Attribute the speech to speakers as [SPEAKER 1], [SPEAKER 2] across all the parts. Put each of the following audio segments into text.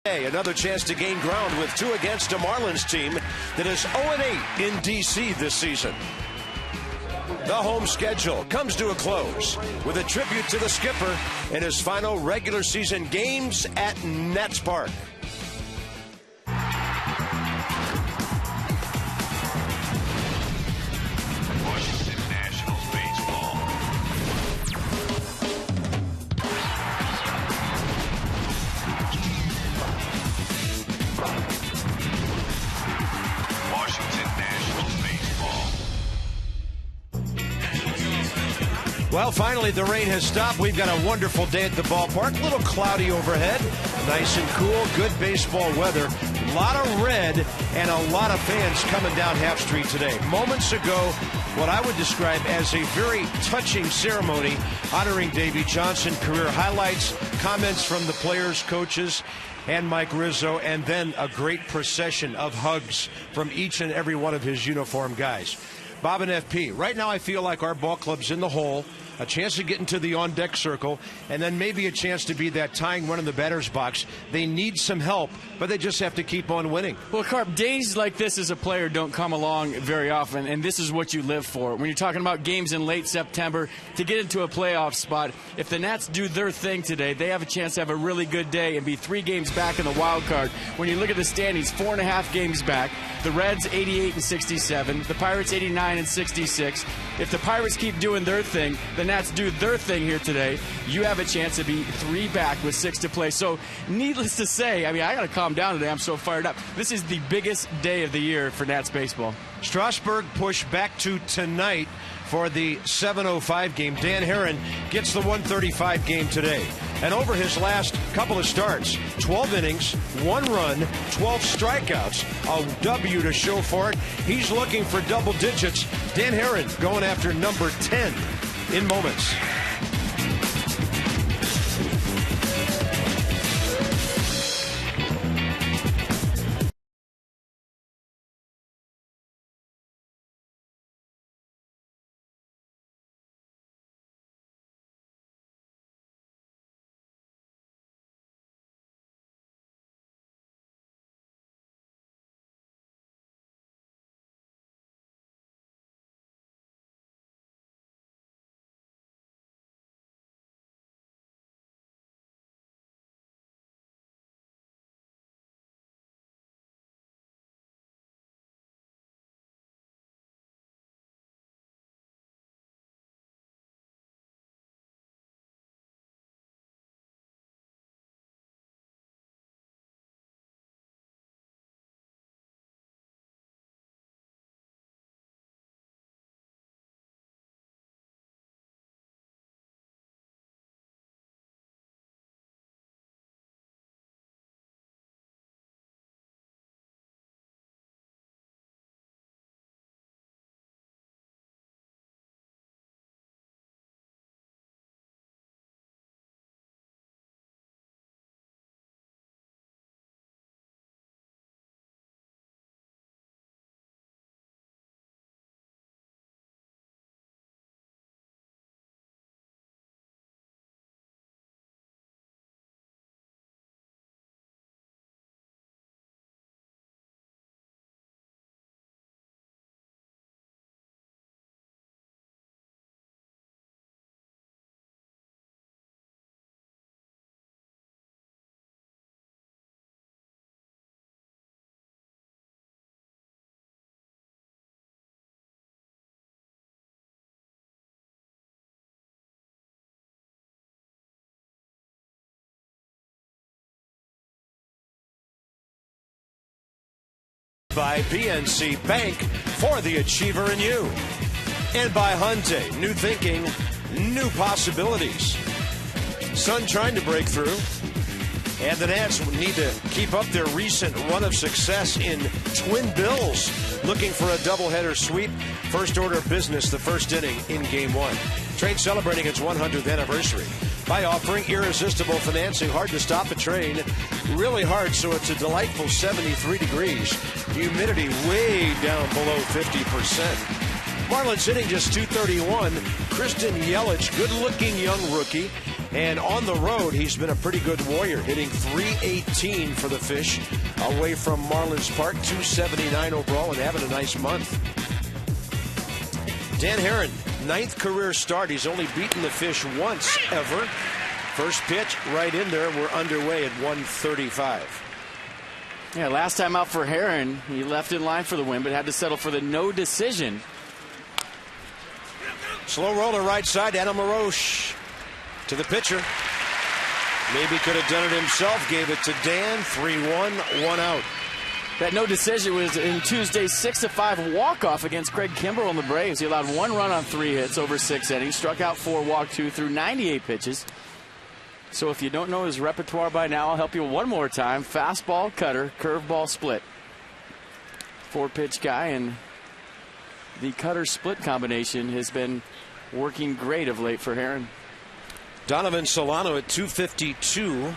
[SPEAKER 1] Another chance to gain ground with 2 against a Marlins team that is 0-8 in D.C. this season. The home schedule comes to a close with a tribute to the skipper in his final regular season games at Nats Park. Well, finally, the rain has stopped. We've got a wonderful day at the ballpark. A little cloudy overhead. Nice and cool. Good baseball weather. A lot of red and a lot of fans coming down Half Street today. Moments ago, what I would describe as a very touching ceremony honoring Davey Johnson. Career highlights, comments from the players, coaches, and Mike Rizzo, and then a great procession of hugs from each and every one of his uniform guys. Bob and FP, right now I feel like our ball club's in the hole, a chance to get into the on-deck circle, and then maybe a chance to be that tying run in the batter's box. They need some help, but they just have to keep on winning.
[SPEAKER 2] Well, Carp, days like this as a player don't come along very often, and this is what you live for. When you're talking about games in late September, to get into a playoff spot, if the Nats do their thing today, they have a chance to have a really good day and be 3 games back in the wild card. When you look at the standings, 4.5 games back. The Reds 88 and 67, the Pirates 89 and 66. If the Pirates keep doing their thing, the Nats do their thing here today, you have a chance to be 3 back with 6 to play. So, needless to say, I mean, I got to calm down today. I'm so fired up. This is the biggest day of the year for Nats baseball.
[SPEAKER 1] Strasburg pushed back to tonight for the 7:05 game. Dan Herron gets the 1:35 game today. And over his last couple of starts, 12 innings, 1 run, 12 strikeouts, a W to show for it. He's looking for double digits. Dan Herron going after number 10 in moments. By PNC Bank for the achiever in you. And by Hyundai, new thinking, new possibilities. Sun trying to break through. And the Nats need to keep up their recent run of success in Twin Bills. Looking for a doubleheader sweep. First order of business, the first inning in Game 1. Trade celebrating its 100th anniversary by offering irresistible financing. Hard to stop a train. Really hard, so it's a delightful 73 degrees. Humidity way down below 50%. Marlins hitting just .231. Christian Yelich, good-looking young rookie. And on the road, he's been a pretty good Warrior, hitting .318 for the Fish away from Marlins Park, .279 overall, and having a nice month. Dan Haren, 9th career start. He's only beaten the Fish once ever. First pitch right in there. We're underway at 135.
[SPEAKER 2] Yeah, last time out for Haren, he left in line for the win, but had to settle for the no decision.
[SPEAKER 1] Slow roller right side, Adam LaRoche to the pitcher. Maybe could have done it himself. Gave it to Dan. 3-1, 1 out.
[SPEAKER 2] That no decision was in Tuesday's 6-5 walk-off against Craig Kimbrell and the Braves. He allowed 1 run on 3 hits over 6 innings, struck out 4, walked 2 through 98 pitches. So if you don't know his repertoire by now, I'll help you one more time. Fastball, cutter, curveball, split. 4-pitch guy, and the cutter split combination has been working great of late for Haren.
[SPEAKER 1] Donovan Solano at .252.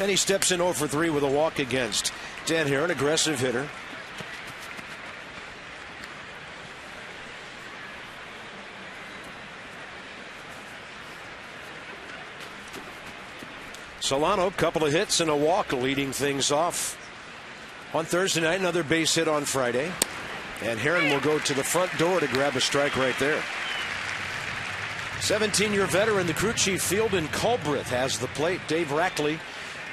[SPEAKER 1] And he steps in 0 for 3 with a walk against. Dan Haren, aggressive hitter. Solano, couple of hits and a walk leading things off. On Thursday night, another base hit on Friday. And Haren will go to the front door to grab a strike right there. 17-year veteran, the crew chief Fieldon Culbreth has the plate. Dave Rackley,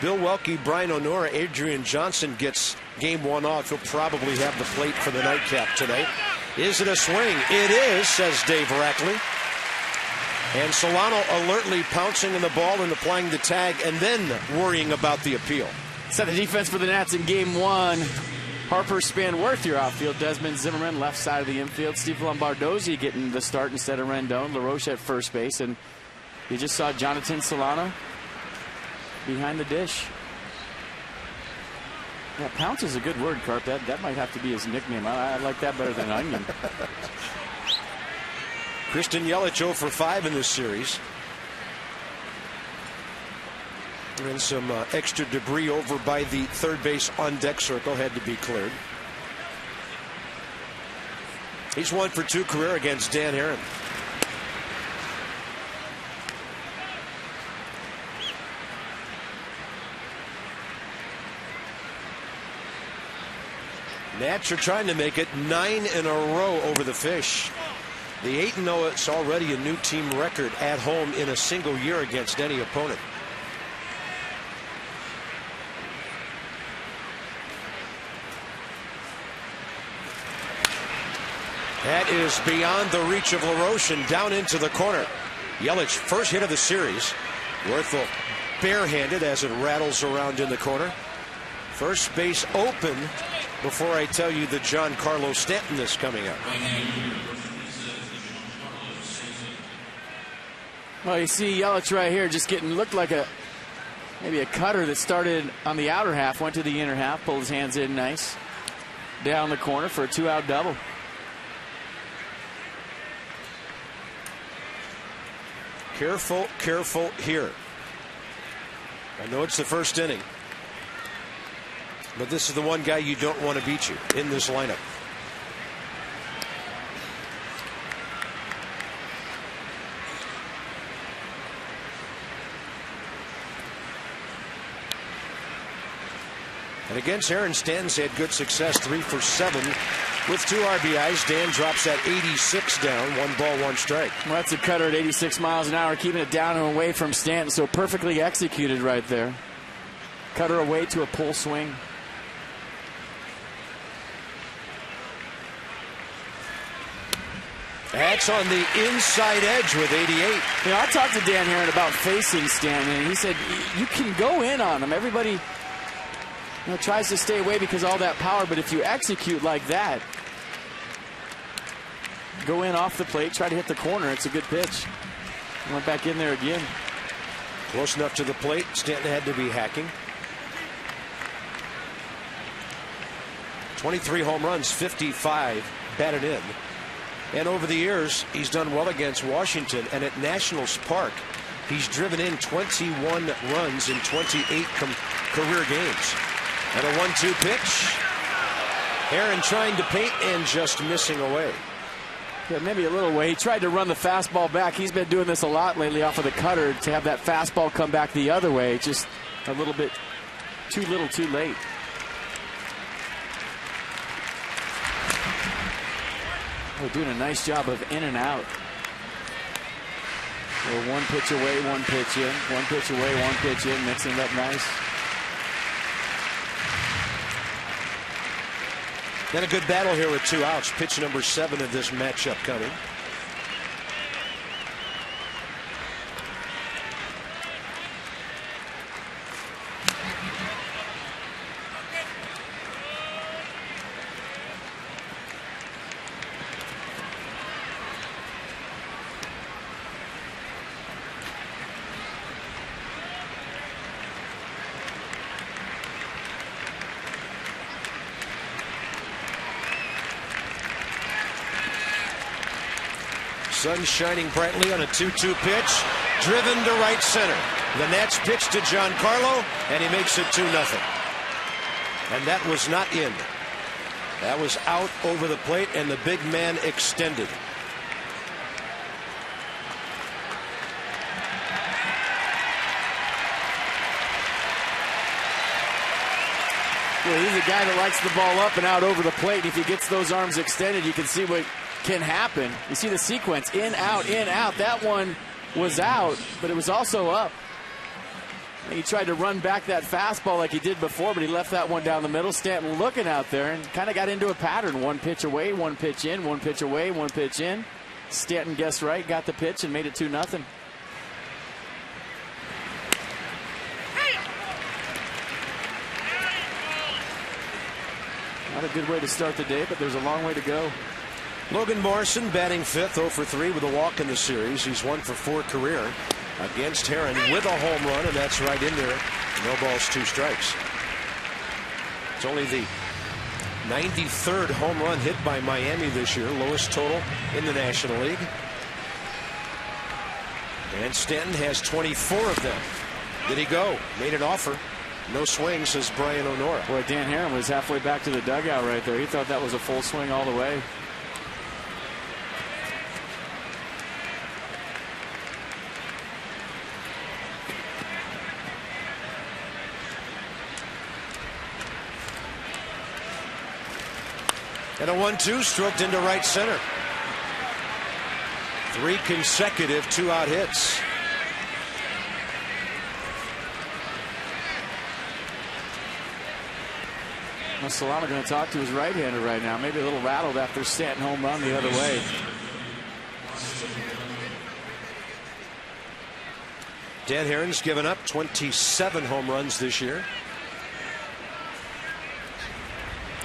[SPEAKER 1] Bill Welke, Brian O'Nora, Adrian Johnson gets game 1 off. He'll probably have the plate for the nightcap tonight. Is it a swing? It is, says Dave Rackley. And Solano alertly pouncing on the ball and applying the tag and then worrying about the appeal.
[SPEAKER 2] Set the defense for the Nats in game 1. Harper Spanworth, your outfield. Desmond Zimmerman, left side of the infield. Steve Lombardozzi getting the start instead of Rendon. LaRoche at first base. And you just saw Jonathan Solano behind the dish. Yeah, pounce is a good word, Carp. That might have to be his nickname. I like that better than onion.
[SPEAKER 1] Christian Yelich 0 for 5 in this series. And some extra debris over by the third base on deck circle had to be cleared. He's 1 for 2 career against Dan Haren. Nats are trying to make it 9 in a row over the Fish. The 8-0 is already a new team record at home in a single year against any opponent. That is beyond the reach of LaRoche and down into the corner. Yelich, first hit of the series. Werthel barehanded as it rattles around in the corner. First base open before I tell you the Giancarlo Stanton is coming up.
[SPEAKER 2] Well, you see Yelich right here just looked like maybe a cutter that started on the outer half, went to the inner half, pulled his hands in nice. Down the corner for a 2-out double.
[SPEAKER 1] Careful, careful here. I know it's the first inning, but this is the one guy you don't want to beat you in this lineup. And against Haren, Stanton's had good success, 3 for 7 with 2 RBIs. Dan drops that 86 down, 1 ball, 1 strike.
[SPEAKER 2] Well, that's a cutter at 86 miles an hour, keeping it down and away from Stanton. So perfectly executed right there. Cutter away to a pull swing.
[SPEAKER 1] That's on the inside edge with 88.
[SPEAKER 2] You know, I talked to Dan Haren about facing Stanton, and he said you can go in on him. Everybody tries to stay away because of all that power, but if you execute like that, go in off the plate, try to hit the corner, it's a good pitch. Went back in there again.
[SPEAKER 1] Close enough to the plate. Stanton had to be hacking. 23 home runs, 55 batted in. And over the years, he's done well against Washington. And at Nationals Park, he's driven in 21 runs in 28 career games. And a 1-2 pitch. Aaron trying to paint and just missing away.
[SPEAKER 2] Yeah, maybe a little way. He tried to run the fastball back. He's been doing this a lot lately off of the cutter to have that fastball come back the other way. Just a little bit too little, too late. Oh, doing a nice job of in and out. Well, one pitch away, one pitch in. One pitch away, one pitch in. Mixing it up nice.
[SPEAKER 1] Then a good battle here with 2 outs. Pitch number 7 of this matchup coming. Sun shining brightly on a 2-2 pitch. Driven to right center. The Nats pitch to Giancarlo, and he makes it 2-0. And that was not in. That was out over the plate, and the big man extended.
[SPEAKER 2] Well, he's a guy that likes the ball up and out over the plate. If he gets those arms extended, you can see what can happen. You see the sequence, in, out, in, out. That one was out, but it was also up. He tried to run back that fastball like he did before, but he left that one down the middle. Stanton looking out there and kind of got into a pattern. One pitch away, one pitch in, one pitch away, one pitch in. Stanton guessed right, got the pitch, and made it 2-0. Not a good way to start the day, but there's a long way to go.
[SPEAKER 1] Logan Morrison batting 5th, 0 for 3 with a walk in the series. He's 1 for 4 career against Herron with a home run, and that's right in there. No balls, 2 strikes. It's only the 93rd home run hit by Miami this year, lowest total in the National League. And Stanton has 24 of them. Did he go? Made an offer. No swing, says Brian O'Nora.
[SPEAKER 2] Boy, Dan Herron was halfway back to the dugout right there. He thought that was a full swing all the way.
[SPEAKER 1] And a 1-2 stroked into right center. 3 consecutive 2-out hits.
[SPEAKER 2] Well, Solano going to talk to his right-hander right now. Maybe a little rattled after Stanton home run the other way.
[SPEAKER 1] Dan Herron's given up 27 home runs this year.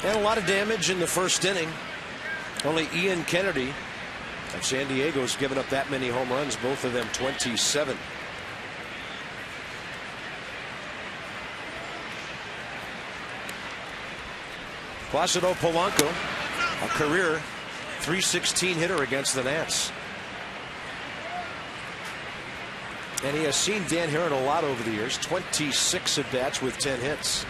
[SPEAKER 1] And a lot of damage in the first inning. Only Ian Kennedy of San Diego's given up that many home runs, both of them 27. Placido Polanco, a career .316 hitter against the Nats. And he has seen Dan Herron a lot over the years. 26 at-bats with 10 hits.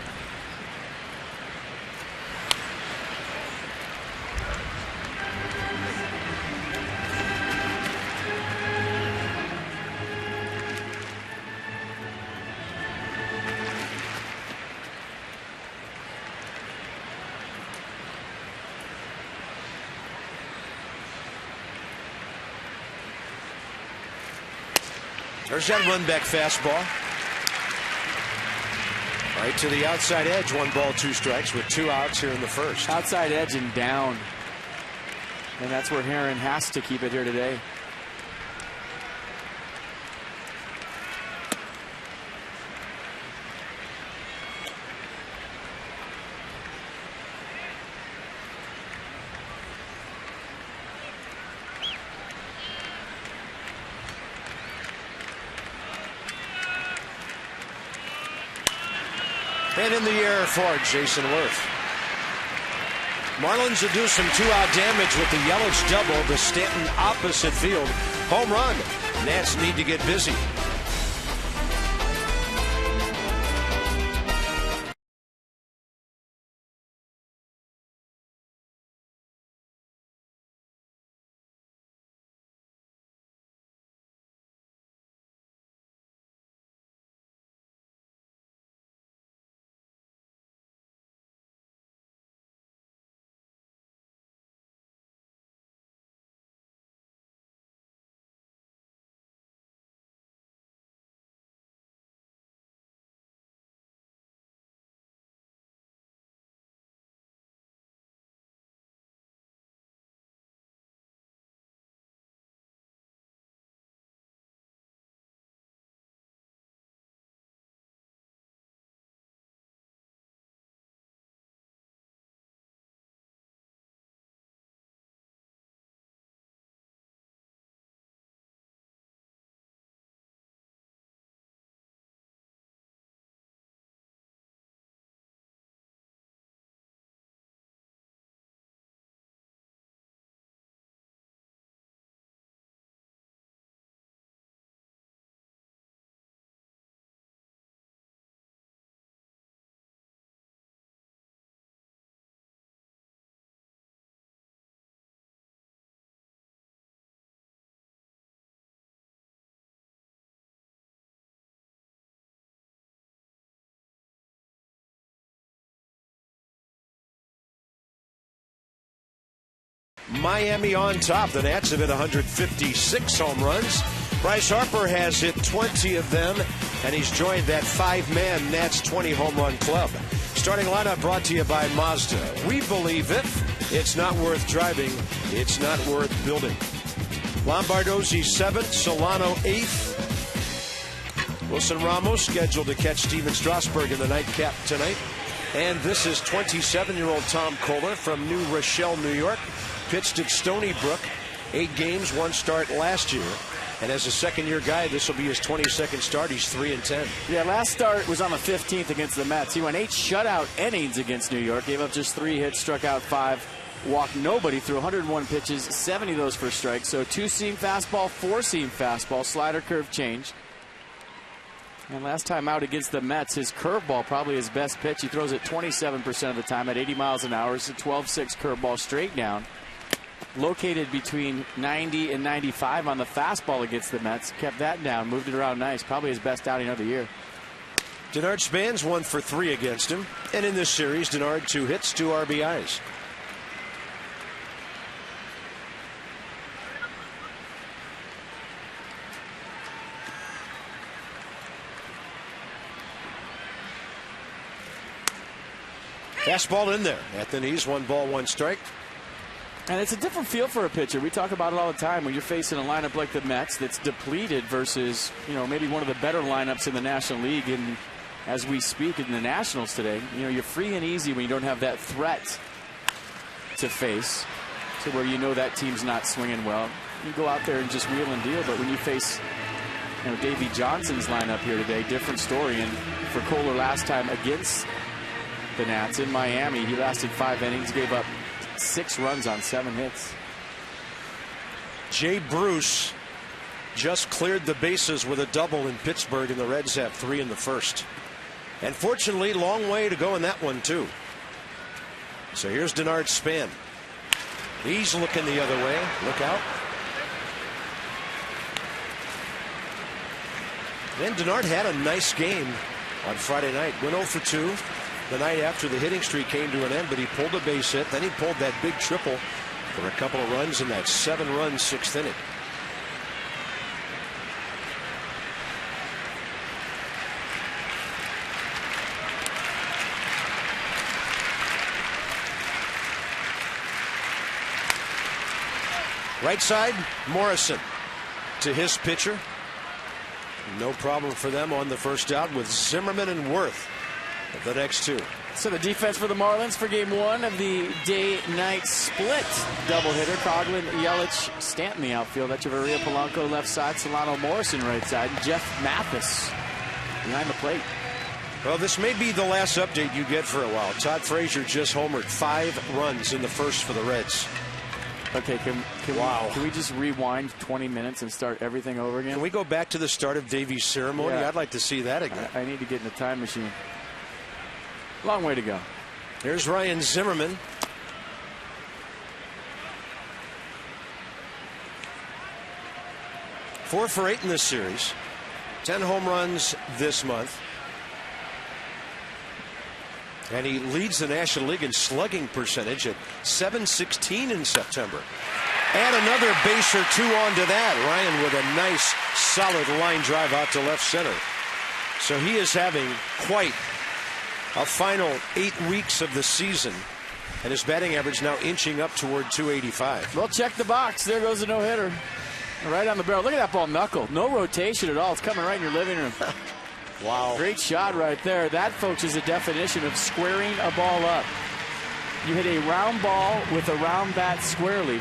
[SPEAKER 1] There's that run back fastball. Right to the outside edge. 1 ball, 2 strikes with 2 outs here in the first.
[SPEAKER 2] Outside edge and down. And that's where Herron has to keep it here today.
[SPEAKER 1] And in the air for Jason Wirth. Marlins will do some 2-out damage with the Yelich double to Stanton opposite field. Home run. Nats need to get busy. Miami on top. The Nats have hit 156 home runs. Bryce Harper has hit 20 of them, and he's joined that 5-man Nats 20 home run club. Starting lineup brought to you by Mazda. We believe if it's not worth driving, it's not worth building. Lombardozzi 7th, Solano 8th. Wilson Ramos scheduled to catch Steven Strasburg in the nightcap tonight. And this is 27-year-old Tom Koehler from New Rochelle, New York. Pitched at Stony Brook. 8 games, 1 start last year. And as a second-year guy, this will be his 22nd start. He's 3-10.
[SPEAKER 2] Yeah, last start was on the 15th against the Mets. He went 8 shutout innings against New York. Gave up just 3 hits, struck out 5, walked nobody through 101 pitches, 70 of those for strikes. So 2-seam fastball, 4-seam fastball, slider, curve change. And last time out against the Mets, his curveball probably his best pitch. He throws it 27% of the time at 80 miles an hour. It's a 12-6 curveball straight down. Located between 90 and 95 on the fastball against the Mets. Kept that down, moved it around nice. Probably his best outing of the year.
[SPEAKER 1] Denard Span's 1 for 3 against him. And in this series, Denard 2 hits, 2 RBIs. Fastball in there at the knees. 1 ball, 1 strike.
[SPEAKER 2] And it's a different feel for a pitcher. We talk about it all the time when you're facing a lineup like the Mets that's depleted versus, maybe one of the better lineups in the National League. And as we speak in the Nationals today, you're free and easy when you don't have that threat to face, to where that team's not swinging well. You go out there and just wheel and deal. But when you face, Davey Johnson's lineup here today, different story. And for Koehler last time against the Nats in Miami, he lasted 5 innings, gave up 6 runs on 7 hits.
[SPEAKER 1] Jay Bruce just cleared the bases with a double in Pittsburgh, and the Reds have 3 in the first. And fortunately, long way to go in that one, too. So here's Denard Span. He's looking the other way. Look out. And Denard had a nice game on Friday night. Went 0 for 2. The night after the hitting streak came to an end, but he pulled a base hit. Then he pulled that big triple for a couple of runs in that 7-run 6th inning. Right side, Morrison to his pitcher. No problem for them on the first out with Zimmerman and Worth the next 2.
[SPEAKER 2] So the defense for the Marlins for game 1 of the day-night split doublehitter. Coghlan, Yelich, Stanton the outfield. Echeverria, Polanco left side. Solano, Morrison right side. And Jeff Mathis behind the plate.
[SPEAKER 1] Well, this may be the last update you get for a while. Todd Frazier just homered 5 runs in the first for the Reds.
[SPEAKER 2] Okay, can we just rewind 20 minutes and start everything over again?
[SPEAKER 1] Can we go back to the start of Davey's ceremony?
[SPEAKER 2] Yeah.
[SPEAKER 1] I'd like to see that again.
[SPEAKER 2] I need to get in the time machine. Long way to go.
[SPEAKER 1] Here's Ryan Zimmerman. Four for 8 in this series. 10 home runs this month. And he leads the National League in slugging percentage at .716 in September. And another base or 2 onto that. Ryan with a nice solid line drive out to left center. So he is having quite a final 8 weeks of the season, and his batting average now inching up toward .285.
[SPEAKER 2] Well, check the box. There goes a no-hitter. Right on the barrel. Look at that ball knuckle. No rotation at all. It's coming right in your living room.
[SPEAKER 1] Wow.
[SPEAKER 2] Great shot right there. That, folks, is a definition of squaring a ball up. You hit a round ball with a round bat squarely.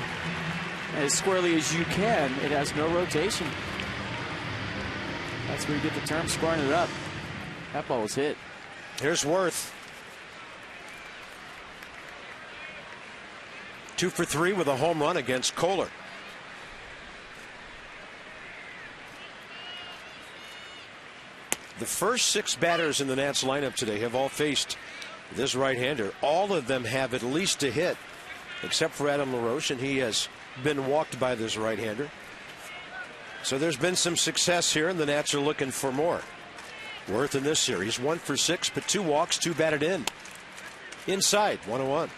[SPEAKER 2] As squarely as you can. It has no rotation. That's where you get the term squaring it up. That ball was hit.
[SPEAKER 1] Here's Worth. 2 for 3 with a home run against Koehler. The first 6 batters in the Nats lineup today have all faced this right-hander. All of them have at least a hit, except for Adam LaRoche, and he has been walked by this right-hander. So there's been some success here, and the Nats are looking for more. Worth in this series, 1 for 6, but 2 walks, 2 batted in. Inside, 1-1.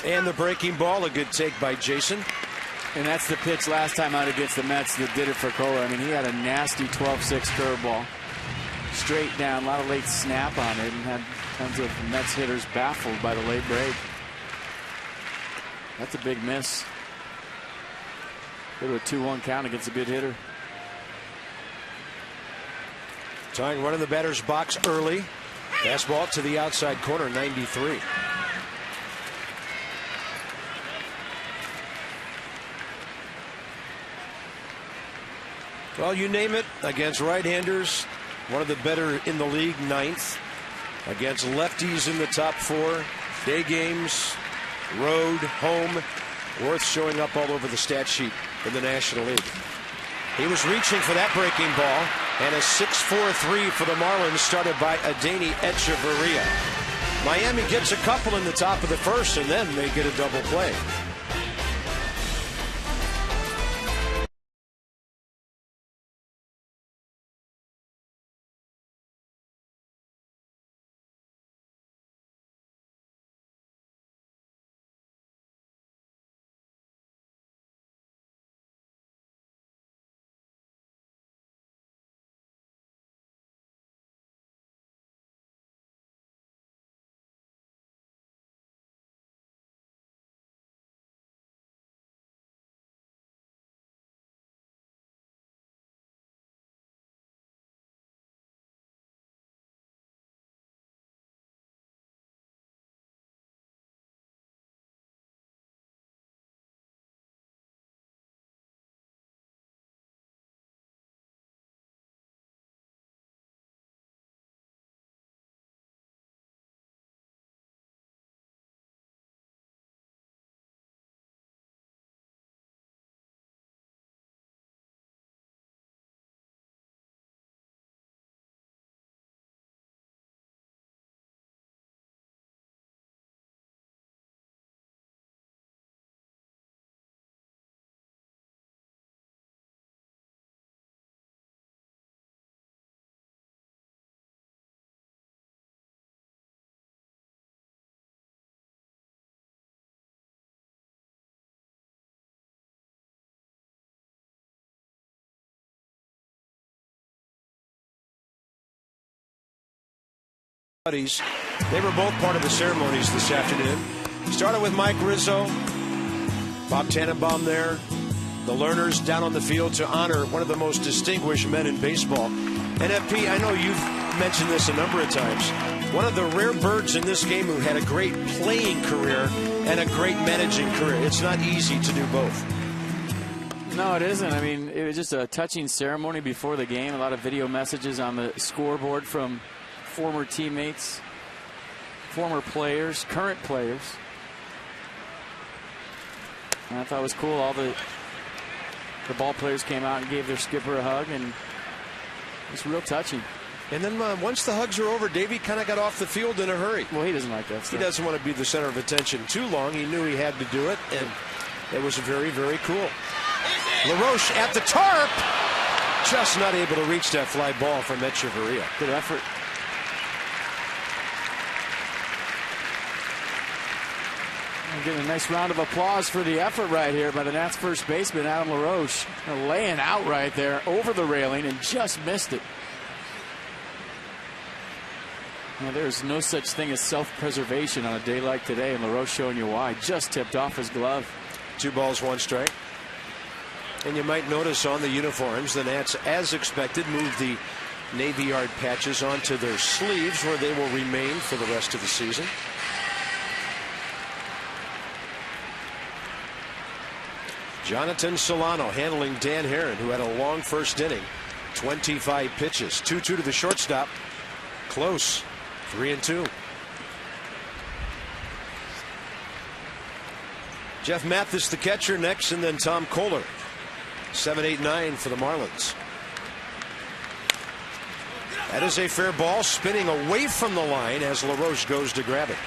[SPEAKER 1] And the breaking ball, a good take by Jason.
[SPEAKER 2] And that's the pitch last time out against the Mets that did it for Kohler. I mean, he had a nasty 12-6 curveball. Straight down, a lot of late snap on it, and had tons of Mets hitters baffled by the late break. That's a big miss. Go to a 2-1 count against a good hitter.
[SPEAKER 1] Tying run in the batter's box early. Fastball to the outside corner, 93. Well, you name it, against right-handers, one of the better in the league, 9th. Against lefties in the top 4. Day games, road, home. Worth showing up all over the stat sheet in the National League. He was reaching for that breaking ball, and a 6-4-3 for the Marlins started by Adeiny Hechavarria. Miami gets a couple in the top of the first, and then they get a double play. They were both part of the ceremonies this afternoon. Started with Mike Rizzo, Bob Tannenbaum there, the learners down on the field to honor one of the most distinguished men in baseball. NFP, I know you've mentioned this a number of times. One of the rare birds in this game who had a great playing career and a great managing career. It's not easy to do both.
[SPEAKER 2] No, it isn't. I mean, it was just a touching ceremony before the game. A lot of video messages on the scoreboard from former teammates, former players, current players. And I thought it was cool. All the ball players came out and gave their skipper a hug, and it's real touching.
[SPEAKER 1] And then once the hugs are over, Davey kind of got off the field in a hurry.
[SPEAKER 2] Well, he doesn't like that stuff.
[SPEAKER 1] He doesn't want to be the center of attention too long. He knew he had to do it, and it was very, very cool. LaRoche at the tarp, just not able to reach that fly ball from Hechavarria.
[SPEAKER 2] Good effort. Getting a nice round of applause for the effort right here by the Nats first baseman, Adam LaRoche. Laying out right there over the railing and just missed it. Now, there's no such thing as self-preservation on a day like today, and LaRoche showing you why. Just tipped off his glove. 2 balls, 1 strike. And you might notice on the uniforms, the Nats, as expected, moved the Navy Yard patches onto their sleeves, where they will remain for the rest of the season. Jonathan Solano handling Dan Haren, who had a long first inning. 25 pitches. 2-2 to the shortstop. Close. 3-2. Jeff Mathis, the catcher, next, and then Tom Kohler. 7-8-9 for the Marlins. That is a fair ball, spinning away from the line as LaRoche goes to grab it.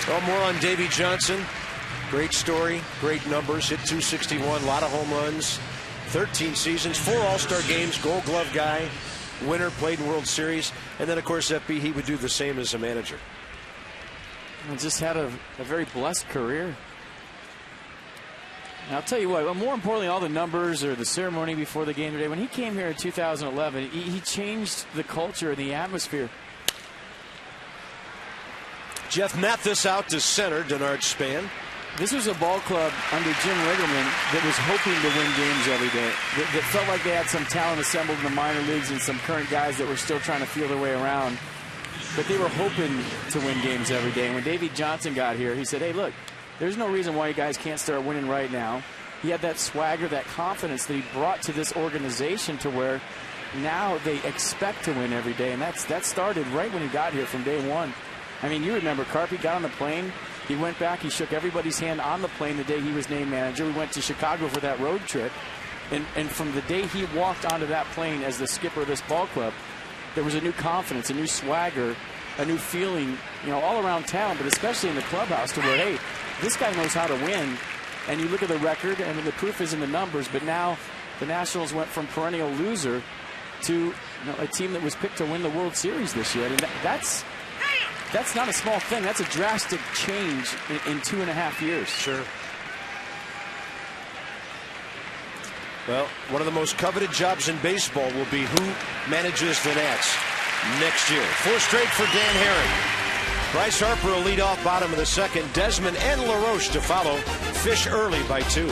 [SPEAKER 2] Well, more on Davey Johnson. Great story, great numbers. Hit .261, a lot of home runs, 13 seasons, 4 All-Star games, Gold Glove guy.
[SPEAKER 1] winner, played in World Series, and then, of course, FB, he would do the same as a manager.
[SPEAKER 2] And just had a very blessed career. And I'll tell you what, more importantly, all the numbers or the ceremony before the game today, when he came here in 2011, he changed the culture, the atmosphere.
[SPEAKER 1] Jeff Mathis out to center, Denard Span.
[SPEAKER 2] This was a ball club under Jim Riggleman that was hoping to win games every day. That felt like they had some talent assembled in the minor leagues and some current guys that were still trying to feel their way around. But they were hoping to win games every day. And when Davey Johnson got here, he said, hey, look, there's no reason why you guys can't start winning right now. He had that swagger, that confidence that he brought to this organization to where now they expect to win every day. And that started right when he got here from day one. I mean, you remember Carpy got on the plane. He went back. He shook everybody's hand on the plane the day he was named manager. We went to Chicago for that road trip. And from the day he walked onto that plane as the skipper of this ball club, there was a new confidence, a new swagger, a new feeling, all around town, but especially in the clubhouse to where, hey, this guy knows how to win. And you look at the record, and the proof is in the numbers, but now the Nationals went from perennial loser to a team that was picked to win the World Series this year. I mean, that's not a small thing. That's a drastic change in 2.5 years.
[SPEAKER 1] Sure. Well, one of the most coveted jobs in baseball will be who manages the Nats next year. 4 straight for Dan Herring. Bryce Harper will lead off bottom of the second. Desmond and LaRoche to follow. Fish early by 2.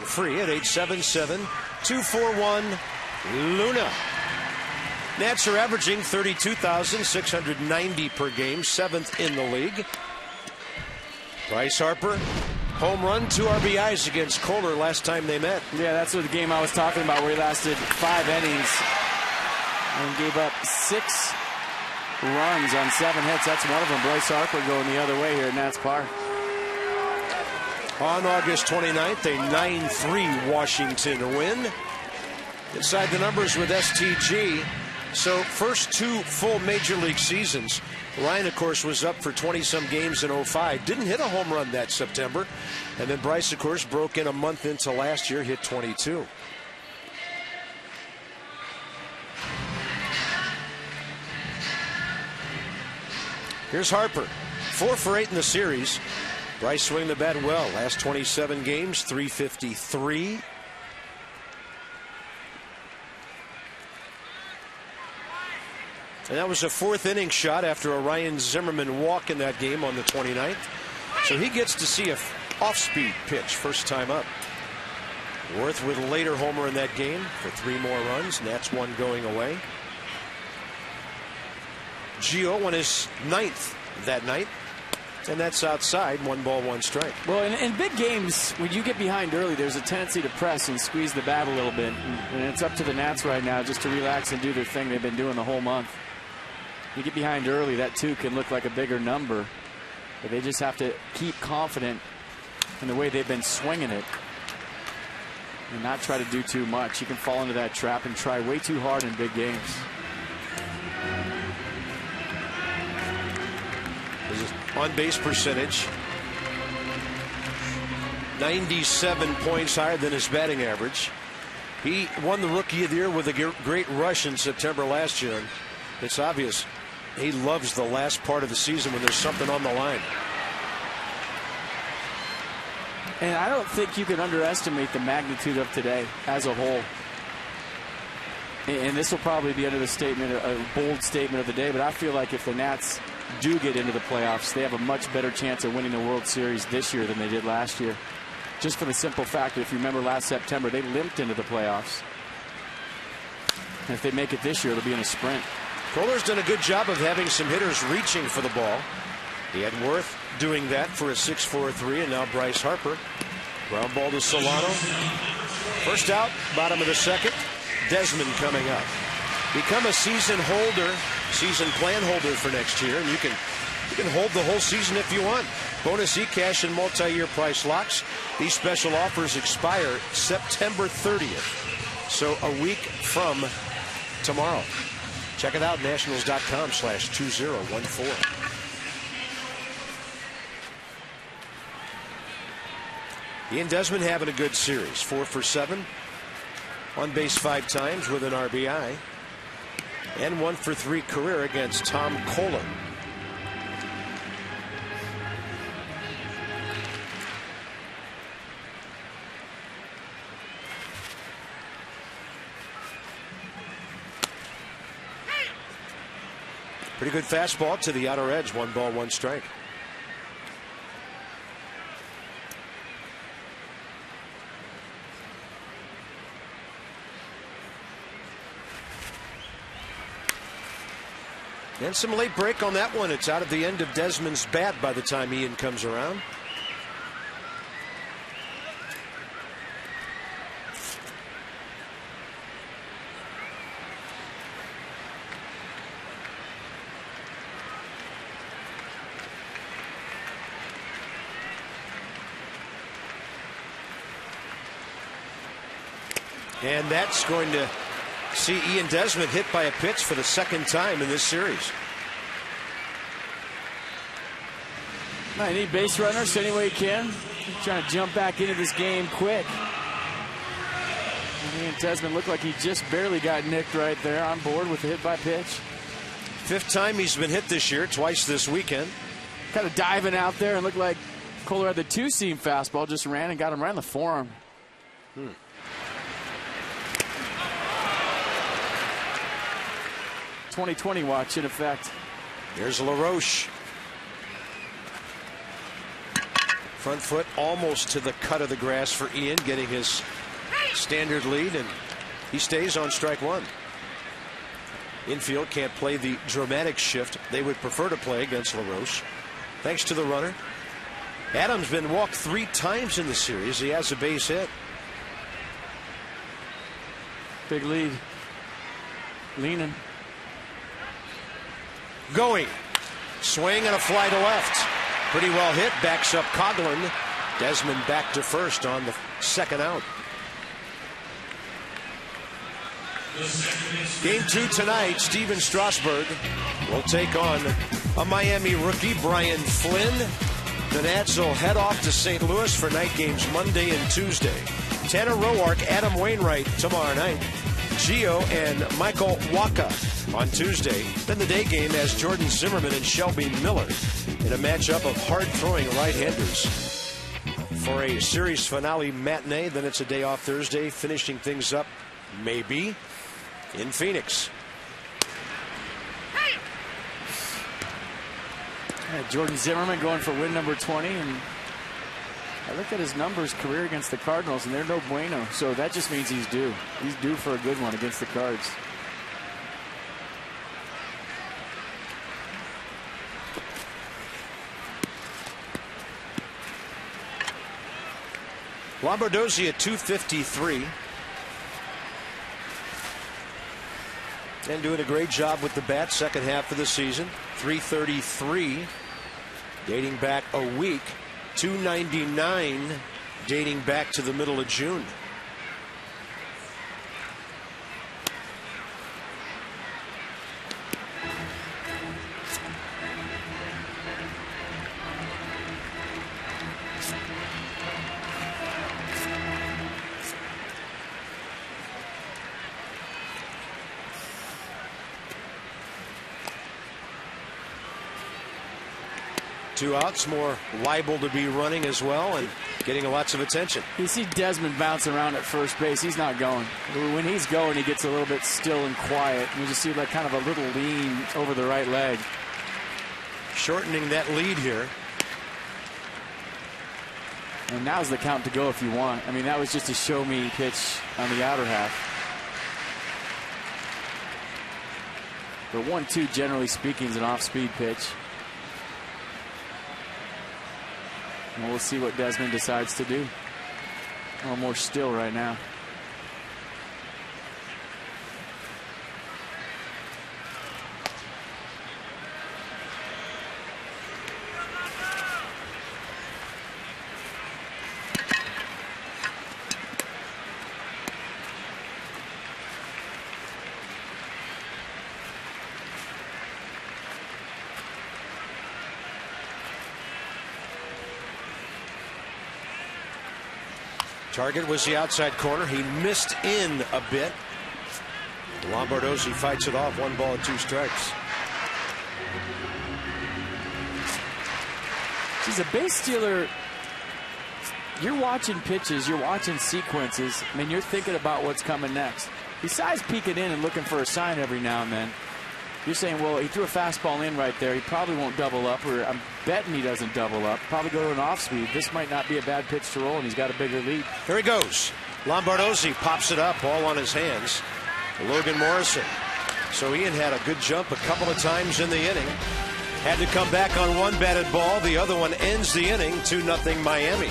[SPEAKER 1] Free at 877-241-LUNA. Nats are averaging 32,690 per game, 7th in the league. Bryce Harper, home run, 2 RBIs against Kohler last time they met.
[SPEAKER 2] Yeah, that's what the game I was talking about, where he lasted 5 innings and gave up 6 runs on 7 hits. That's one of them. Bryce Harper going the other way here at Nats Park.
[SPEAKER 1] On August 29th, a 9-3 Washington win. Inside the numbers with STG. So first 2 full major league seasons. Ryan, of course, was up for 20-some games in 05. Didn't hit a home run that September. And then Bryce, of course, broke in a month into last year, hit 22. Here's Harper. 4 for 8 in the series. Bryce swinging the bat well. Last 27 games, 353. And that was a 4th inning shot after a Ryan Zimmerman walk in that game on the 29th. So he gets to see a off-speed pitch first time up. Worth with a later homer in that game for 3 more runs. Nats 1 going away. Gio won his 9th that night. And that's outside, 1 ball, 1 strike.
[SPEAKER 2] Well, in big games, when you get behind early, there's a tendency to press and squeeze the bat a little bit. And it's up to the Nats right now just to relax and do their thing they've been doing the whole month. You get behind early, that 2 can look like a bigger number. But they just have to keep confident in the way they've been swinging it and not try to do too much. You can fall into that trap and try way too hard in big games.
[SPEAKER 1] His on-base percentage, 97 points higher than his batting average. He won the Rookie of the Year with a great rush in September last year. And it's obvious he loves the last part of the season when there's something on the line.
[SPEAKER 2] And I don't think you can underestimate the magnitude of today as a whole. And this will probably be under the statement, a bold statement of the day, but I feel like if the Nats do get into the playoffs, they have a much better chance of winning the World Series this year than they did last year. Just for the simple fact that if you remember last September, they limped into the playoffs. And if they make it this year, it'll be in a sprint.
[SPEAKER 1] Kohler's done a good job of having some hitters reaching for the ball. He had Worth doing that for a 6-4-3, and now Bryce Harper. Ground ball to Solano. First out, bottom of the second. Desmond coming up. Become a season holder, season plan holder for next year, and you can hold the whole season if you want. Bonus e-cash and multi-year price locks. These special offers expire September 30th, so a week from tomorrow. Check it out, nationals.com/2014. Ian Desmond having a good series. 4 for 7. On base 5 times with an RBI. And 1 for 3 career against Tom Kohler. Pretty good fastball to the outer edge. 1 ball, 1 strike. And some late break on that one. It's out of the end of Desmond's bat by the time Ian comes around. And that's going to see Ian Desmond hit by a pitch for the second time in this series.
[SPEAKER 2] I need base runners any way you can. Trying to jump back into this game quick. Ian Desmond looked like he just barely got nicked right there, on board with the hit by pitch.
[SPEAKER 1] 5th time he's been hit this year, twice this weekend.
[SPEAKER 2] Kind of diving out there and looked like Kohler had the 2-seam fastball, just ran and got him right in the forearm. 2020 watch in effect.
[SPEAKER 1] Here's LaRoche. Front foot almost to the cut of the grass for Ian, getting his standard lead, and he stays on strike 1. Infield can't play the dramatic shift they would prefer to play against LaRoche. Thanks to the runner. Adams been walked 3 times in the series. He has a base hit.
[SPEAKER 2] Big lead. Leaning.
[SPEAKER 1] Going. Swing and a fly to left. Pretty well hit. Backs up Coghlan. Desmond back to first on the second out. Game 2 tonight. Steven Strasburg will take on a Miami rookie, Brian Flynn. The Nats will head off to St. Louis for night games Monday and Tuesday. Tanner Roark, Adam Wainwright tomorrow night. Gio and Michael Wacha on Tuesday. Then the day game has Jordan Zimmerman and Shelby Miller in a matchup of hard-throwing right-handers. For a series finale matinee, then it's a day off Thursday, finishing things up maybe in Phoenix.
[SPEAKER 2] Jordan Zimmerman going for win number 20, and I looked at his numbers career against the Cardinals, and they're no bueno. So that just means he's due. He's due for a good one against the Cards.
[SPEAKER 1] Lombardozzi at 253. And doing a great job with the bat second half of the season. 333 dating back a week, 299 dating back to the middle of June. Two outs, more liable to be running as well and getting lots of attention.
[SPEAKER 2] You see Desmond bouncing around at first base. He's not going. When he's going, he gets a little bit still and quiet. You just see like kind of a little lean over the right leg.
[SPEAKER 1] Shortening that lead here.
[SPEAKER 2] And now's the count to go if you want. I mean, that was just a show me pitch on the outer half. But 1-2, generally speaking, is an off-speed pitch. And we'll see what Desmond decides to do. A little more still right now.
[SPEAKER 1] Target was the outside corner. He missed in a bit. Lombardozzi fights it off. 1 ball and 2 strikes.
[SPEAKER 2] He's a base stealer. You're watching pitches. You're watching sequences. I mean, you're thinking about what's coming next. Besides peeking in and looking for a sign every now and then, you're saying, well, he threw a fastball in right there. He probably won't double up, or I'm betting he doesn't double up. Probably go to an off speed. This might not be a bad pitch to roll, and he's got a bigger lead.
[SPEAKER 1] Here he goes. Lombardozzi pops it up, all on his hands. Logan Morrison. So Ian had a good jump a couple of times in the inning. Had to come back on one batted ball. The other one ends the inning. 2-0 Miami.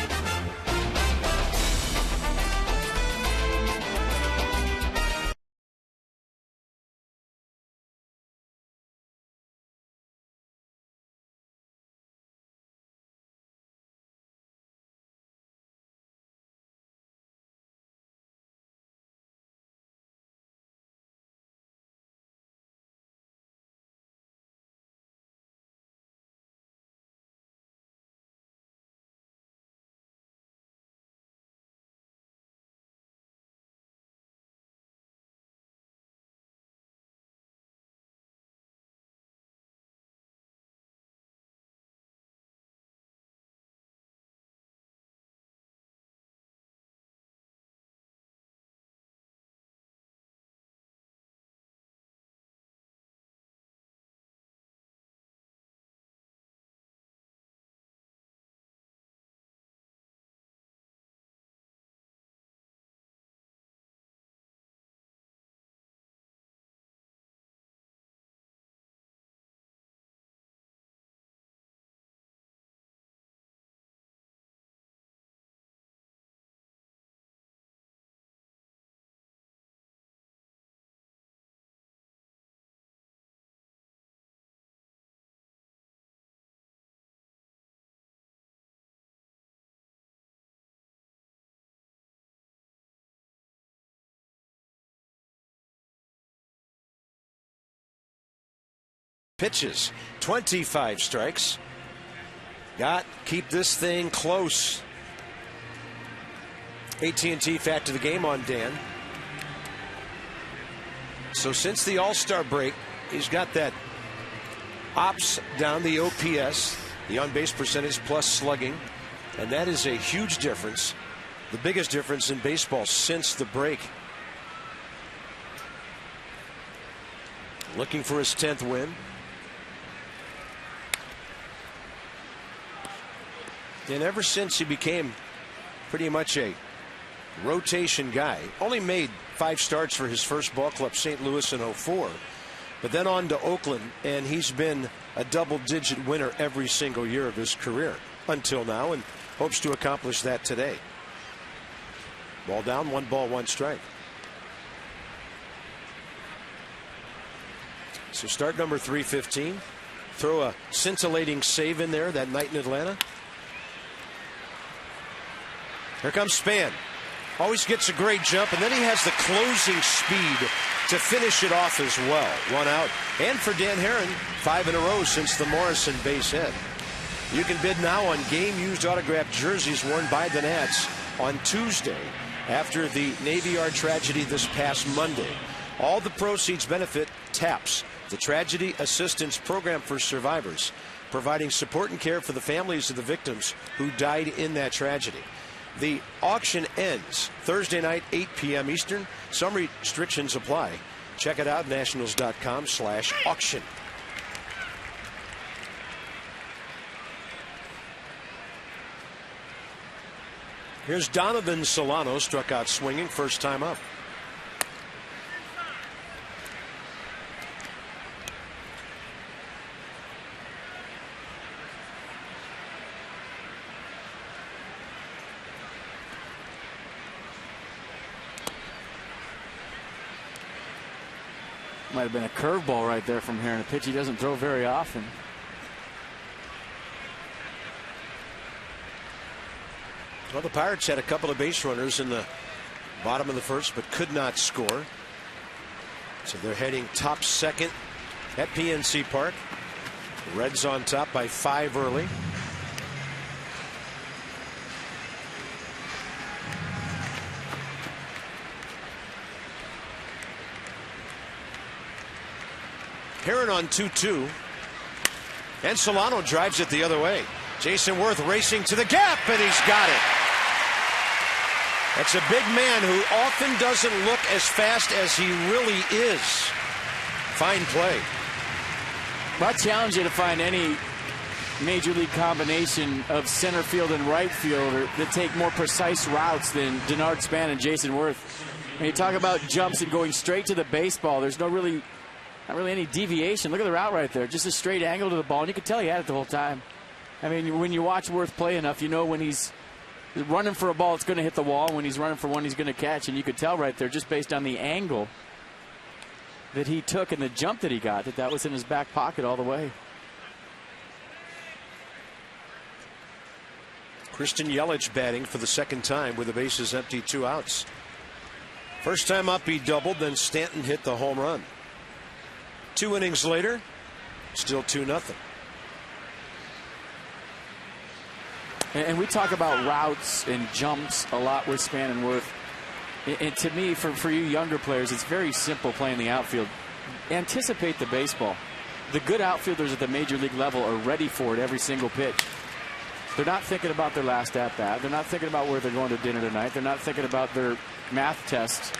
[SPEAKER 1] Pitches, 25 strikes. Keep this thing close. AT&T Fact of the Game on Dan. So since the All-Star break, he's got that ops down, the OPS, the on-base percentage plus slugging, and that is a huge difference. The biggest difference in baseball since the break. Looking for his 10th win. And ever since he became pretty much a rotation guy, only made 5 starts for his first ball club, St. Louis, in 04, but then on to Oakland, and he's been a double-digit winner every single year of his career until now, and hopes to accomplish that today. Ball down, 1 ball, 1 strike. So start number 315 throw a scintillating save in there that night in Atlanta? Here comes Span. Always gets a great jump, and then he has the closing speed to finish it off as well. 1 out. And for Dan Herron, 5 in a row since the Morrison base hit. You can bid now on game-used autographed jerseys worn by the Nats on Tuesday after the Navy Yard tragedy this past Monday. All the proceeds benefit TAPS, the Tragedy Assistance Program for Survivors, providing support and care for the families of the victims who died in that tragedy. The auction ends Thursday night, 8 p.m. Eastern. Some restrictions apply. Check it out, nationals.com/auction. Here's Donovan Solano, struck out swinging, first time up.
[SPEAKER 2] Might have been a curveball right there from Herron, a pitch he doesn't throw very often.
[SPEAKER 1] Well, the Pirates had a couple of base runners in the bottom of the first, but could not score. So they're heading top second at PNC Park. The Reds on top by 5 early. Herron on 2-2. And Solano drives it the other way. Jason Worth racing to the gap, and he's got it. That's a big man who often doesn't look as fast as he really is. Fine play.
[SPEAKER 2] Well, I challenge you to find any major league combination of center field and right fielder that take more precise routes than Denard Span and Jason Worth. When you talk about jumps and going straight to the baseball, there's not really any deviation. Look at the route right there. Just a straight angle to the ball, and you can tell he had it the whole time. I mean, when you watch Worth play enough, you know when he's running for a ball, it's going to hit the wall. When he's running for one, he's going to catch. And you could tell right there, just based on the angle that he took and the jump that he got, that was in his back pocket all the way.
[SPEAKER 1] Christian Yelich batting for the second time with the bases empty, 2 outs. First time up, he doubled, then Stanton hit the home run. 2 innings later, still 2-0.
[SPEAKER 2] And we talk about routes and jumps a lot with Span and Worth. And to me, for you younger players, it's very simple playing the outfield. Anticipate the baseball. The good outfielders at the major league level are ready for it every single pitch. They're not thinking about their last at-bat. They're not thinking about where they're going to dinner tonight. They're not thinking about their math tests.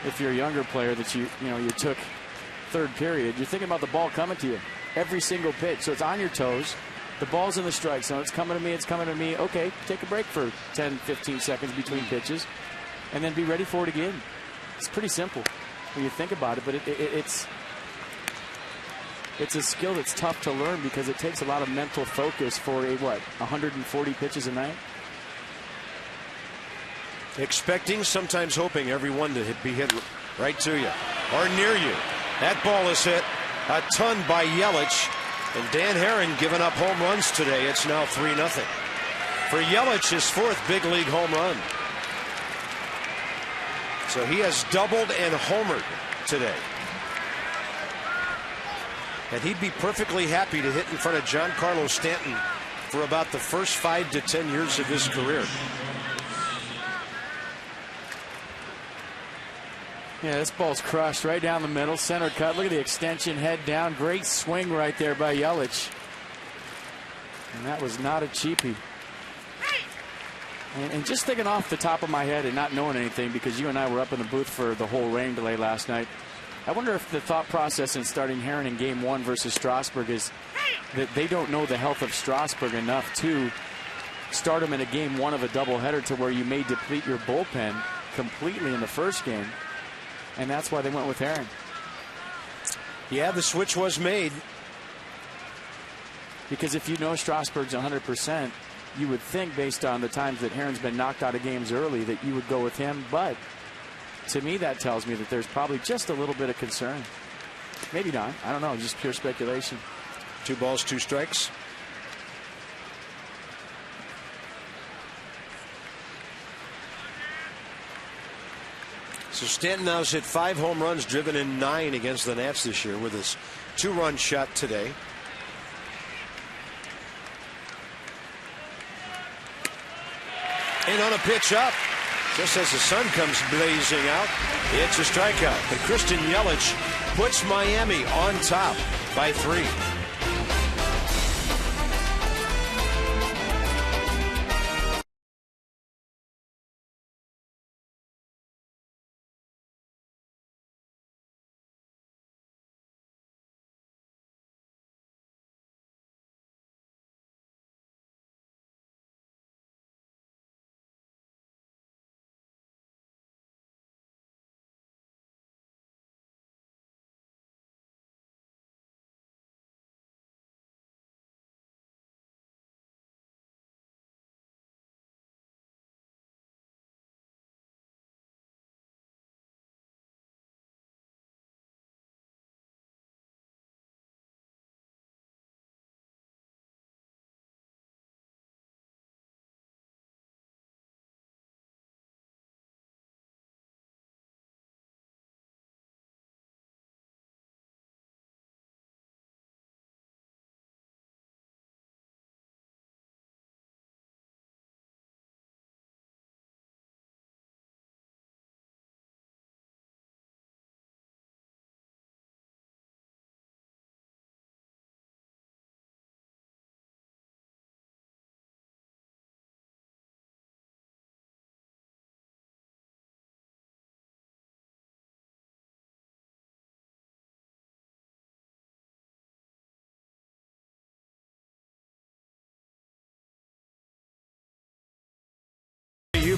[SPEAKER 2] If you're a younger player that you took third period, you're thinking about the ball coming to you every single pitch. So it's on your toes. The ball's in the strike zone. It's coming to me. It's coming to me. Okay, take a break for 10, 15 seconds between pitches, and then be ready for it again. It's pretty simple when you think about it, but it's a skill that's tough to learn because it takes a lot of mental focus for 140 pitches a night.
[SPEAKER 1] Expecting, sometimes hoping, every one to be hit right to you or near you. That ball is hit a ton by Yelich. And Dan Herron giving up home runs today. It's now 3-0. For Yelich, his 4th big league home run. So he has doubled and homered today. And he'd be perfectly happy to hit in front of Giancarlo Stanton for about the first 5 to 10 years of his career.
[SPEAKER 2] Yeah, this ball's crushed right down the middle. Center cut. Look at the extension, head down. Great swing right there by Yelich. And that was not a cheapie. And just thinking off the top of my head and not knowing anything, because you and I were up in the booth for the whole rain delay last night, I wonder if the thought process in starting Herron in Game 1 versus Strasburg is that they don't know the health of Strasburg enough to start him in a Game 1 of a doubleheader to where you may deplete your bullpen completely in the first game. And that's why they went with Herron.
[SPEAKER 1] Yeah, the switch was made.
[SPEAKER 2] Because if you know Strasburg's 100%, you would think, based on the times that Herron's been knocked out of games early, that you would go with him. But to me, that tells me that there's probably just a little bit of concern. Maybe not. I don't know. Just pure speculation.
[SPEAKER 1] 2 balls, 2 strikes. So Stanton now's hit 5 home runs, driven in 9 against the Nats this year with his 2-run shot today. And on a pitch up, just as the sun comes blazing out, it's a strikeout. But Christian Yelich puts Miami on top by 3.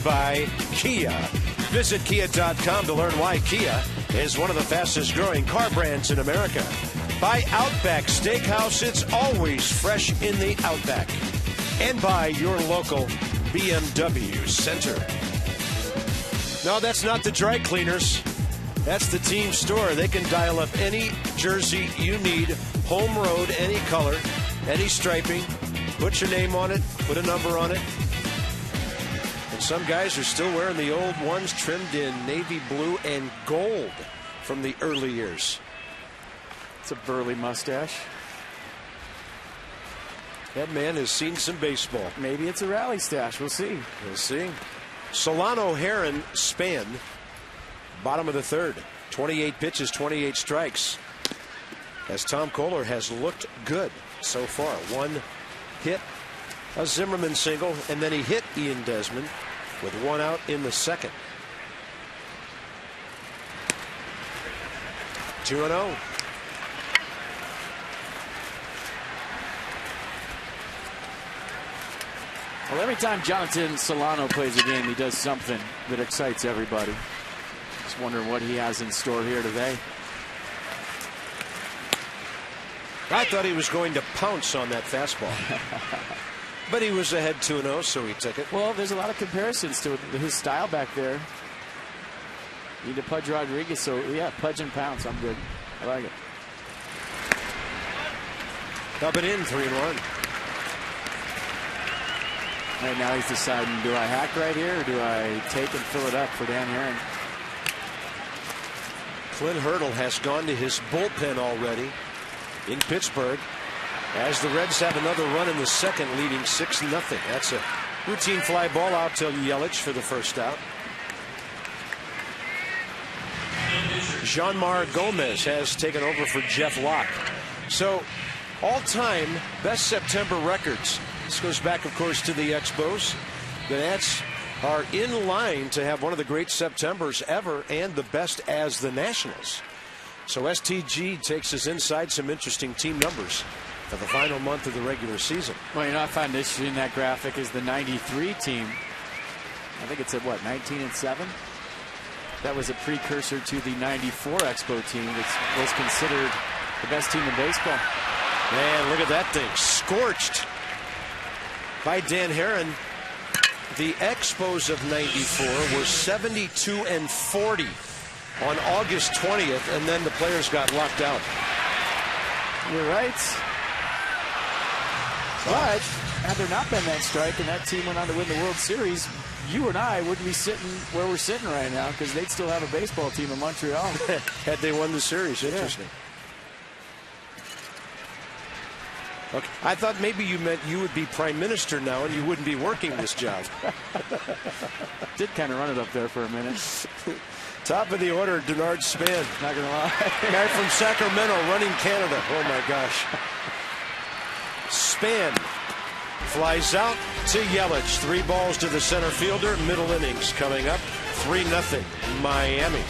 [SPEAKER 1] By Kia. Visit Kia.com to learn why Kia is one of the fastest growing car brands in America. By Outback Steakhouse, it's always fresh in the Outback. And by your local BMW Center. No, that's not the dry cleaners. That's the team store. They can dial up any jersey you need, home road, any color, any striping. Put your name on it, put a number on it. Some guys are still wearing the old ones trimmed in navy blue and gold from the early years.
[SPEAKER 2] It's a burly mustache.
[SPEAKER 1] That man has seen some baseball.
[SPEAKER 2] Maybe it's a rally stash. We'll see.
[SPEAKER 1] We'll see. Solano Heron span. Bottom of the 3rd. 28 pitches, 28 strikes. As Tom Kohler has looked good so far. 1 hit, a Zimmerman single, and then he hit Ian Desmond with 1 out in the 2nd. 2-0.
[SPEAKER 2] Well, every time Jonathan Solano plays a game, he does something that excites everybody. Just wondering what he has in store here today.
[SPEAKER 1] I thought he was going to pounce on that fastball. But he was ahead 2-0, so he took it.
[SPEAKER 2] Well, there's a lot of comparisons to his style back there. Need to Pudge Rodriguez, so yeah, Pudge and pounce. I'm good. I like it.
[SPEAKER 1] Up and in, 3-1.
[SPEAKER 2] Right now he's deciding, do I hack right here or do I take and fill it up for Dan Heron?
[SPEAKER 1] Clint Hurdle has gone to his bullpen already in Pittsburgh. As the Reds have another run in the 2nd, leading 6-0. That's a routine fly ball out to Yelich for the first out. Jeanmar Gomez has taken over for Jeff Locke. So, all-time best September records. This goes back, of course, to the Expos. The Nats are in line to have one of the great Septembers ever and the best as the Nationals. So STG takes us inside some interesting team numbers for the final month of the regular season.
[SPEAKER 2] Well, you know, I find interesting in that graphic is the 93 team. I think it's at what, 19-7? That was a precursor to the 94 Expo team that was considered the best team in baseball.
[SPEAKER 1] Man, look at that thing. Scorched by Dan Heron. The Expos of 94 were 72-40 on August 20th, and then the players got locked out.
[SPEAKER 2] You're right. But had there not been that strike and that team went on to win the World Series, you and I wouldn't be sitting where we're sitting right now because they'd still have a baseball team in Montreal.
[SPEAKER 1] Had they won the series. Interesting. Yeah. Okay. I thought maybe you meant you would be prime minister now and you wouldn't be working this job.
[SPEAKER 2] Did kind of run it up there for a minute.
[SPEAKER 1] Top of the order, Denard Span.
[SPEAKER 2] Not going to lie.
[SPEAKER 1] Guy from Sacramento running Canada. Oh, my gosh. Span flies out to Yelich. 3 balls to the center fielder. Middle innings coming up. 3-0 Miami.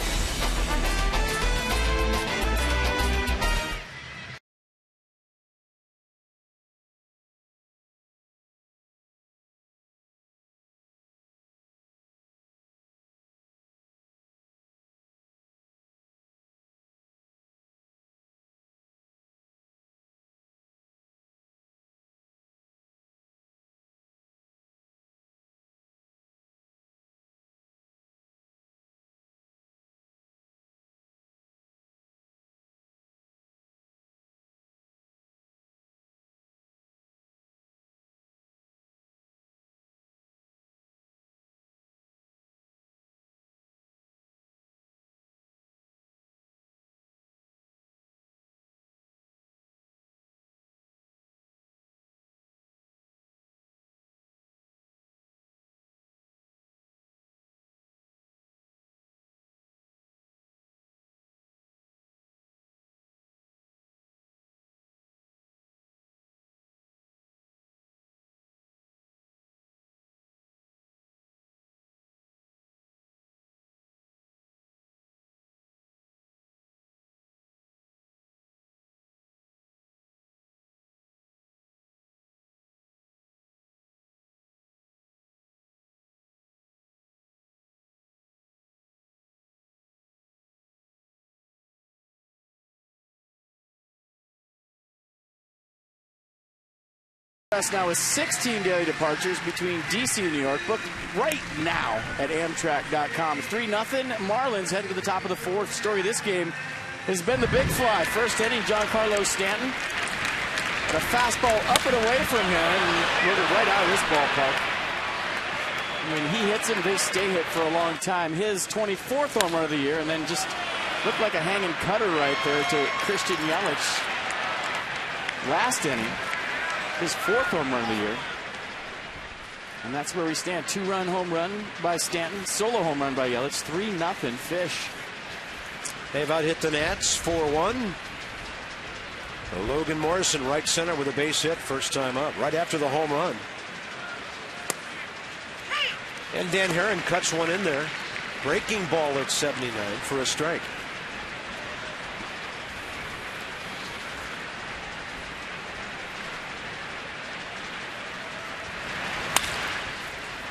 [SPEAKER 2] Now with 16 daily departures between D.C. and New York, booked right now at Amtrak.com. 3-0. Marlins heading to the top of the 4th. Story of this game has been the big fly. First inning, Giancarlo Stanton. And a fastball up and away from him. And rode it right out of this ballpark. When he hits him, they stay hit for a long time. His 24th home run of the year, and then just looked like a hanging cutter right there to Christian Yelich. Last inning. His 4th home run of the year. And that's where we stand. 2-run home run by Stanton. Solo home run by Yelich. 3-0 Fish.
[SPEAKER 1] They've out hit the Nats 4-1. Logan Morrison right center with a base hit. First time up. Right after the home run. And Dan Herron cuts one in there. Breaking ball at 79 for a strike.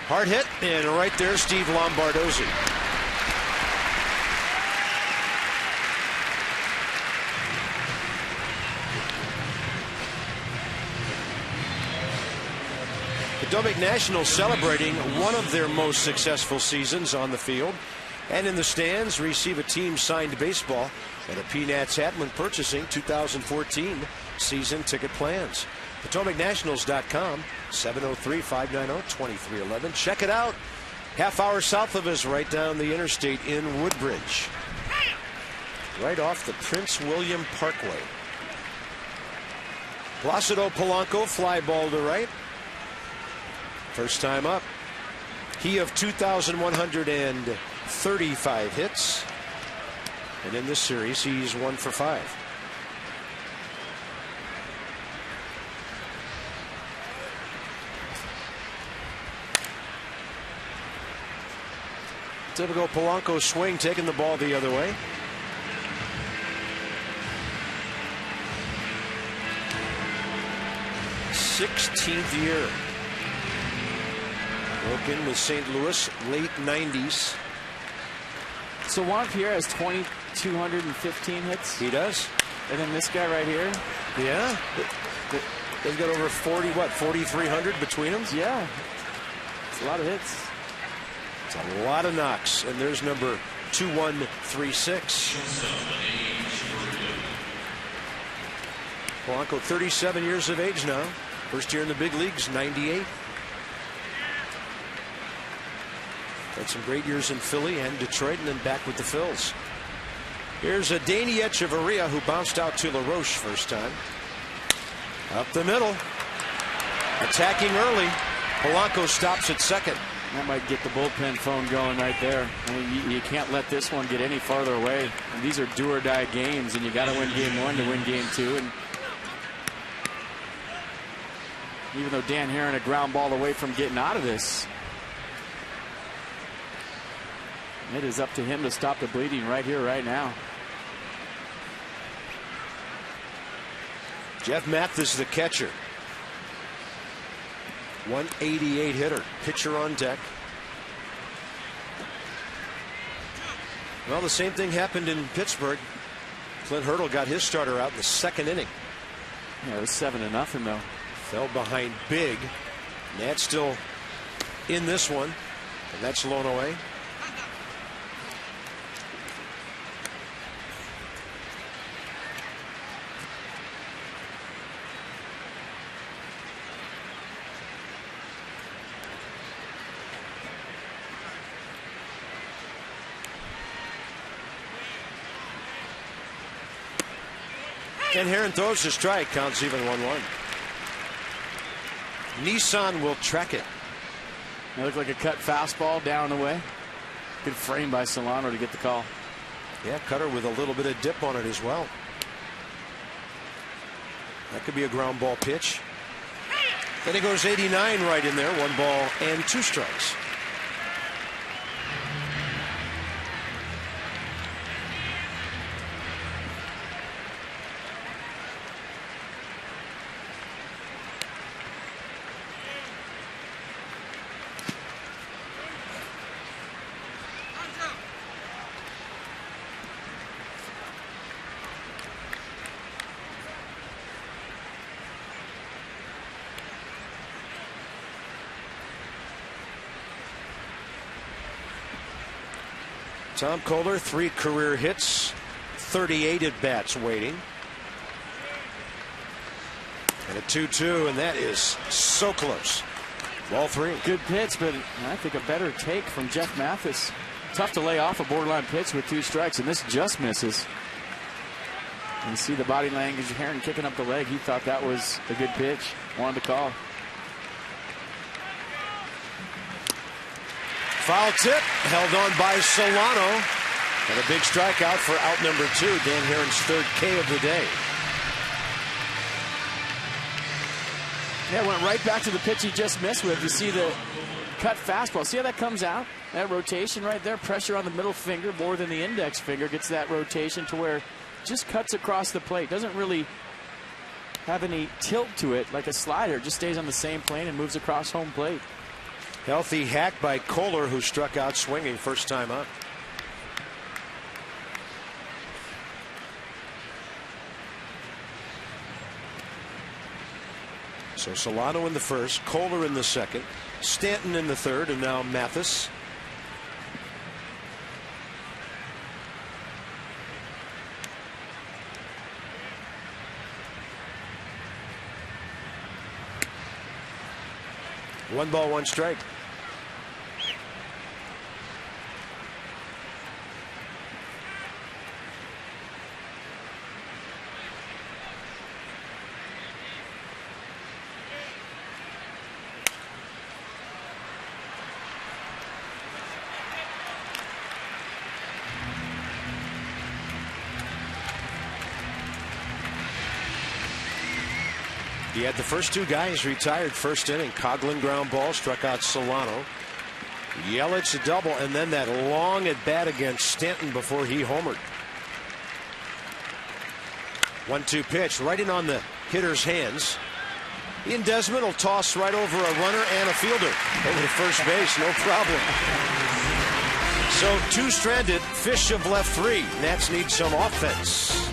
[SPEAKER 1] Hard hit, and right there, Steve Lombardozzi. Potomac Nationals celebrating one of their most successful seasons on the field, and in the stands receive a team-signed baseball and a Peanuts hat when purchasing 2014 season ticket plans. PotomacNationals.com, 703-590-2311. Check it out. Half hour south of us, right down the interstate in Woodbridge. Right off the Prince William Parkway. Placido Polanco, fly ball to right. First time up. He of 2,135 hits. And in this series, he's 1 for 5. Typical Polanco swing, taking the ball the other way. Sixteenth year. Broke in with St. Louis, late 90s.
[SPEAKER 2] So Juan Pierre has 2,215 hits.
[SPEAKER 1] He does.
[SPEAKER 2] And then this guy right here.
[SPEAKER 1] Yeah. They've got over 4,300 between them?
[SPEAKER 2] Yeah. It's a lot of hits.
[SPEAKER 1] It's a lot of knocks. And there's number 2136. Polanco, 37 years of age now. First year in the big leagues, 98. Had some great years in Philly and Detroit, and then back with the Phils. Here's a Danny Echeverria who bounced out to LaRoche first time. Up the middle. Attacking early. Polanco stops at second.
[SPEAKER 2] That might get the bullpen phone going right there. I mean, you can't let this one get any farther away. And these are do or die games, and you got to win game 1 to win game 2. And even though Dan Haren a ground ball away from getting out of this, it is up to him to stop the bleeding right here, right now.
[SPEAKER 1] Jeff Mathis, the catcher. 188 hitter. Pitcher on deck. Well, the same thing happened in Pittsburgh. Clint Hurdle got his starter out in the second inning.
[SPEAKER 2] Yeah, it was 7-0 though.
[SPEAKER 1] Fell behind big. Nats still in this one, and that's blown away. And Haren throws the strike. Counts even 1-1. Nissan will track it.
[SPEAKER 2] It looked like a cut fastball down and away. Good frame by Solano to get the call.
[SPEAKER 1] Yeah, cutter with a little bit of dip on it as well. That could be a ground ball pitch. Then he goes 89 right in there. 1 ball and 2 strikes. Tom Kohler, 3 career hits, 38 at bats waiting. And a 2-2, and that is so close. Ball 3.
[SPEAKER 2] Good pitch, but I think a better take from Jeff Mathis. Tough to lay off a borderline pitch with 2 strikes, and this just misses. And you see the body language of Haren kicking up the leg. He thought that was a good pitch. Wanted to call.
[SPEAKER 1] Foul tip held on by Solano. And a big strikeout for out number 2. Dan Haren's 3rd K of the day.
[SPEAKER 2] Yeah, went right back to the pitch he just missed with. You see the cut fastball. See how that comes out? That rotation right there. Pressure on the middle finger more than the index finger. Gets that rotation to where it just cuts across the plate. Doesn't really have any tilt to it like a slider. Just stays on the same plane and moves across home plate.
[SPEAKER 1] Healthy hack by Kohler, who struck out swinging first time up. So Solano in the first, Kohler in the second, Stanton in the third, and now Mathis. One ball, 1 strike. He had the first 2 guys retired first inning. Coghlan ground ball, struck out Solano. Yelich a double, and then that long at bat against Stanton before he homered. 1-2 pitch right in on the hitter's hands. Ian Desmond will toss right over a runner and a fielder over to first base, no problem. So 2 stranded, Fish have left 3. Nats need some offense.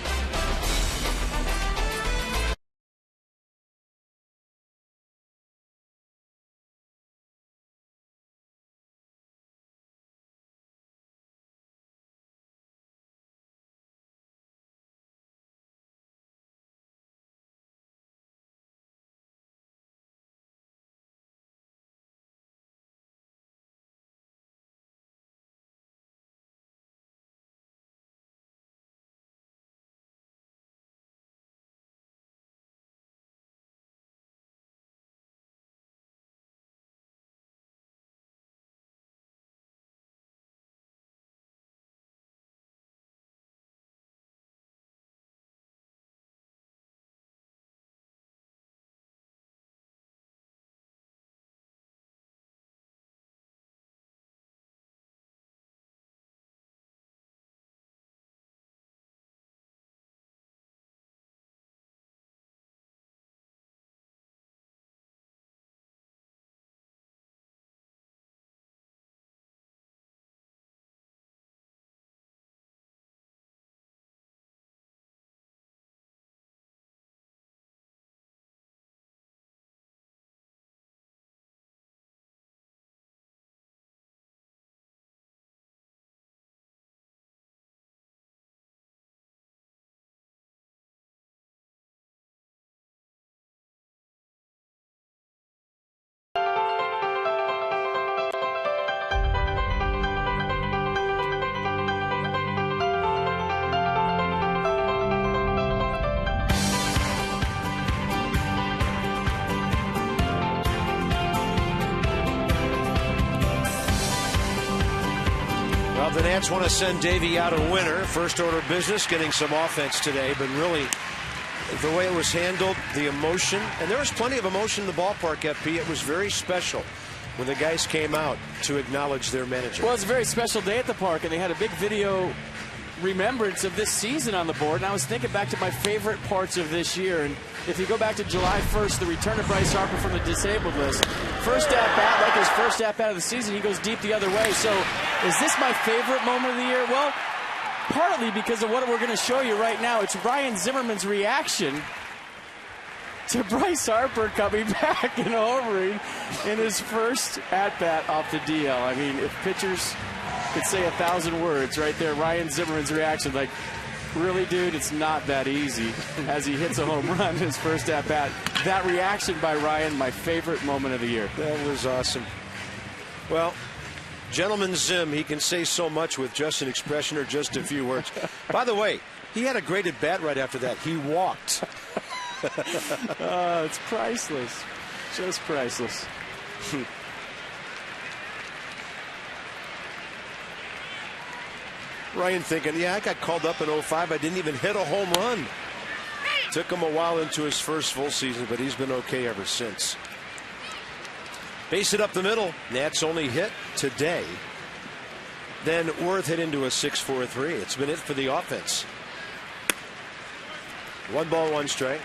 [SPEAKER 1] Nats want to send Davey out a winner. First order of business, getting some offense today, but really the way it was handled, the emotion, and there was plenty of emotion in the ballpark, FP. It was very special when the guys came out to acknowledge their manager.
[SPEAKER 2] Well, it's a very special day at the park, and they had a big video remembrance of this season on the board. And I was thinking back to my favorite parts of this year. And if you go back to July 1st, the return of Bryce Harper from the disabled list, first at bat, like his first at bat of the season, he goes deep the other way. So is this my favorite moment of the year? Well, partly because of what we're going to show you right now. It's Ryan Zimmerman's reaction to Bryce Harper coming back and homering in his first at-bat off the DL. I mean, if pitchers could say 1,000 words right there, Ryan Zimmerman's reaction, like, really, dude, it's not that easy, as he hits a home run in his first at-bat. That reaction by Ryan, my favorite moment of the year.
[SPEAKER 1] That was awesome. Well, Gentleman Zim, he can say so much with just an expression or just a few words. By the way, he had a great at-bat right after that. He walked.
[SPEAKER 2] It's priceless. Just priceless.
[SPEAKER 1] Ryan thinking, yeah, I got called up in 05. I didn't even hit a home run. Took him a while into his first full season, but he's been okay ever since. Base it up the middle. Nats only hit today. Then Worth hit into a 6-4-3. It's been it for the offense. 1 ball, 1 strike.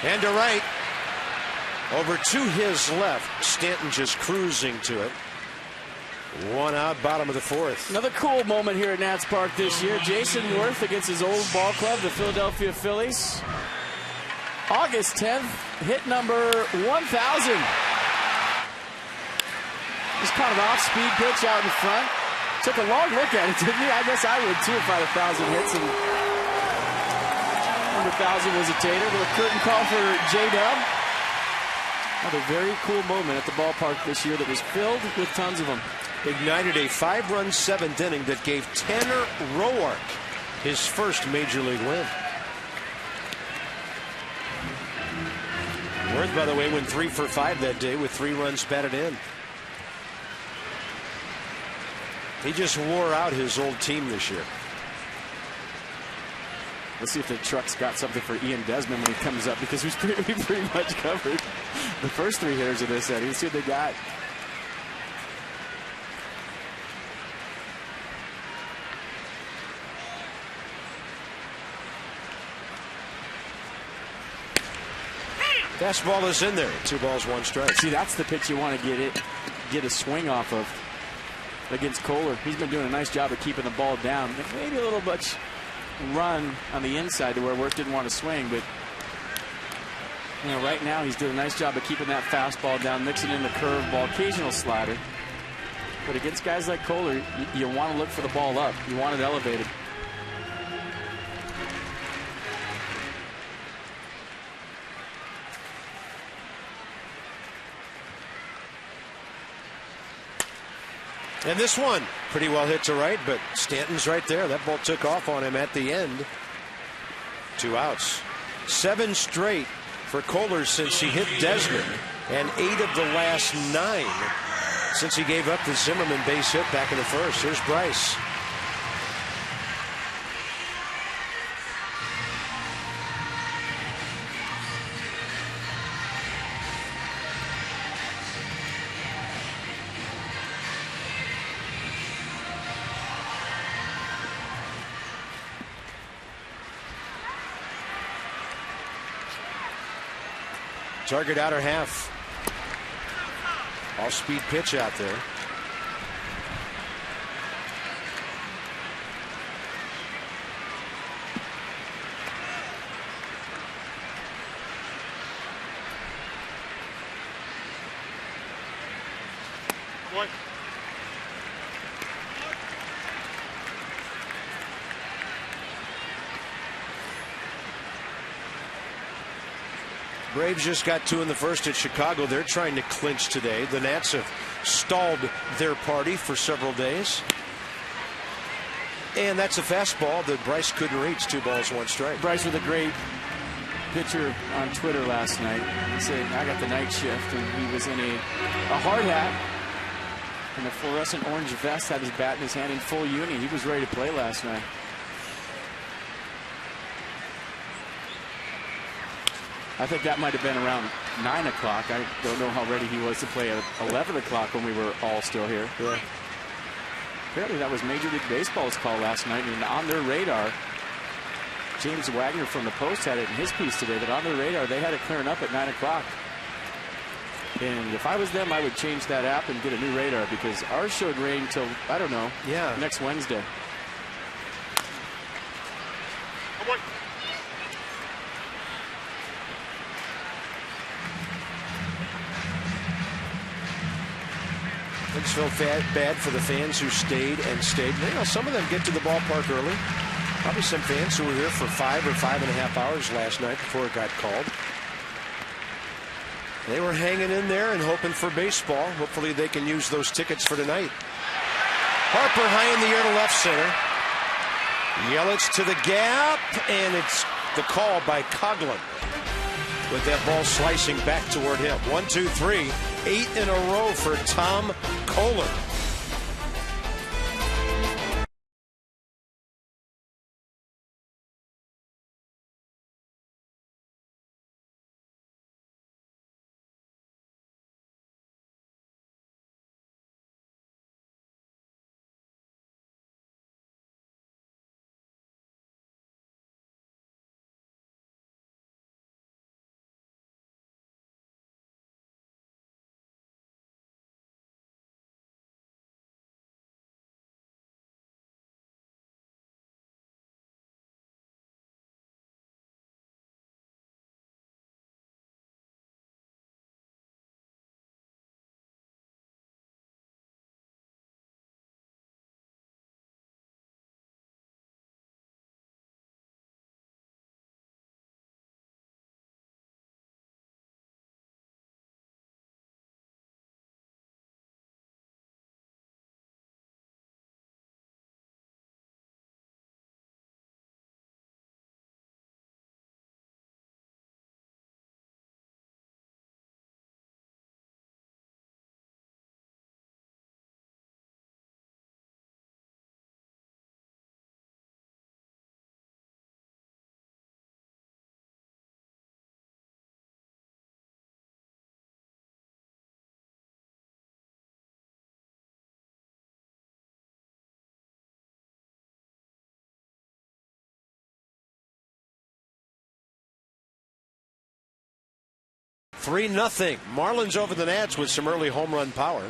[SPEAKER 1] And to right. Over to his left. Stanton just cruising to it. 1 out, bottom of the 4th.
[SPEAKER 2] Another cool moment here at Nats Park this year. Jason Worth against his old ball club, the Philadelphia Phillies. August 10th, hit number 1,000. Just kind of off-speed pitch out in front. Took a long look at it, didn't he? I guess I would too if I had 1,000 hits. And 100,000 was a tater. With a curtain call for J-Dub. Another very cool moment at the ballpark this year that was filled with tons of them.
[SPEAKER 1] Ignited a 5-run 7th inning that gave Tanner Roark his first major league win. Worth, by the way, went 3 for 5 that day with 3 runs batted in. He just wore out his old team this year.
[SPEAKER 2] Let's see if the truck's got something for Ian Desmond when he comes up, because we pretty much covered the first 3 hitters of this inning. Let's see what they got.
[SPEAKER 1] Fastball is in there. 2 balls, 1 strike.
[SPEAKER 2] See, that's the pitch you want to get a swing off of against Kohler. He's been doing a nice job of keeping the ball down. Maybe a little much run on the inside to where Worth didn't want to swing, but you know, right now he's doing a nice job of keeping that fastball down, mixing in the curveball, occasional slider. But against guys like Kohler, you want to look for the ball up. You want it elevated.
[SPEAKER 1] And this one, pretty well hit to right, but Stanton's right there. That ball took off on him at the end. 2 outs. 7 straight for Kohler since he hit Desmond, and 8 of the last 9 since he gave up the Zimmerman base hit back in the first. Here's Bryce. Target outer half. Off-speed pitch out there.
[SPEAKER 3] One.
[SPEAKER 1] Braves just got 2 in the first at Chicago. They're trying to clinch today. The Nats have stalled their party for several days. And that's a fastball that Bryce couldn't reach. 2 balls, 1 strike.
[SPEAKER 2] Bryce with a great picture on Twitter last night. He said, I got the night shift, and he was in a hard hat and a fluorescent orange vest, had his bat in his hand in full uni. He was ready to play last night. I think that might have been around 9 o'clock. I don't know how ready he was to play at 11 o'clock when we were all still here.
[SPEAKER 1] Yeah.
[SPEAKER 2] Apparently that was Major League Baseball's call last night, and on their radar, James Wagner from the Post had it in his piece today, that on their radar they had it clearing up at 9 o'clock. And if I was them, I would change that app and get a new radar, because ours showed rain till, I don't know, next Wednesday.
[SPEAKER 1] I just felt bad for the fans who stayed and stayed. You know, some of them get to the ballpark early. Probably some fans who were here for 5 or 5.5 hours last night before it got called. They were hanging in there and hoping for baseball. Hopefully they can use those tickets for tonight. Harper high in the air to left center. Yelich to the gap, and it's the call by Coghlan, with that ball slicing back toward him. 1, 2, 3, 8 in a row for Tom Kohler. Three 0. Marlins over the Nats with some early home run power.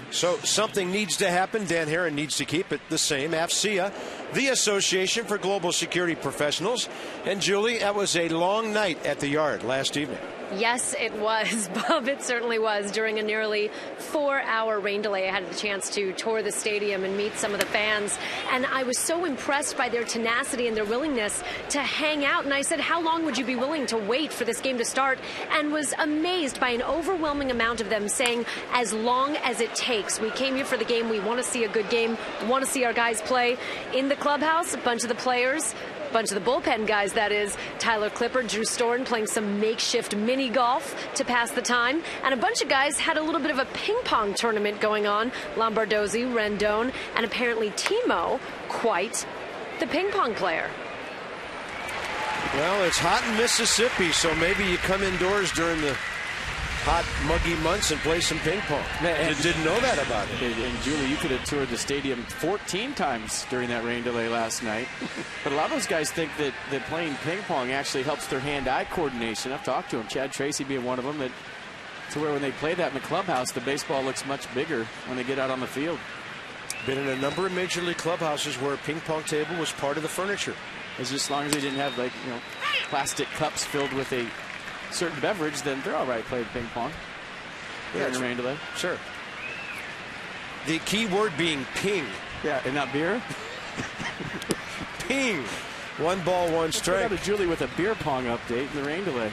[SPEAKER 1] So something needs to happen. Dan Herron needs to keep it the same. AFCEA, the Association for Global Security Professionals. And Julie, that was a long night at the Yard last evening.
[SPEAKER 3] Yes, it was, Bob. It certainly was. During a nearly 4-hour rain delay, I had the chance to tour the stadium and meet some of the fans. And I was so impressed by their tenacity and their willingness to hang out. And I said, how long would you be willing to wait for this game to start? And was amazed by an overwhelming amount of them saying, as long as it takes. We came here for the game. We want to see a good game. We want to see our guys play. In the clubhouse, a bunch of the players, bunch of the bullpen guys, that is, Tyler Clippard, Drew Storen playing some makeshift mini golf to pass the time, and a bunch of guys had a little bit of a ping pong tournament going on. Lombardozzi, Rendon, and apparently Timo, quite the ping pong player.
[SPEAKER 1] Well, it's hot in Mississippi, so maybe you come indoors during the hot, muggy months and play some ping pong. I didn't know that about it.
[SPEAKER 2] And Julie, you could have toured the stadium 14 times during that rain delay last night. But a lot of those guys think that playing ping pong actually helps their hand-eye coordination. I've talked to them, Chad Tracy being one of them, that to where when they play that in the clubhouse, the baseball looks much bigger when they get out on the field.
[SPEAKER 1] Been in a number of major league clubhouses where a ping pong table was part of the furniture.
[SPEAKER 2] As long as they didn't have, like, you know, plastic cups filled with a certain beverage, then they're all right playing ping pong.
[SPEAKER 1] Yeah,
[SPEAKER 2] in the rain delay.
[SPEAKER 1] Sure. The key word being ping.
[SPEAKER 2] Yeah, and not beer.
[SPEAKER 1] Ping. 1 ball, 1 strike.
[SPEAKER 2] Let's go to Julie with a beer pong update in the rain delay.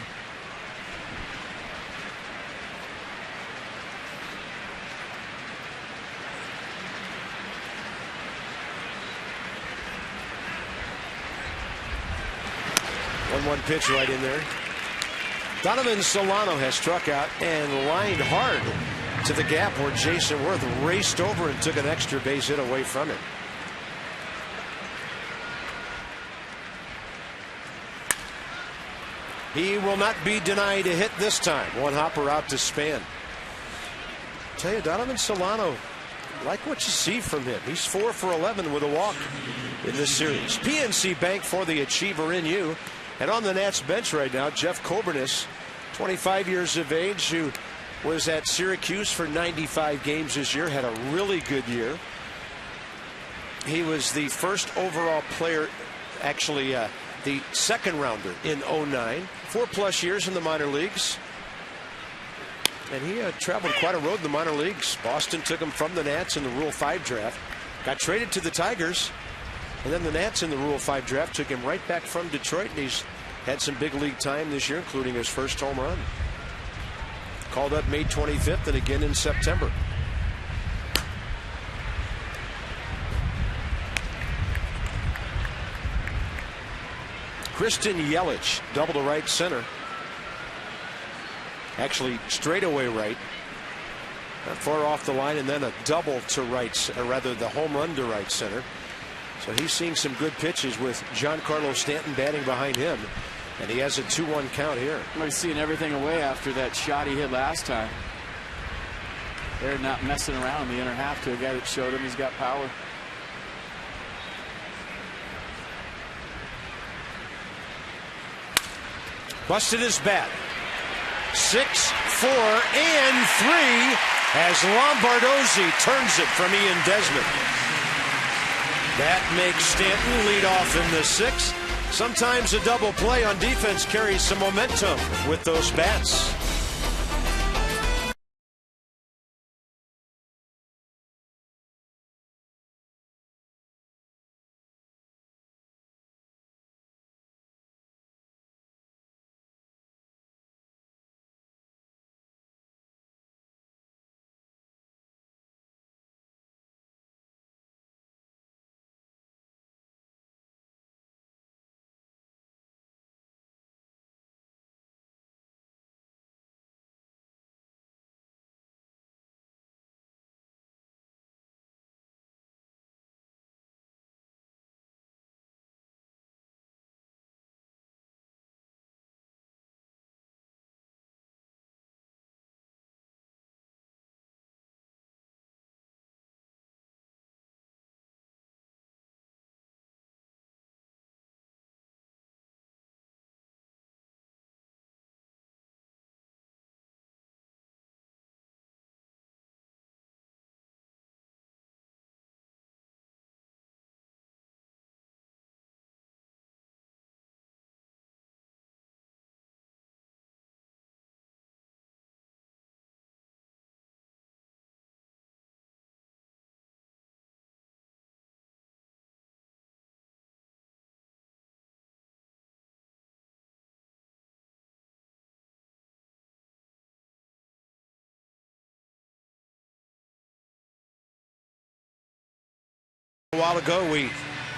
[SPEAKER 1] 1-1 pitch right in there. Donovan Solano has struck out and lined hard to the gap where Jason Worth raced over and took an extra base hit away from it. He will not be denied a hit this time. One hopper out to Span. Tell you, Donovan Solano, like what you see from him. He's 4 for 11 with a walk in this series. PNC Bank for the achiever in you. And on the Nats bench right now, Jeff Kobernus, 25 years of age, who was at Syracuse for 95 games this year, had a really good year. He was the first overall player, actually the second rounder in 09, 4+ years in the minor leagues. And he traveled quite a road in the minor leagues. Boston took him from the Nats in the Rule 5 draft, got traded to the Tigers, and then the Nats in the Rule 5 draft took him right back from Detroit, and he's had some big league time this year, including his first home run. Called up May 25th and again in September. Christian Yelich, double to right center. Actually, straightaway right. Not far off the line, and then a double to right, or rather the home run to right center. So he's seeing some good pitches with Giancarlo Stanton batting behind him. And he has a 2-1 count here.
[SPEAKER 2] He's seeing everything away after that shot he hit last time. They're not messing around in the inner half to a guy that showed him he's got power.
[SPEAKER 1] Busted his bat. 6, 4, and 3 as Lombardozzi turns it from Ian Desmond. That makes Stanton lead off in the 6th. Sometimes a double play on defense carries some momentum with those bats. A while ago, we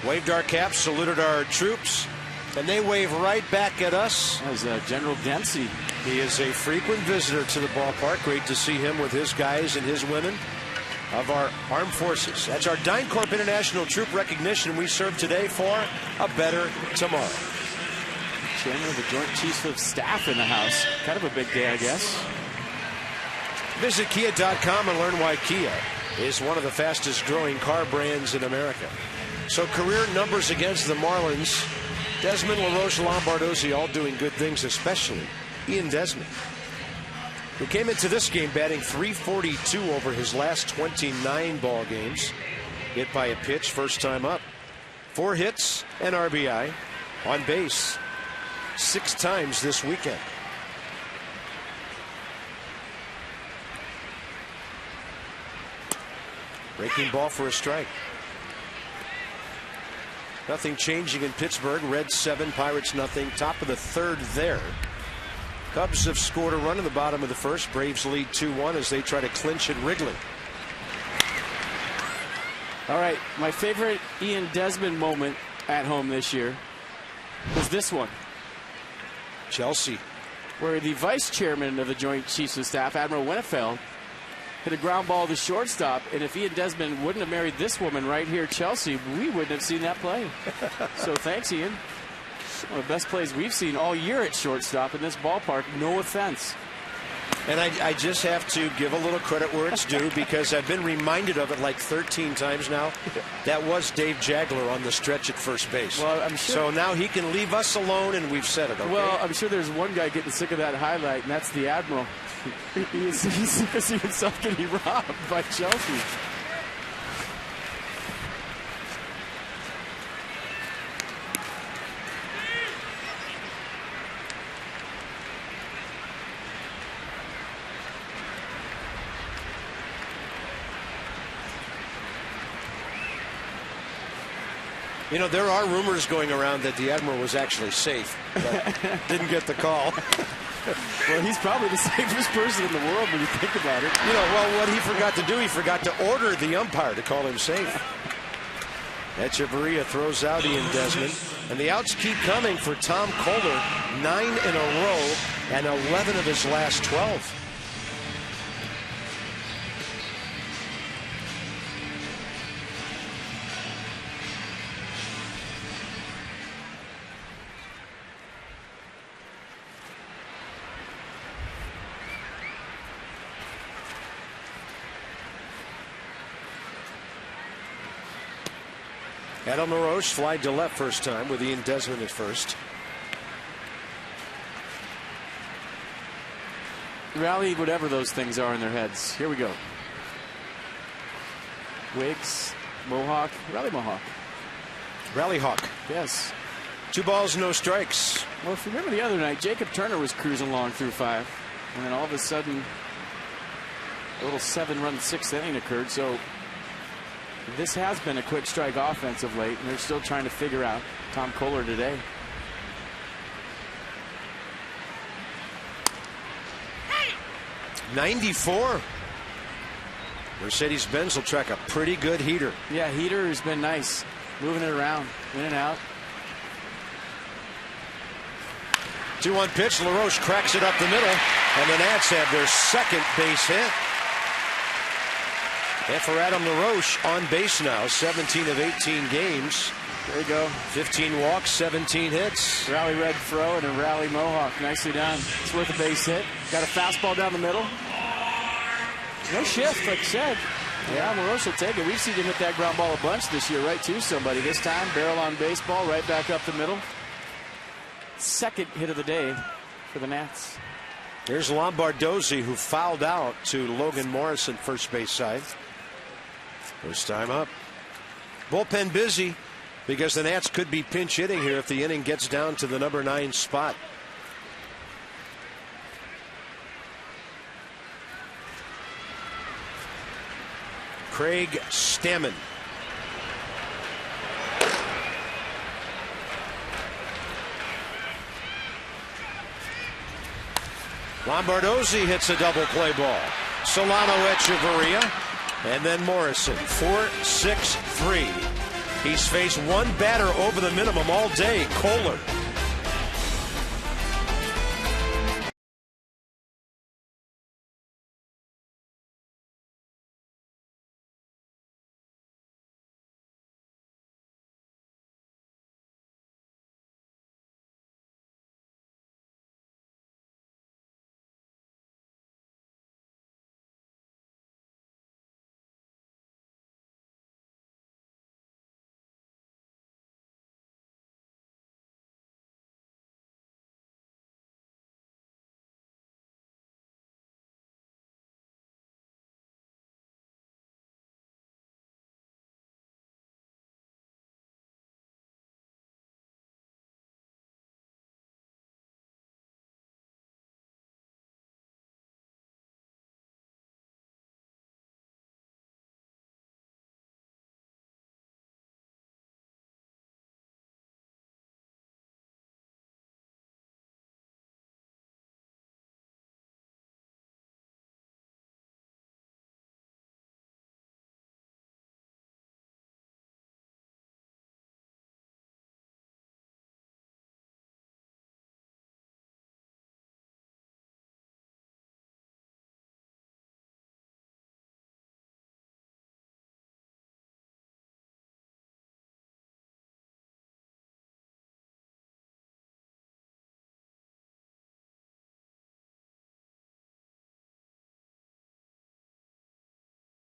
[SPEAKER 1] waved our caps, saluted our troops, and they wave right back at us.
[SPEAKER 2] That was General Dempsey.
[SPEAKER 1] He is a frequent visitor to the ballpark. Great to see him with his guys and his women of our armed forces. That's our DynCorp International Troop Recognition. We serve today for a better tomorrow.
[SPEAKER 2] Chairman of the Joint Chiefs of Staff in the house. Kind of a big day, I guess.
[SPEAKER 1] Visit Kia.com and learn why Kia is one of the fastest growing car brands in America. So career numbers against the Marlins. Desmond, LaRoche, Lombardozzi all doing good things, especially Ian Desmond, who came into this game batting .342 over his last 29 ball games. Hit by a pitch, first time up. 4 hits and RBI. On base 6 times this weekend. Breaking ball for a strike. Nothing changing in Pittsburgh. Reds 7, Pirates nothing. Top of the 3rd there. Cubs have scored a run in the bottom of the 1st. Braves lead 2-1 as they try to clinch at Wrigley.
[SPEAKER 2] All right, my favorite Ian Desmond moment at home this year was this one.
[SPEAKER 1] Chelsea.
[SPEAKER 2] Where the vice chairman of the Joint Chiefs of Staff, Admiral Winnefeld, hit a ground ball to shortstop, and if Ian Desmond wouldn't have married this woman right here, Chelsea, we wouldn't have seen that play. So thanks, Ian. One of the best plays we've seen all year at shortstop in this ballpark. No offense.
[SPEAKER 1] And I just have to give a little credit where it's due, because I've been reminded of it like 13 times now. That was Dave Jagler on the stretch at first base.
[SPEAKER 2] Well, I'm sure.
[SPEAKER 1] So now he can leave us alone, and we've said it. Okay?
[SPEAKER 2] Well, I'm sure there's one guy getting sick of that highlight, and that's the Admiral. He's sick of seeing himself getting robbed by Chelsea.
[SPEAKER 1] You know, there are rumors going around that the Admiral was actually safe, but didn't get the call.
[SPEAKER 2] Well, he's probably the safest person in the world when you think about it.
[SPEAKER 1] You know, well, what he forgot to do, he forgot to order the umpire to call him safe. Echeverria throws out Ian Desmond, and the outs keep coming for Tom Kohler. 9 in a row and 11 of his last 12. Adam LaRoche flied to left first time with Ian Desmond at first.
[SPEAKER 2] Rally whatever those things are in their heads. Here we go. Wiggs, Mohawk, rally Mohawk.
[SPEAKER 1] Rally Hawk.
[SPEAKER 2] Yes.
[SPEAKER 1] 2 balls, no strikes.
[SPEAKER 2] Well, if you remember the other night, Jacob Turner was cruising along through 5. And then all of a sudden, a little 7-run 6th inning occurred. So this has been a quick strike offense of late, and they're still trying to figure out Tom Kohler today.
[SPEAKER 1] '94. Mercedes-Benz will track a pretty good heater.
[SPEAKER 2] Yeah, heater has been nice. Moving it around, in and out.
[SPEAKER 1] 2-1 pitch. LaRoche cracks it up the middle, and the Nats have their second base hit. And for Adam LaRoche, on base now, 17 of 18 games.
[SPEAKER 2] There you go.
[SPEAKER 1] 15 walks, 17 hits.
[SPEAKER 2] Rally red throw and a rally Mohawk. Nicely done. It's worth a base hit. Got a fastball down the middle. No shift, like you said. Yeah, LaRoche will take it. We've seen him hit that ground ball a bunch this year, right to somebody. This time, barrel on baseball, right back up the middle. Second hit of the day for the Nats.
[SPEAKER 1] Here's Lombardozzi, who fouled out to Logan Morrison, first base side. First time up. Bullpen busy, because the Nats could be pinch hitting here if the inning gets down to the number 9 spot. Craig Stammen. Lombardozzi hits a double play ball. Solano Echeverria. And then Morrison, 4-6-3. He's faced one batter over the minimum all day, Kohler.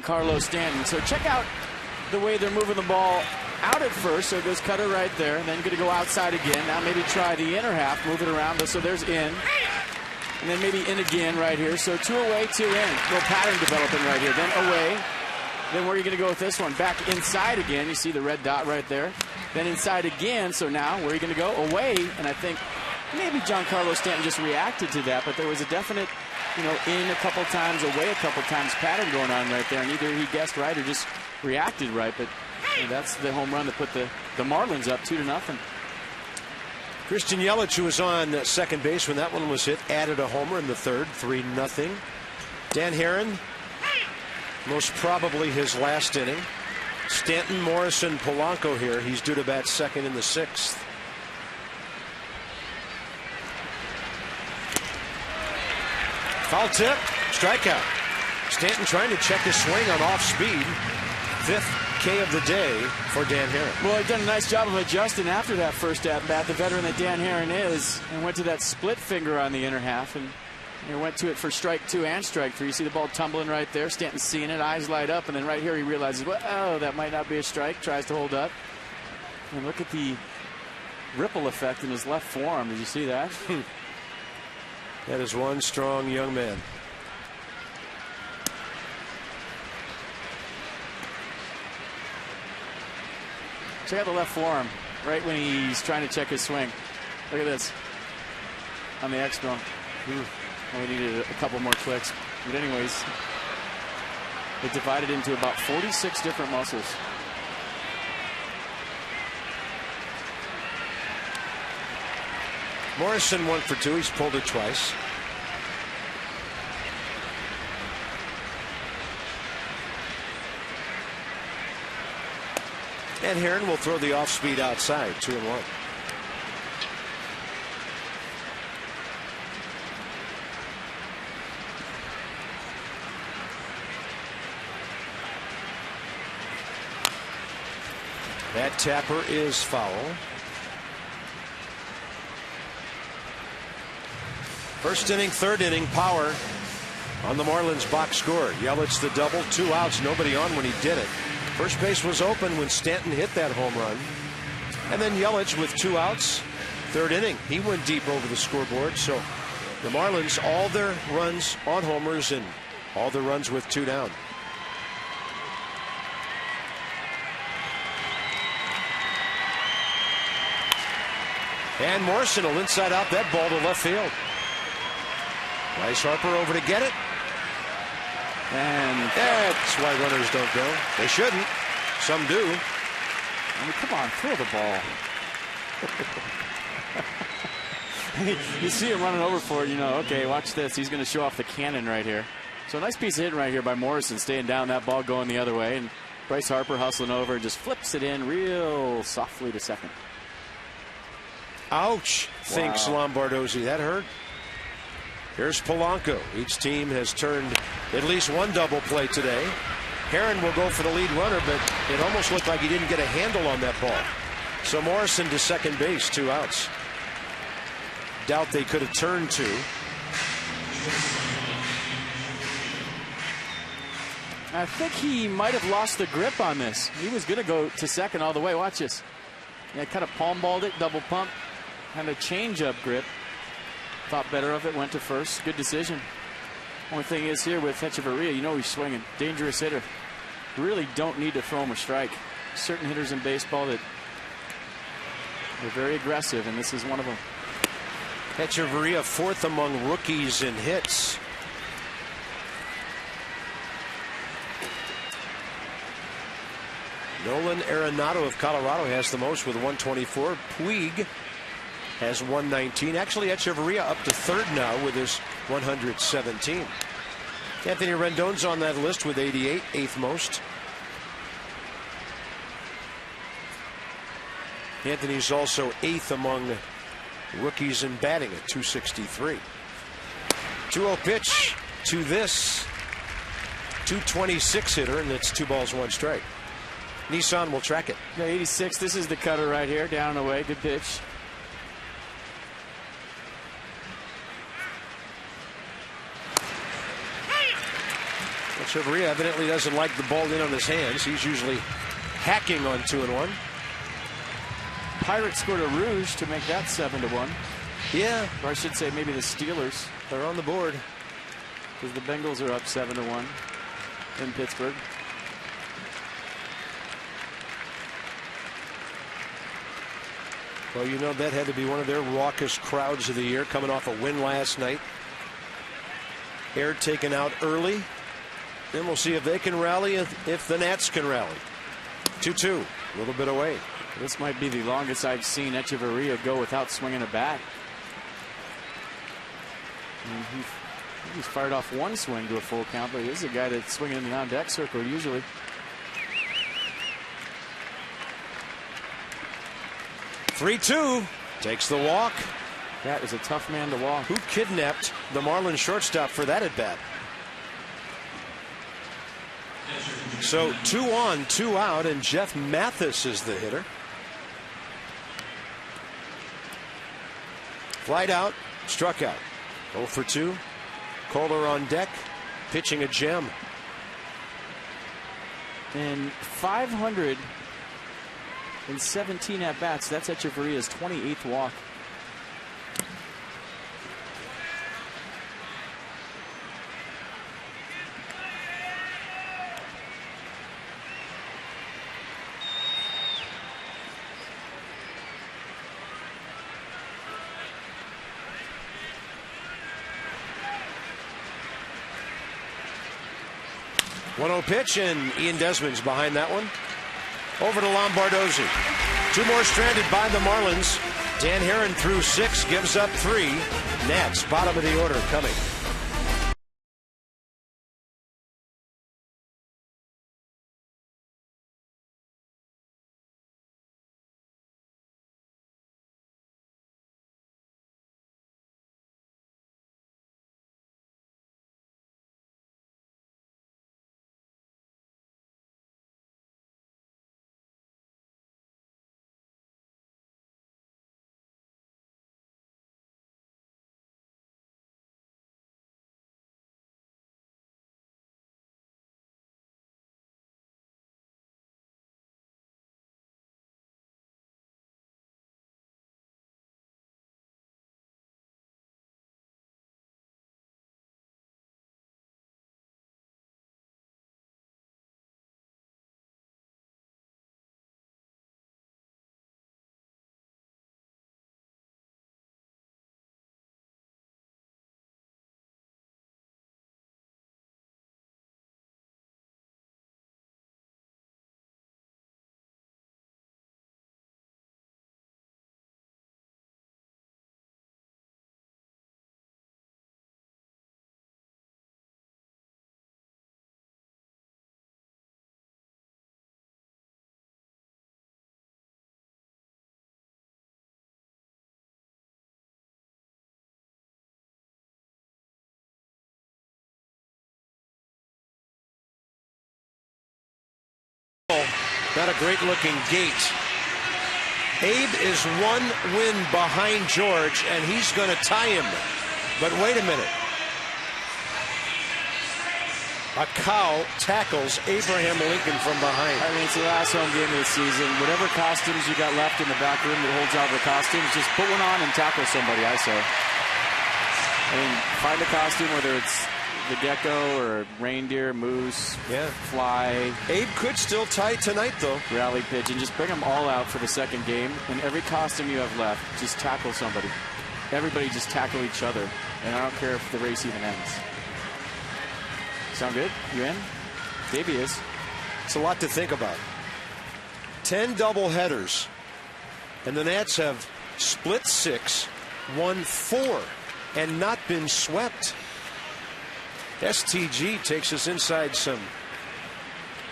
[SPEAKER 2] Giancarlo Stanton. So check out the way they're moving the ball out at first. So it goes cutter right there, and then going to go outside again. Now maybe try the inner half, move it around. So there's in. And then maybe in again right here. So 2 away, 2 in. Little pattern developing right here. Then away. Then where are you going to go with this one? Back inside again. You see the red dot right there. Then inside again. So now where are you going to go? Away. And I think maybe Giancarlo Stanton just reacted to that, but there was a definite, in a couple times, away a couple times pattern going on right there. And either he guessed right or just reacted right. But that's the home run that put the Marlins up 2-0.
[SPEAKER 1] Christian Yelich, who was on second base when that one was hit, added a homer in the third, 3-0. Dan Haren, most probably his last inning. Stanton, Morrison, Polanco here. He's due to bat second in the 6th. Foul tip, strikeout. Stanton trying to check his swing on off speed. 5th K of the day for Dan Haren.
[SPEAKER 2] Well, he's done a nice job of adjusting after that first at bat, the veteran that Dan Haren is, and went to that split finger on the inner half, and went to it for strike 2 and strike 3. You see the ball tumbling right there. Stanton seeing it, eyes light up, and then right here he realizes, well, oh, that might not be a strike. Tries to hold up. And look at the ripple effect in his left forearm. Did you see that?
[SPEAKER 1] That is one strong young man.
[SPEAKER 2] Check out the left forearm right when he's trying to check his swing. Look at this on the X-Film. We needed a couple more clicks. But anyways, it divided into about 46 different muscles.
[SPEAKER 1] Morrison 1 for 2. He's pulled it twice. And Haren will throw the off speed outside, 2-1. That tapper is foul. First inning, third inning, power on the Marlins box score. Yelich the double, 2 outs, nobody on when he did it. First base was open when Stanton hit that home run. And then Yelich with 2 outs, third inning. He went deep over the scoreboard. So the Marlins, all their runs on homers and all their runs with 2 down. And Morrison will inside out that ball to left field. Bryce Harper over to get it. And that's why runners don't go. They shouldn't. Some do.
[SPEAKER 2] I mean, come on, throw the ball. You see him running over for it, okay, watch this. He's going to show off the cannon right here. So a nice piece of hitting right here by Morrison, staying down, that ball going the other way. And Bryce Harper hustling over, just flips it in real softly to second.
[SPEAKER 1] Ouch, thinks Lombardozzi. That hurt. Here's Polanco. Each team has turned at least one double play today. Haren will go for the lead runner, but it almost looked like he didn't get a handle on that ball. So Morrison to second base, 2 outs. Doubt they could have turned 2.
[SPEAKER 2] I think he might have lost the grip on this. He was going to go to second all the way. Watch this. Yeah, kind of palm balled it, double pump. Had a change-up grip. Thought better of it, went to first. Good decision. Only thing is here with Hechavarria, he's swinging. Dangerous hitter. Really don't need to throw him a strike. Certain hitters in baseball that are very aggressive, and this is one of them.
[SPEAKER 1] Hechavarria 4th among rookies in hits. Nolan Arenado of Colorado has the most with 124. Puig has 119. Actually, Hechavarria up to third now with his 117. Anthony Rendon's on that list with 88, 8th most. Anthony's also 8th among rookies in batting at 263. 2-0 pitch to this 226 hitter, and it's 2 balls, 1 strike. Nissan will track it.
[SPEAKER 2] Yeah, 86. This is the cutter right here, down and away. Good pitch.
[SPEAKER 1] Echeverria evidently doesn't like the ball in on his hands. He's usually hacking on 2-1.
[SPEAKER 2] Pirates scored a Rouge to make that 7-1.
[SPEAKER 1] Yeah.
[SPEAKER 2] Or I should say maybe the Steelers.
[SPEAKER 1] They're on the board.
[SPEAKER 2] Because the Bengals are up 7-1 in Pittsburgh.
[SPEAKER 1] Well, you know, that had to be one of their raucous crowds of the year, coming off a win last night. Air taken out early. Then we'll see if they can rally, if the Nats can rally. 2-2, a little bit away.
[SPEAKER 2] This might be the longest I've seen Echeverria go without swinging a bat. And he's fired off one swing to a full count, but he is a guy that's swinging in the on-deck circle usually.
[SPEAKER 1] Three-2, takes the walk.
[SPEAKER 2] That is a tough man to walk.
[SPEAKER 1] Who kidnapped the Marlins shortstop for that at bat? So 2 on, 2 out, and Jeff Mathis is the hitter. Flied out, struck out. 0 for 2. Kohler on deck, pitching a gem.
[SPEAKER 2] And 517 at bats. That's Echeverria's 28th walk.
[SPEAKER 1] One-0 pitch, and Ian Desmond's behind that one. Over to Lombardozzi. 2 more stranded by the Marlins. Dan Herron threw 6, gives up 3. Nats, bottom of the order, coming. Not a great looking gate. Abe is 1 win behind George, and he's going to tie him. But wait a minute. A cow tackles Abraham Lincoln from behind.
[SPEAKER 2] I mean, it's the last home game of the season. Whatever costumes you got left in the back room that holds out the costumes, just put one on and tackle somebody, I say. I mean, find a costume, whether it's the gecko or reindeer, moose, fly.
[SPEAKER 1] Abe could still tie tonight, though.
[SPEAKER 2] Rally pigeon. Just bring them all out for the second game. And every costume you have left, just tackle somebody. Everybody just tackle each other. And I don't care if the race even ends. Sound good? You in? Davey is.
[SPEAKER 1] It's a lot to think about. 10 double headers. And the Nats have split 6, won 4, and not been swept. STG takes us inside some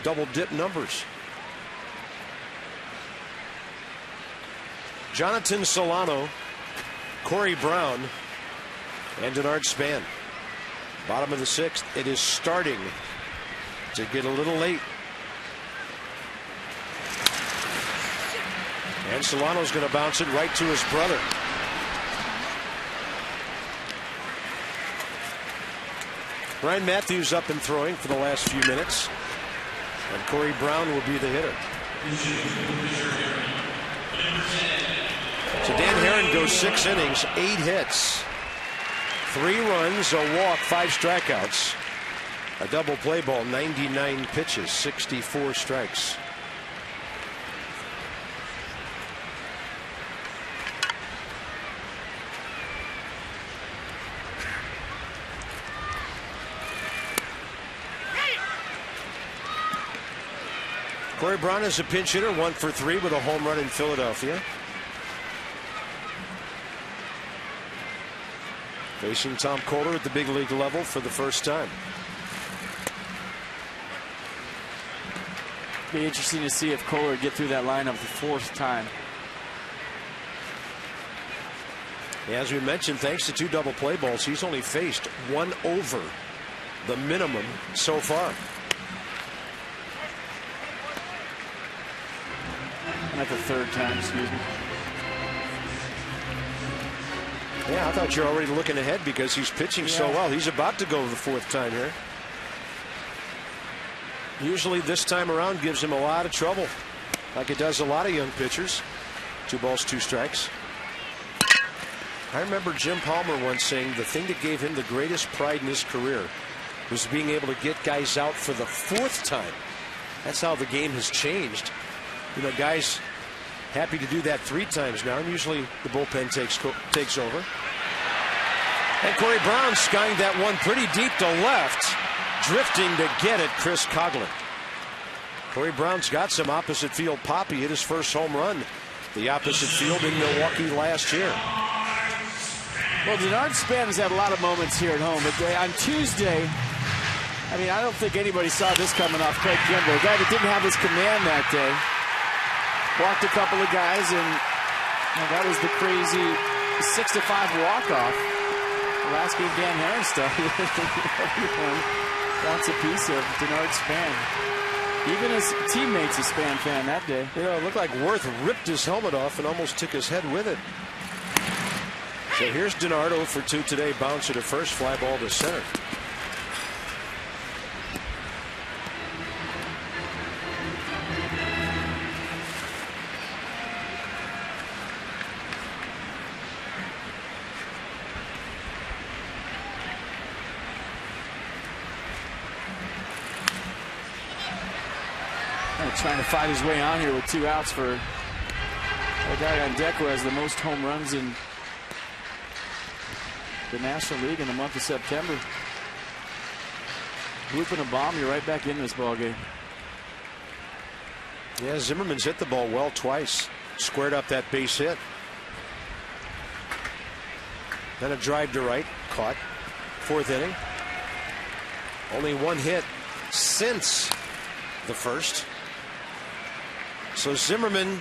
[SPEAKER 1] double dip numbers. Jonathan Solano, Corey Brown, and Denard Span. Bottom of the 6th. It is starting to get a little late. And Solano's going to bounce it right to his brother. Ryan Matthews up and throwing for the last few minutes. And Corey Brown will be the hitter. So Dan Herron goes 6 innings, 8 hits, 3 runs, a walk, 5 strikeouts. A double play ball, 99 pitches, 64 strikes. Corey Brown is a pinch hitter, 1 for 3 with a home run in Philadelphia. Facing Tom Kohler at the big league level for the first time.
[SPEAKER 2] Be interesting to see if Kohler get through that lineup the 4th time.
[SPEAKER 1] As we mentioned, thanks to 2 double play balls, he's only faced 1 over the minimum so far.
[SPEAKER 2] Not the 3rd time, excuse me.
[SPEAKER 1] Yeah, I thought you were already looking ahead because he's pitching so well. He's about to go the 4th time here. Usually this time around gives him a lot of trouble, like it does a lot of young pitchers. 2 balls, 2 strikes. I remember Jim Palmer once saying the thing that gave him the greatest pride in his career was being able to get guys out for the 4th time. That's how the game has changed. You know, guys happy to do that 3 times now, and usually the bullpen takes over. And Corey Brown skying that one pretty deep to left, drifting to get it, Chris Coghlan. Corey Brown's got some opposite field pop. He hit his first home run the opposite field in Milwaukee last year.
[SPEAKER 2] Well, Denard Span has had a lot of moments here at home, but on Tuesday, I mean, I don't think anybody saw this coming off Craig Kimbrell, a guy that didn't have his command that day. Walked a couple of guys, and that was the crazy 6-5 walk-off. The last game Dan Herron started. Everyone wants a piece of Denard Span. Even his teammates a Span fan that day.
[SPEAKER 1] You know, it looked like Worth ripped his helmet off and almost took his head with it. So here's Denard 0 for 2 today. Bouncer to first, fly ball to center.
[SPEAKER 2] Trying to fight his way on here with 2 outs for a guy on deck who has the most home runs in the National League in the month of September. Blooping a bomb, you're right back in this ball game.
[SPEAKER 1] Yeah, Zimmerman's hit the ball well twice. Squared up that base hit. Then a drive to right, caught. 4th inning. Only 1 hit since the 1st. So Zimmerman,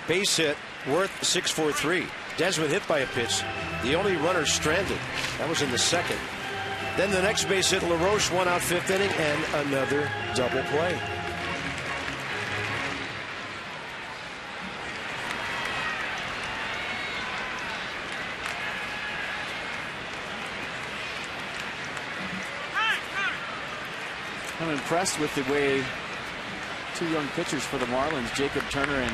[SPEAKER 1] base hit, Worth 6-4-3. Desmond hit by a pitch. The only runner stranded. That was in the 2nd. Then the next base hit, LaRoche, 1 out, 5th inning, and another double play.
[SPEAKER 2] I'm impressed with the way 2 young pitchers for the Marlins, Jacob Turner and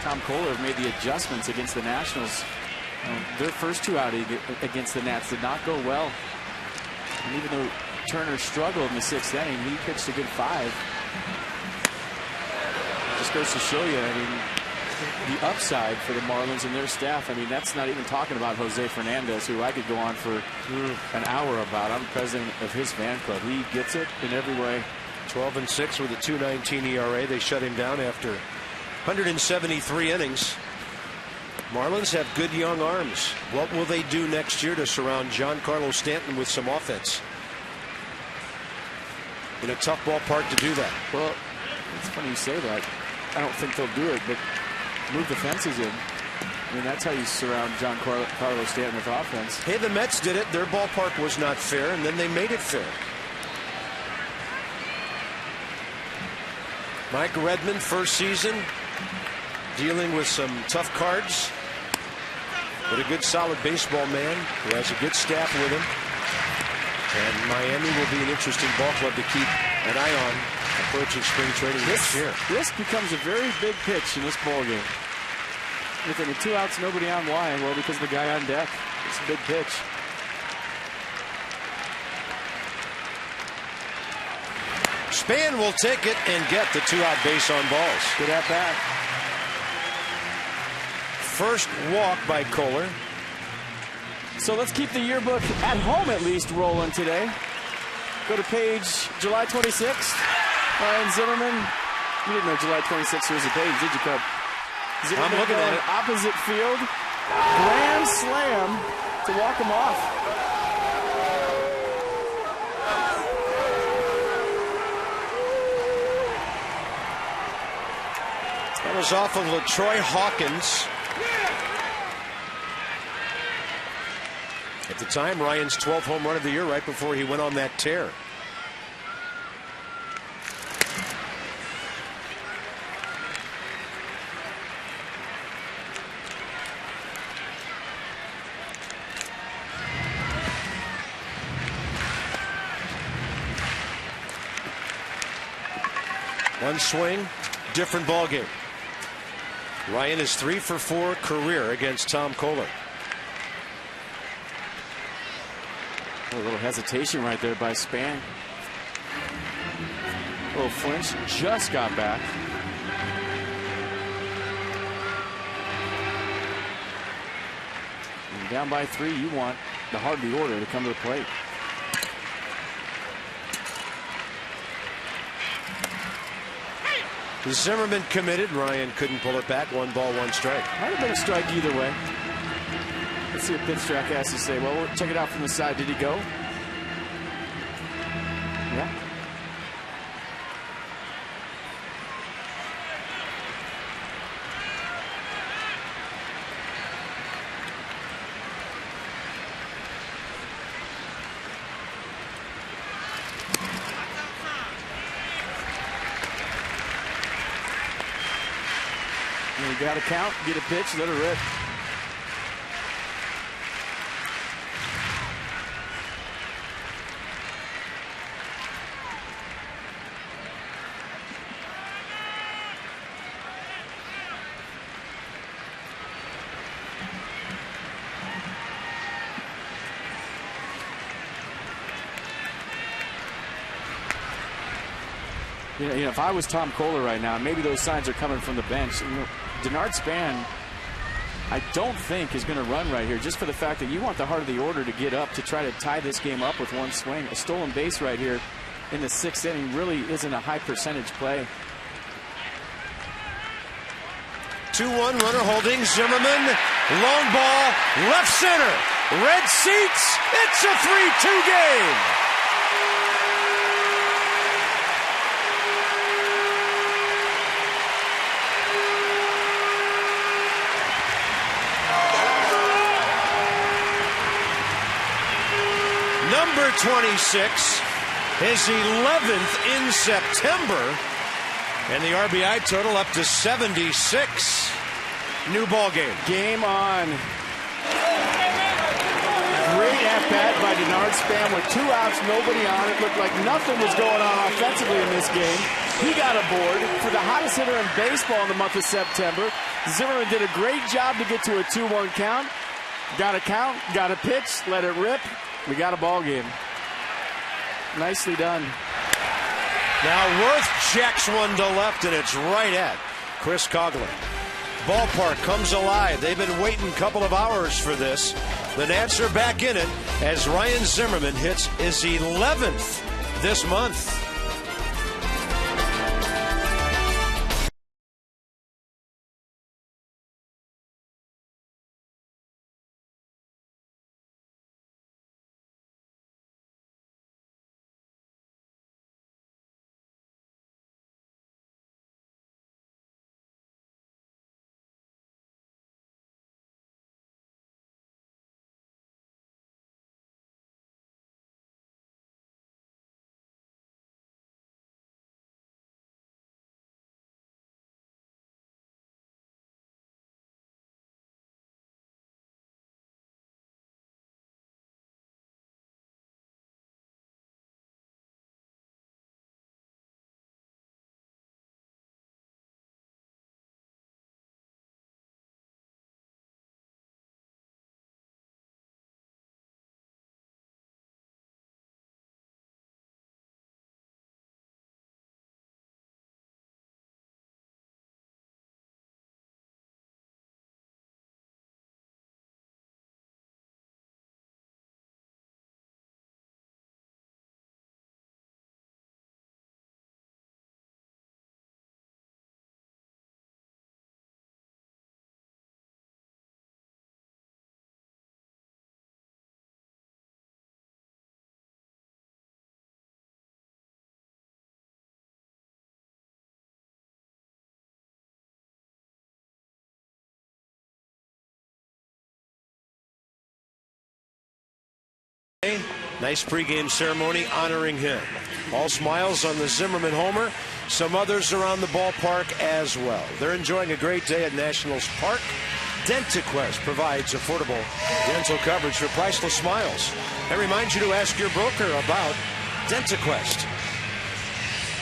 [SPEAKER 2] Tom Kohler, have made the adjustments against the Nationals. Their first 2 out against the Nats did not go well. And even though Turner struggled in the 6th inning, he pitched a good 5. Just goes to show you, I mean, the upside for the Marlins and their staff. I mean, that's not even talking about Jose Fernandez, who I could go on for an hour about. I'm president of his fan club. He gets it in every way.
[SPEAKER 1] 12-6 with a 2.19 ERA. They shut him down after 173 innings. Marlins have good young arms. What will they do next year to surround Giancarlo Stanton with some offense? In a tough ballpark to do that.
[SPEAKER 2] Well, it's funny you say that. I don't think they'll do it, but move the fences in. I mean, that's how you surround Giancarlo Stanton with offense.
[SPEAKER 1] Hey, the Mets did it. Their ballpark was not fair, and then they made it fair. Mike Redmond, first season, dealing with some tough cards, but a good solid baseball man who has a good staff with him. And Miami will be an interesting ball club to keep an eye on approaching spring training next year.
[SPEAKER 2] This becomes a very big pitch in this ball game. You're thinking 2 outs, nobody on. Why? Well, because the guy on deck. It's a big pitch.
[SPEAKER 1] Span will take it and get the 2-out base on balls.
[SPEAKER 2] Good at bat.
[SPEAKER 1] First walk by Kohler.
[SPEAKER 2] So let's keep the yearbook at home at least rolling today. Go to page July 26th. Ryan Zimmerman. You didn't know July 26th was a page, did you, Cub? Zimmerman
[SPEAKER 1] I'm looking at it.
[SPEAKER 2] Opposite field. Grand slam to walk him off.
[SPEAKER 1] That was off of LaTroy Hawkins. At the time, Ryan's 12th home run of the year right before he went on that tear. One swing, different ball game. Ryan is 3 for 4 career against Tom Kohler.
[SPEAKER 2] A little hesitation right there by Span. A little flinch, just got back. And down by 3, you want the heart of the order to come to the plate.
[SPEAKER 1] Zimmerman committed. Ryan couldn't pull it back. 1 ball, 1 strike.
[SPEAKER 2] Might have been a strike either way. Let's see what pitch track has to say. Well, we'll check it out from the side. Did he go? Yeah. You got to count, get a pitch, let it rip. You know, if I was Tom Kohler right now, maybe those signs are coming from the bench. You know, Denard Span, I don't think is going to run right here, just for the fact that you want the heart of the order to get up to try to tie this game up with 1 swing. A stolen base right here in the 6th inning really isn't a high percentage play.
[SPEAKER 1] 2-1 runner holding. Zimmerman, long ball, left center. Red seats. It's a 3-2 game. Number 26, his 11th in September, and the RBI total up to 76. New ball game.
[SPEAKER 2] Game on. Great at-bat by Denard Span with 2 outs, nobody on it. Looked like nothing was going on offensively in this game. He got aboard for the hottest hitter in baseball in the month of September. Zimmerman did a great job to get to a 2-1 count. Got a count, got a pitch, let it rip. We got a ball game. Nicely done.
[SPEAKER 1] Now Worth checks one to left, and it's right at Chris Coghlan. Ballpark comes alive. They've been waiting a couple of hours for this. The Nats are back in it as Ryan Zimmerman hits his 11th this month. Nice pregame ceremony honoring him. All smiles on the Zimmerman homer. Some others around the ballpark as well. They're enjoying a great day at Nationals Park. DentaQuest provides affordable dental coverage for priceless smiles. I remind you to ask your broker about DentaQuest.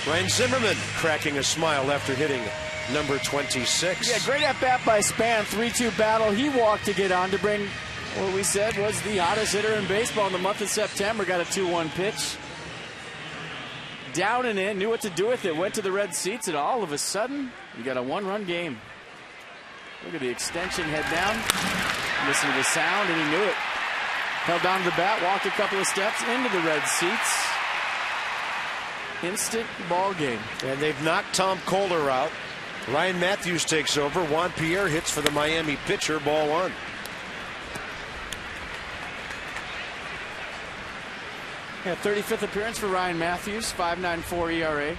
[SPEAKER 1] Ryan Zimmerman cracking a smile after hitting number 26.
[SPEAKER 2] Yeah, great at-bat by Span. 3-2 battle. He walked to get on to bring what we said was the hottest hitter in baseball in the month of September. Got a 2-1 pitch. Down and in, knew what to do with it. Went to the red seats, and all of a sudden, you got a one-run game. Look at the extension, head down. Listen to the sound, and he knew it. Held on to the bat, walked a couple of steps into the red seats. Instant ball game.
[SPEAKER 1] And they've knocked Tom Kohler out. Ryan Matthews takes over. Juan Pierre hits for the Miami pitcher, ball one.
[SPEAKER 2] Yeah, 35th appearance for Ryan Matthews, 5.94 ERA.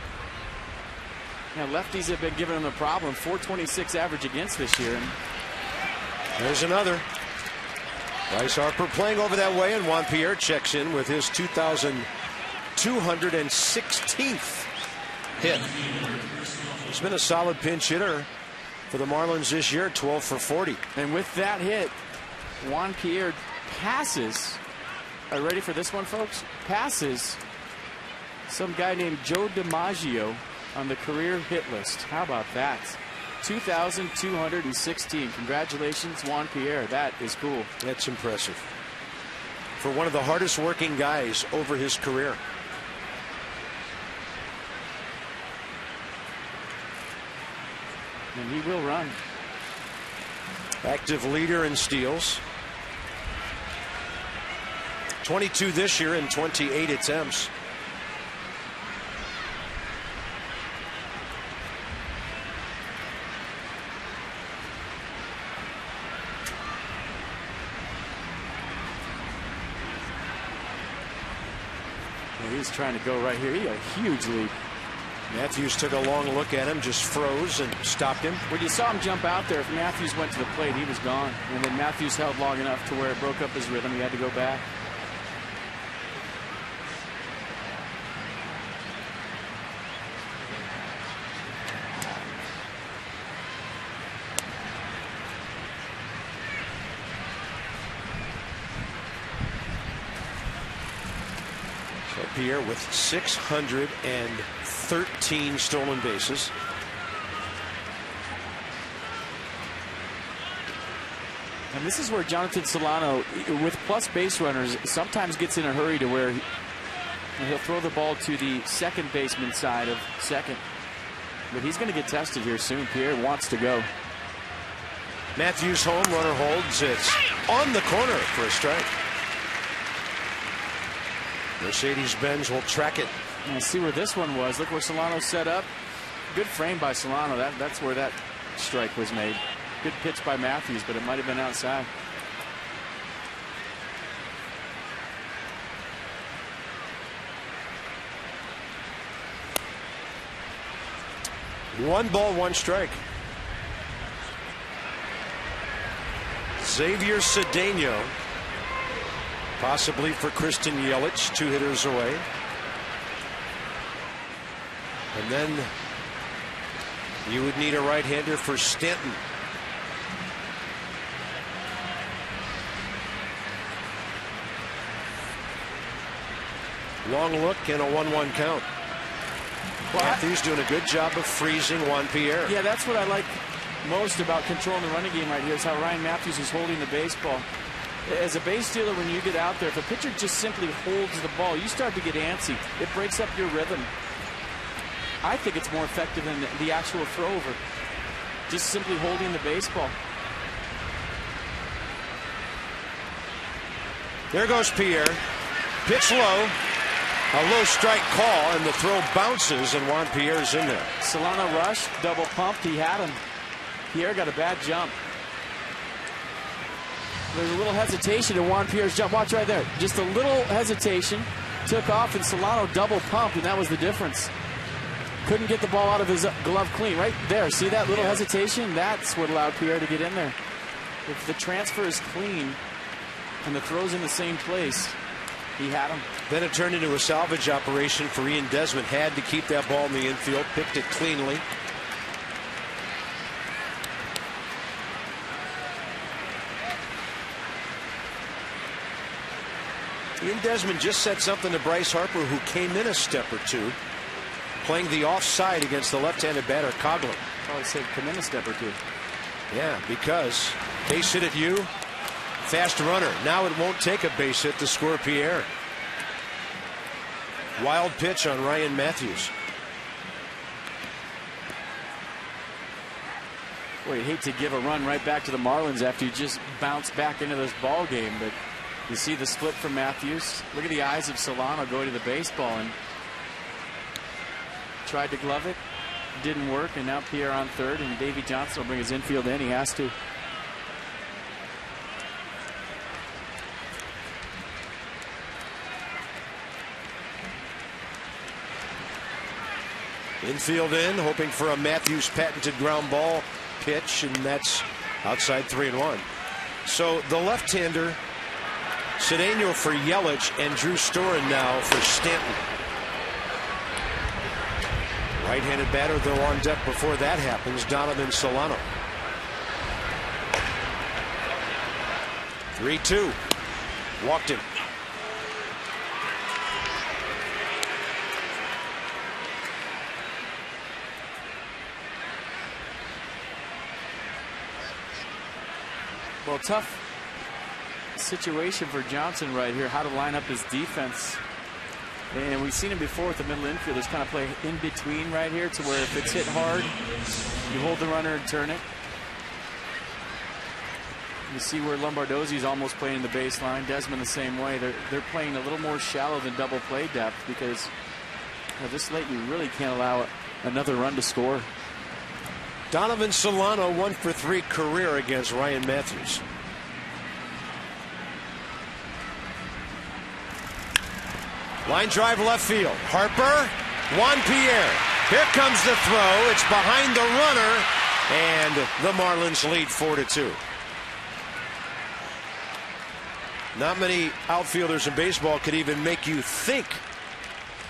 [SPEAKER 2] Now, lefties have been giving him a problem. 4.26 average against this year.
[SPEAKER 1] There's another. Bryce Harper playing over that way, and Juan Pierre checks in with his 2,216th hit. He's been a solid pinch hitter for the Marlins this year, 12 for 40.
[SPEAKER 2] And with that hit, Juan Pierre passes. Are you ready for this one, folks? Passes some guy named Joe DiMaggio on the career hit list. How about that? 2,216. Congratulations, Juan Pierre. That is cool.
[SPEAKER 1] That's impressive. For one of the hardest working guys over his career.
[SPEAKER 2] And he will run.
[SPEAKER 1] Active leader in steals. 22 this year in 28 attempts.
[SPEAKER 2] He's trying to go right here. He got a huge lead.
[SPEAKER 1] Matthews took a long look at him, just froze and stopped him.
[SPEAKER 2] When you saw him jump out there, if Matthews went to the plate, he was gone. And then Matthews held long enough to where it broke up his rhythm. He had to go back.
[SPEAKER 1] Pierre with 613 stolen bases.
[SPEAKER 2] And this is where Jonathan Solano, with plus base runners, sometimes gets in a hurry to where he'll throw the ball to the second baseman side of second. But he's going to get tested here soon. Pierre wants to go.
[SPEAKER 1] Matthews home, runner holds. It's on the corner for a strike. Mercedes-Benz will track it.
[SPEAKER 2] And see where this one was. Look where Solano set up. Good frame by Solano. That's where that strike was made. Good pitch by Matthews, but it might have been outside.
[SPEAKER 1] One ball, one strike. Xavier Cedeno. Possibly for Christian Yelich, 2 hitters away. And then you would need a right-hander for Stanton. Long look and a 1-1 count. Matthews doing a good job of freezing Juan Pierre.
[SPEAKER 2] Yeah, that's what I like most about controlling the running game right here is how Ryan Matthews is holding the baseball. As a base stealer, when you get out there, if a pitcher just simply holds the ball, you start to get antsy. It breaks up your rhythm. I think it's more effective than the actual throw over. Just simply holding the baseball.
[SPEAKER 1] There goes Pierre. Pitch low. A low strike call, and the throw bounces, and Juan Pierre's in there.
[SPEAKER 2] Solano rushed, double pumped. He had him. Pierre got a bad jump. There's a little hesitation in Juan Pierre's jump. Watch right there. Just a little hesitation. Took off, and Solano double pumped, and that was the difference. Couldn't get the ball out of his glove clean. Right there. See that little hesitation? That's what allowed Pierre to get in there. If the transfer is clean and the throw's in the same place, He had him.
[SPEAKER 1] Then it turned into a salvage operation for Ian Desmond. Had to keep that ball in the infield, picked it cleanly. Ian Desmond just said something to Bryce Harper, who came in a step or two, playing the offside against the left-handed batter Coghlan.
[SPEAKER 2] Probably said come in a step or two.
[SPEAKER 1] Yeah, because base hit at you, fast runner. Now it won't take a base hit to score Pierre. Wild pitch on Ryan Matthews.
[SPEAKER 2] Well, you hate to give a run right back to the Marlins after you just bounce back into this ball game, but you see the split from Matthews. Look at the eyes of Solano going to the baseball, and tried to glove it. Didn't work, and now Pierre on third, and Davey Johnson will bring his infield in. He has to.
[SPEAKER 1] Infield in, hoping for a Matthews patented ground ball pitch, and that's outside 3-1. So the left-hander, Cedeno for Yelich, and Drew Storen now for Stanton. Right-handed batter, though, on deck before that happens, Donovan Solano. 3-2. Walked him.
[SPEAKER 2] Well, tough situation for Johnson right here, how to line up his defense. And we've seen him before with the middle infielders kind of play in between right here, to where if it's hit hard, you hold the runner and turn it. You see where Lombardozzi's almost playing the baseline. Desmond the same way. They're playing a little more shallow than double play depth, because this late you really can't allow another run to score.
[SPEAKER 1] Donovan Solano 1 for 3 career against Ryan Matthews. Line drive left field. Harper, Juan Pierre. Here comes the throw. It's behind the runner, and the Marlins lead 4-2. Not many outfielders in baseball could even make you think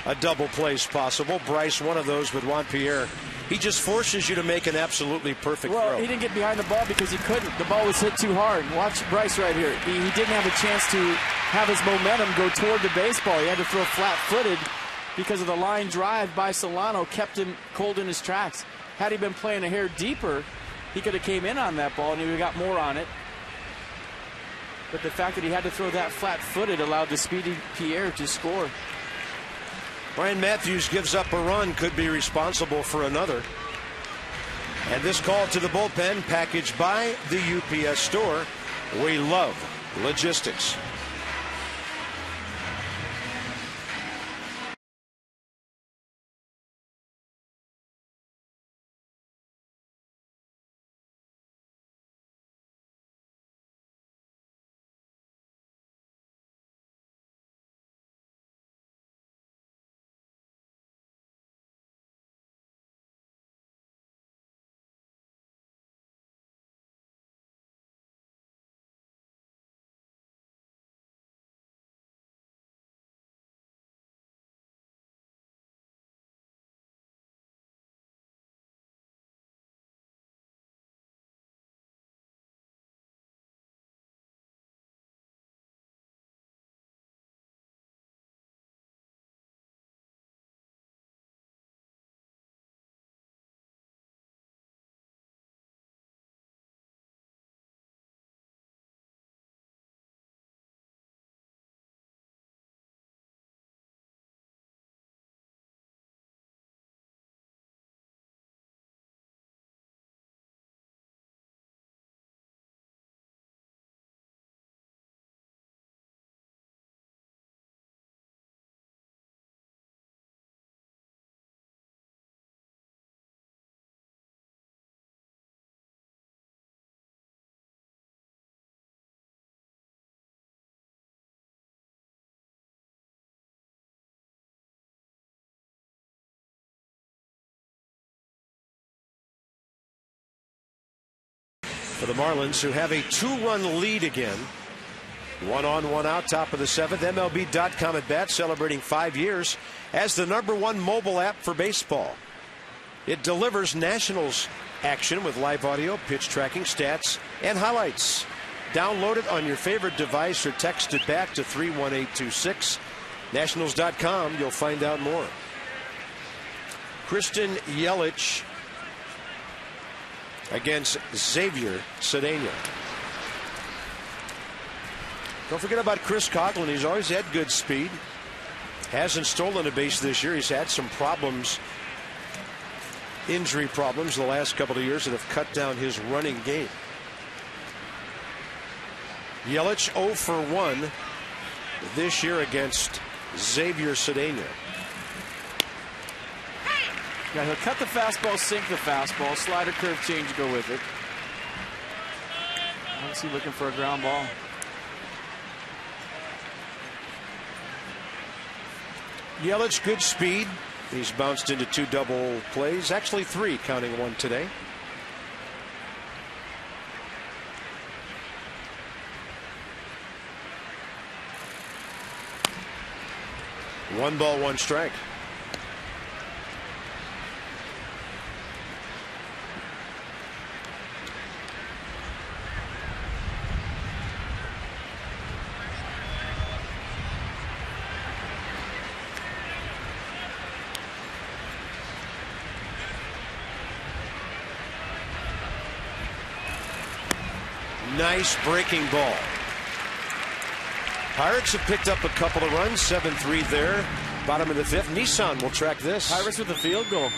[SPEAKER 1] a double play is possible. Bryce, one of those with Juan Pierre. He just forces you to make an absolutely perfect throw.
[SPEAKER 2] He didn't get behind the ball because he couldn't. The ball was hit too hard. Watch Bryce right here. He didn't have a chance to have his momentum go toward the baseball. He had to throw flat-footed because of the line drive by Solano, kept him cold in his tracks. Had he been playing a hair deeper, he could have came in on that ball and he would have got more on it. But the fact that he had to throw that flat-footed allowed the speedy Pierre to score.
[SPEAKER 1] Ryan Matthews gives up a run, could be responsible for another. And this call to the bullpen, packaged by the UPS Store. We love logistics. For the Marlins, who have a 2-run lead again 1 on, 1 out, top of the 7th. MLB.com at bat, celebrating 5 years as the #1 mobile app for baseball. It delivers Nationals action with live audio, pitch tracking, stats, and highlights. Download it on your favorite device or text it back to 31826. Nationals.com, you'll find out more. Christian Yelich against Xavier Cedeno. Don't forget about Chris Coughlin. He's always had good speed. Hasn't stolen a base this year. He's had some problems, injury problems, the last couple of years that have cut down his running game. Yelich 0 for 1 this year against Xavier Cedeno.
[SPEAKER 2] Yeah, he'll cut the fastball, sink the fastball, slider, curve, change, go with it. Obviously looking for a ground ball.
[SPEAKER 1] Yelich, good speed. He's bounced into 2 double plays, actually 3, counting 1 today. One ball, 1 strike. Nice breaking ball. Pirates have picked up a couple of runs, 7-3 there. Bottom of the 5th. Nissan will track this.
[SPEAKER 2] Pirates with a field goal.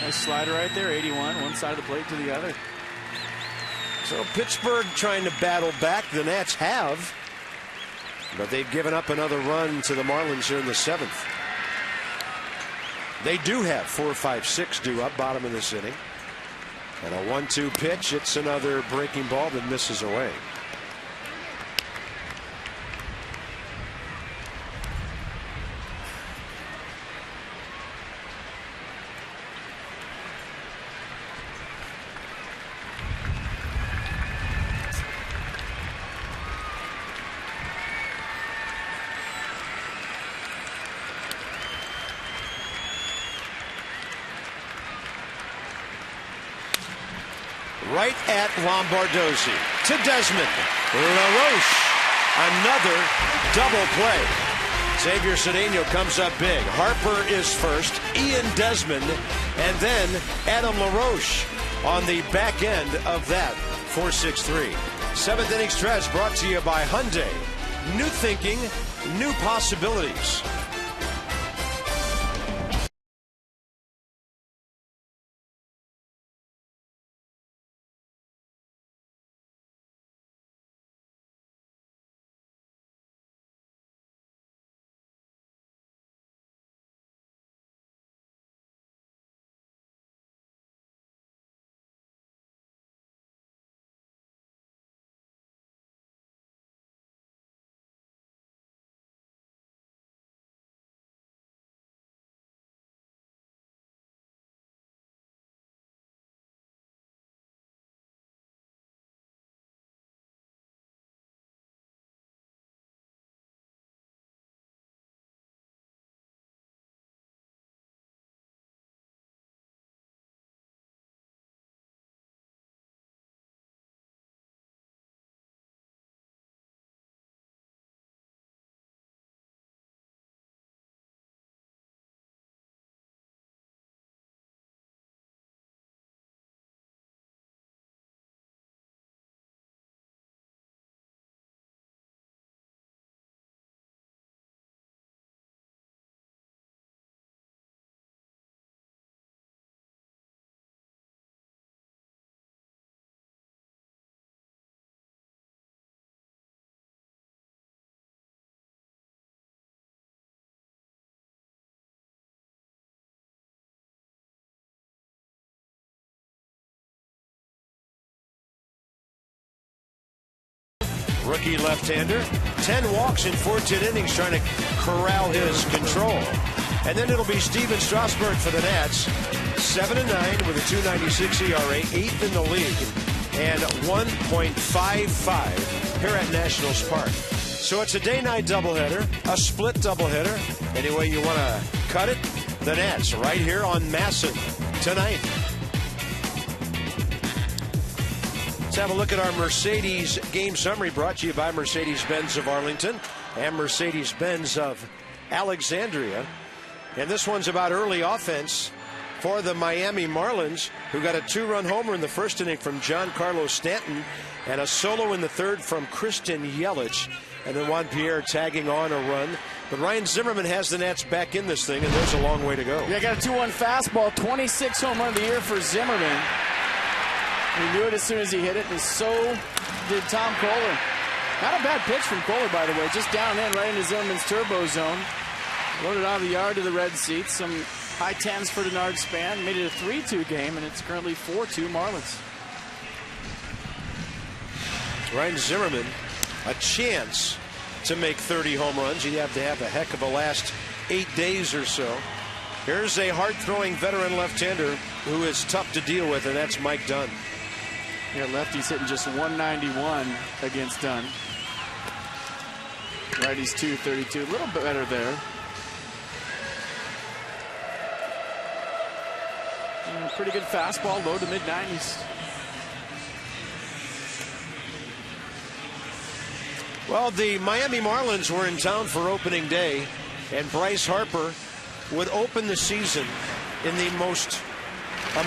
[SPEAKER 2] Nice slider right there, 81, one side of the plate to the other.
[SPEAKER 1] So Pittsburgh trying to battle back. The Nats have, but they've given up another run to the Marlins here in the 7th. They do have 4, 5, 6 due up, bottom of this inning. And a 1-2 pitch. It's another breaking ball that misses away. Right at Lombardozzi to Desmond. LaRoche, another double play. Xavier Cedeno comes up big. Harper is first, Ian Desmond, and then Adam LaRoche on the back end of that 4-6-3. 7th inning stretch brought to you by Hyundai. New thinking, new possibilities. Rookie left-hander, 10 walks in 14 innings trying to corral his control. And then it'll be Steven Strasburg for the Nats, 7-9 with a 2.96 ERA, 8th in the league and 1.55 here at Nationals Park. So it's a day-night doubleheader, a split doubleheader. Any way you want to cut it, the Nats right here on MASN tonight. Let's have a look at our Mercedes game summary brought to you by Mercedes-Benz of Arlington and Mercedes-Benz of Alexandria. And this one's about early offense for the Miami Marlins, who got a 2-run homer in the first inning from Giancarlo Stanton and a solo in the third from Christian Yelich. And then Juan Pierre tagging on a run. But Ryan Zimmerman has the Nats back in this thing, and there's a long way to go.
[SPEAKER 2] Yeah, got a 2-1 fastball, 26th home run of the year for Zimmerman. He knew it as soon as he hit it, and so did Tom Kohler. Not a bad pitch from Kohler, by the way. Just down in, right into Zimmerman's turbo zone. Loaded out of the yard to the red seats. Some high 10s for Denard Span. Made it a 3-2 game, and it's currently 4-2 Marlins.
[SPEAKER 1] Ryan Zimmerman, a chance to make 30 home runs. He'd have to have a heck of a last 8 days or so. Here's a hard-throwing veteran left-hander who is tough to deal with, and that's Mike Dunn.
[SPEAKER 2] Yeah, lefty's hitting just 191 against Dunn. Righty's 232, a little bit better there. And a pretty good fastball, low to mid-90s.
[SPEAKER 1] Well, the Miami Marlins were in town for opening day, and Bryce Harper would open the season in the most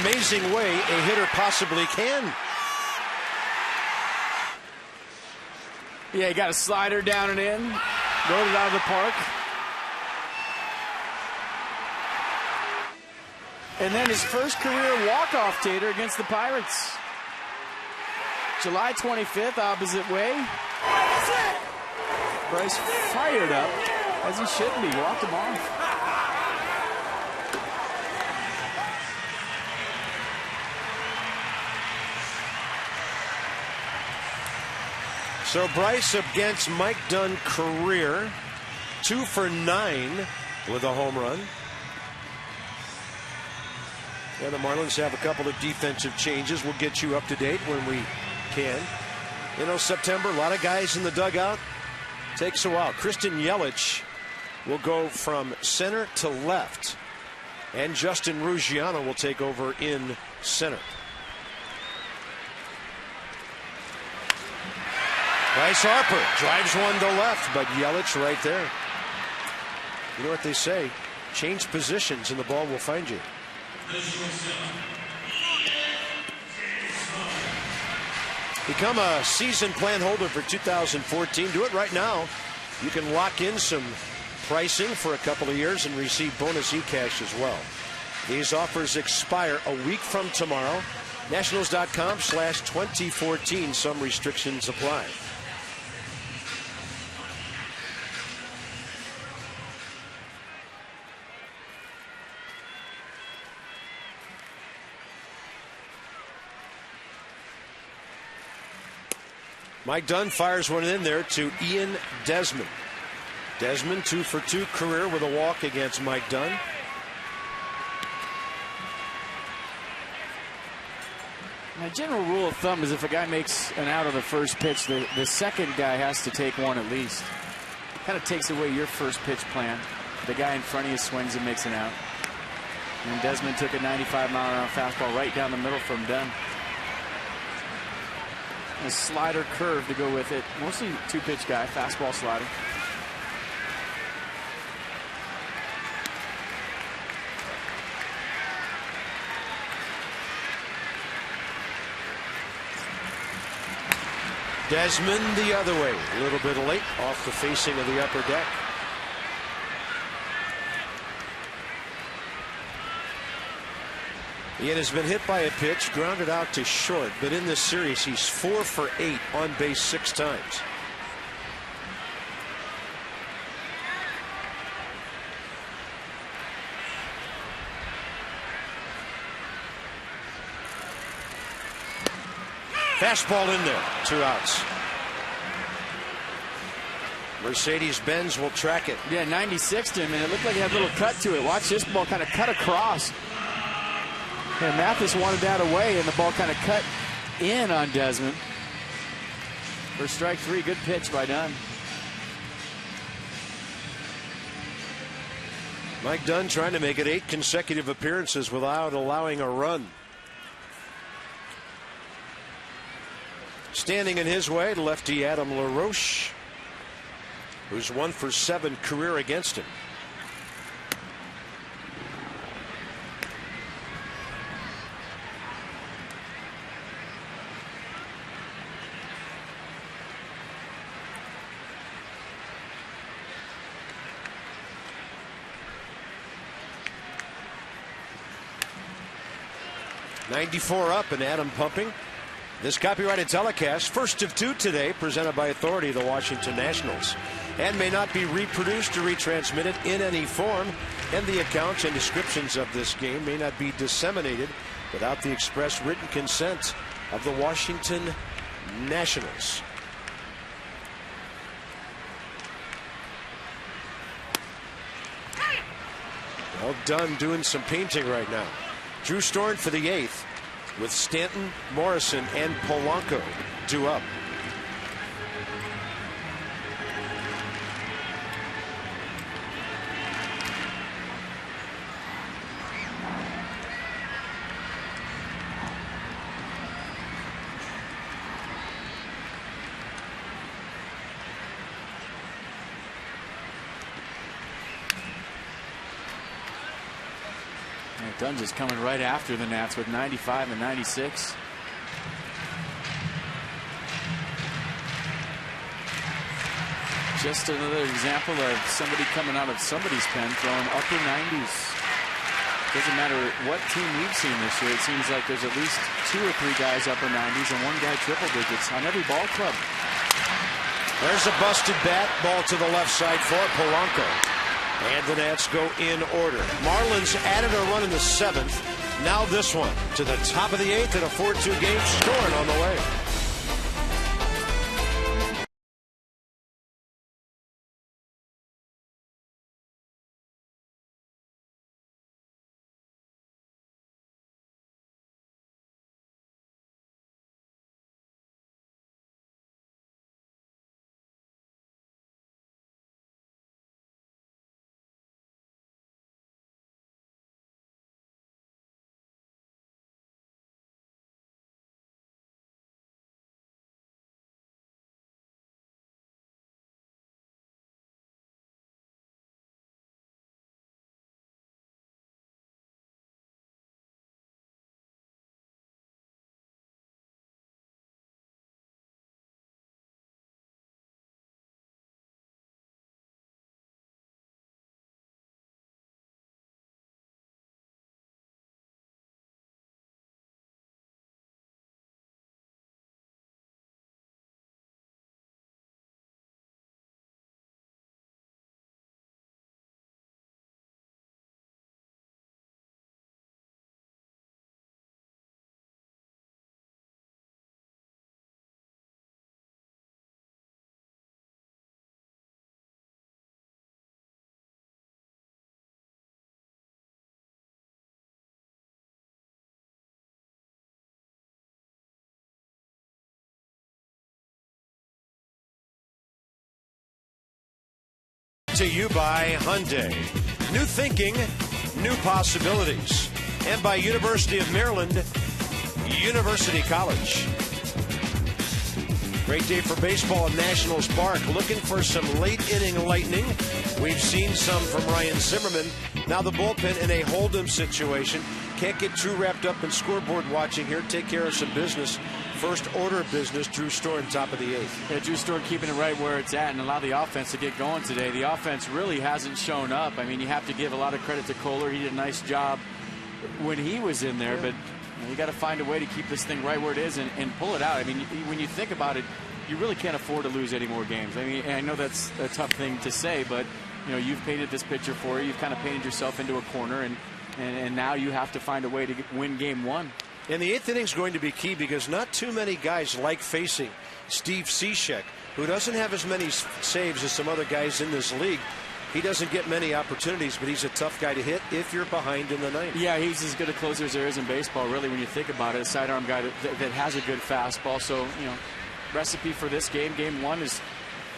[SPEAKER 1] amazing way a hitter possibly can.
[SPEAKER 2] Yeah, he got a slider down and in, rode it out of the park. And then his first career walk-off tater against the Pirates. July 25th, opposite way. Bryce fired up, as he should be, walked him off.
[SPEAKER 1] So Bryce against Mike Dunn career, 2 for 9 with a home run. And the Marlins have a couple of defensive changes. We'll get you up to date when we can. You know, September, a lot of guys in the dugout. Takes a while. Christian Yelich will go from center to left. And Justin Ruggiano will take over in center. Bryce Harper drives one to left, but Yelich right there. You know what they say? Change positions and the ball will find you. Become a season plan holder for 2014. Do it right now. You can lock in some pricing for a couple of years and receive bonus e-cash as well. These offers expire a week from tomorrow. Nationals.com/2014. Some restrictions apply. Mike Dunn fires one in there to Ian Desmond. Desmond 2 for 2 career with a walk against Mike Dunn.
[SPEAKER 2] My general rule of thumb is if a guy makes an out of the first pitch, the second guy has to take one at least. Kind of takes away your first pitch plan. The guy in front of you swings and makes an out. And Desmond took a 95-mile-an-hour fastball right down the middle from Dunn. A slider curve to go with it. Mostly two-pitch guy, fastball slider.
[SPEAKER 1] Desmond the other way, a little bit late off the facing of the upper deck. Ian has been hit by a pitch, grounded out to short, but in this series he's 4 for 8 on base 6 times. Fastball in there, 2 outs. Mercedes-Benz will track it.
[SPEAKER 2] Yeah, 96 to him, and it looked like he had a little cut to it. Watch this ball kind of cut across. And Mathis wanted that away, and the ball kind of cut in on Desmond. For strike 3, good pitch by Dunn.
[SPEAKER 1] Mike Dunn trying to make it 8 consecutive appearances without allowing a run. Standing in his way, lefty Adam LaRoche, who's 1 for 7 career against him. .94 up and Adam pumping. This copyrighted telecast, first of 2 today, presented by authority of the Washington Nationals, and may not be reproduced or retransmitted in any form, and the accounts and descriptions of this game may not be disseminated without the express written consent of the Washington Nationals. Well done, doing some painting right now. Drew Storen for the 8th, with Stanton, Morrison, and Polanco due up.
[SPEAKER 2] Dunn's is coming right after the Nats with 95 and 96. Just another example of somebody coming out of somebody's pen throwing upper 90s. Doesn't matter what team we've seen this year. It seems like there's at least 2 or 3 guys upper 90s and 1 guy triple digits on every ball club.
[SPEAKER 1] There's a busted bat. Ball to the left side for Polanco. And the Nats go in order. Marlins added a run in the 7th. Now this one to the top of the 8th and a 4-2 game. Storen on the way. To you by Hyundai. New thinking, new possibilities. And by University of Maryland, University College. Great day for baseball at Nationals Park. Looking for some late inning lightning. We've seen some from Ryan Zimmerman. Now the bullpen in a hold-em situation. Can't get too wrapped up in scoreboard watching here. Take care of some business. First order of business, Drew Storen, top of the 8th.
[SPEAKER 2] Yeah, Drew Storen keeping it right where it's at and allow the offense to get going today. The offense really hasn't shown up. I mean, you have to give a lot of credit to Kohler. He did a nice job when he was in there, but you got to find a way to keep this thing right where it is and pull it out. I mean, when you think about it, you really can't afford to lose any more games. I mean, I know that's a tough thing to say, but you know, you've painted this picture for you. You've kind of painted yourself into a corner, and now you have to find a way to win game 1.
[SPEAKER 1] And the 8th inning is going to be key because not too many guys like facing Steve Cishek, who doesn't have as many saves as some other guys in this league. He doesn't get many opportunities, but he's a tough guy to hit if you're behind in the ninth.
[SPEAKER 2] Yeah, he's as good a closer as there is in baseball, really, when you think about it. A sidearm guy that has a good fastball. So, you know, recipe for this game, game one, is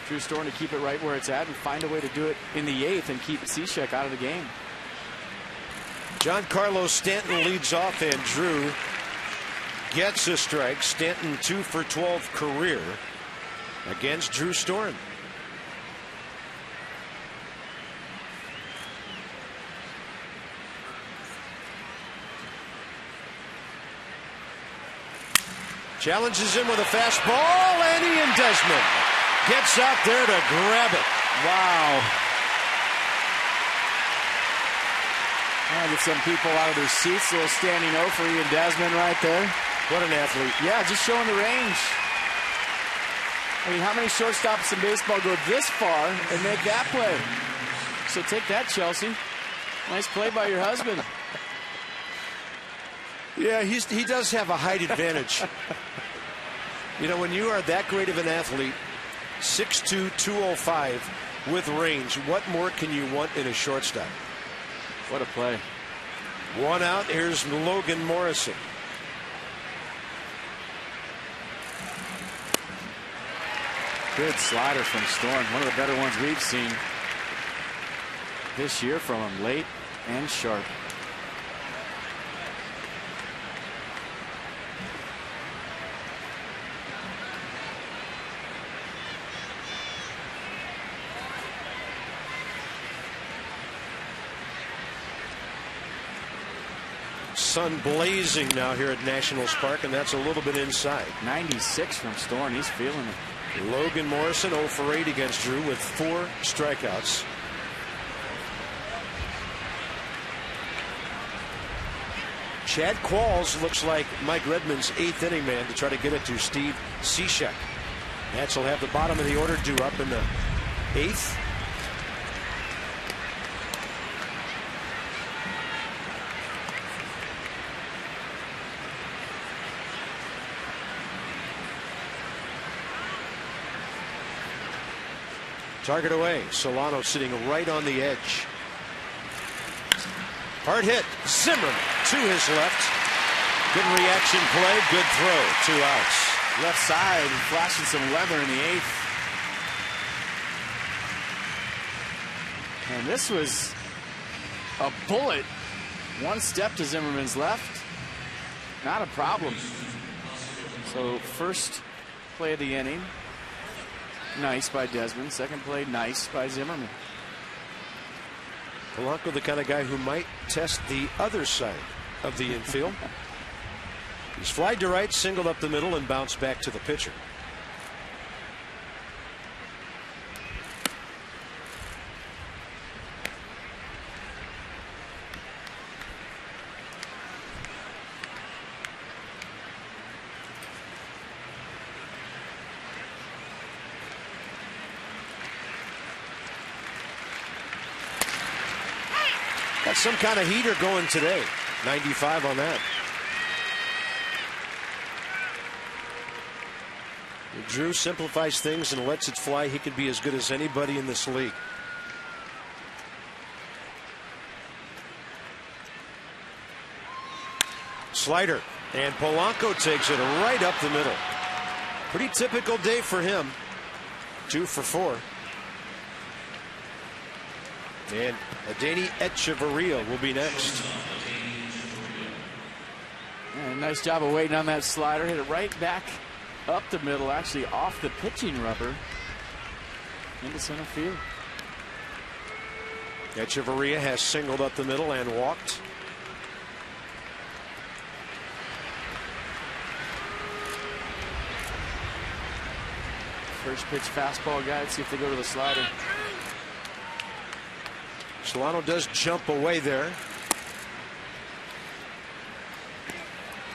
[SPEAKER 2] Drew Storen to keep it right where it's at and find a way to do it in the eighth and keep Cishek out of the game.
[SPEAKER 1] Giancarlo Stanton leads off, and Drew gets a strike. Stanton 2 for 12 career against Drew Storen. Challenges him with a fastball, and Ian Desmond gets out there to grab it.
[SPEAKER 2] Wow. I'll get some people out of their seats. A little standing O for Ian Desmond right there.
[SPEAKER 1] What an athlete.
[SPEAKER 2] Yeah, just showing the range. I mean, how many shortstops in baseball go this far and make that play? So take that, Chelsea. Nice play by your husband.
[SPEAKER 1] Yeah, he does have a height advantage. You know, when you are that great of an athlete, 6'2", 205 with range, what more can you want in a shortstop?
[SPEAKER 2] What a play.
[SPEAKER 1] One out. Here's Logan Morrison.
[SPEAKER 2] Good slider from Storen. One of the better ones we've seen this year from him. Late and sharp.
[SPEAKER 1] Sun blazing now here at Nationals Park, and that's a little bit inside.
[SPEAKER 2] 96 from Storen. He's feeling it.
[SPEAKER 1] Logan Morrison 0 for 8 against Drew with 4 strikeouts. Chad Qualls looks like Mike Redmond's 8th inning man to try to get it to Steve Cishek. Nats will have the bottom of the order due up in the 8th. Target away. Solano sitting right on the edge. Hard hit. Zimmerman to his left. Good reaction play. Good throw. 2 outs.
[SPEAKER 2] Left side, flashing some leather in the 8th. And this was a bullet. One step to Zimmerman's left. Not a problem. So first play of the inning. Nice by Desmond. Second play, nice by Zimmerman.
[SPEAKER 1] Polanco, the kind of guy who might test the other side of the infield. He's flied to right, singled up the middle, and bounced back to the pitcher. Got some kind of heater going today. 95 on that. If Drew simplifies things and lets it fly, he could be as good as anybody in this league. Slider, and Polanco takes it right up the middle. Pretty typical day for him. 2 for 4. And Adeiny Echeverria will be next.
[SPEAKER 2] Yeah, nice job of waiting on that slider. Hit it right back up the middle, actually off the pitching rubber into center field.
[SPEAKER 1] Echeverria has singled up the middle and walked.
[SPEAKER 2] First pitch fastball guy. Let's see if they go to the slider.
[SPEAKER 1] Solano does jump away there.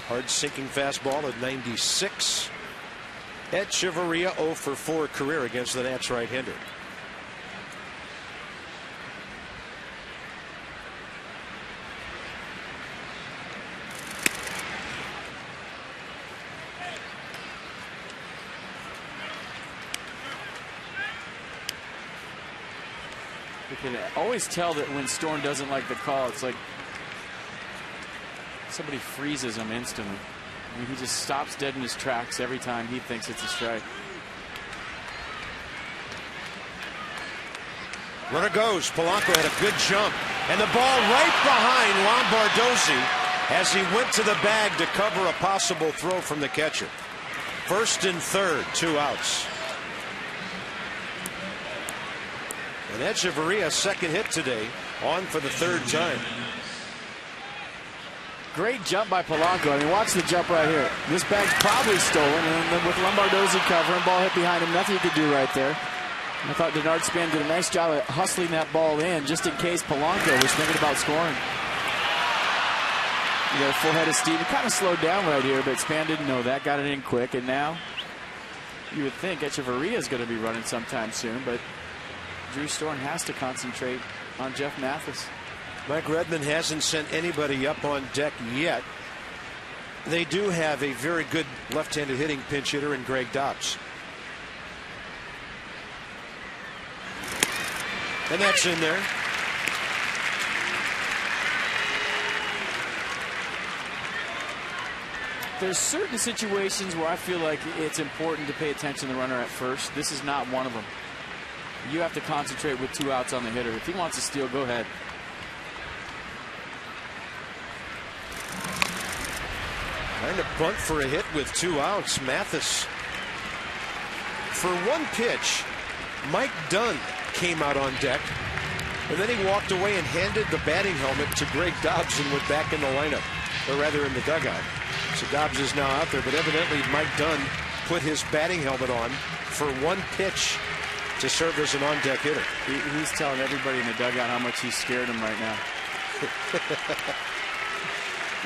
[SPEAKER 1] Hard sinking fastball at 96. Echeverria 0 for 4 career against the Nats right-hander.
[SPEAKER 2] You can always tell that when Storn doesn't like the call, it's like somebody freezes him instantly. I mean, he just stops dead in his tracks every time he thinks it's a strike.
[SPEAKER 1] Runner goes. Polanco had a good jump. And the ball right behind Lombardozzi as he went to the bag to cover a possible throw from the catcher. First and third, 2 outs. And Echeverria's second hit today, on for the third time.
[SPEAKER 2] Great jump by Polanco. I mean, watch the jump right here. This bag's probably stolen, and then with Lombardozzi covering, ball hit behind him, nothing you could do right there. I thought Denard Span did a nice job at hustling that ball in just in case Polanco was thinking about scoring. You got a full head of steam. He kind of slowed down right here, but Span didn't know that. Got it in quick, and now you would think Echeverria is going to be running sometime soon, but Drew Storn has to concentrate on Jeff Mathis.
[SPEAKER 1] Mike Redmond hasn't sent anybody up on deck yet. They do have a very good left-handed hitting pinch hitter in Greg Dobbs. And that's in there.
[SPEAKER 2] There's certain situations where I feel like it's important to pay attention to the runner at first. This is not one of them. You have to concentrate with 2 outs on the hitter. If he wants to steal, go ahead.
[SPEAKER 1] Trying to bunt for a hit with 2 outs. Mathis. For one pitch, Mike Dunn came out on deck, and then he walked away and handed the batting helmet to Greg Dobbs and went back in the lineup, or rather in the dugout. So Dobbs is now out there, but evidently Mike Dunn put his batting helmet on for one pitch to serve as an on-deck hitter.
[SPEAKER 2] He's telling everybody in the dugout how much he's scared him right now.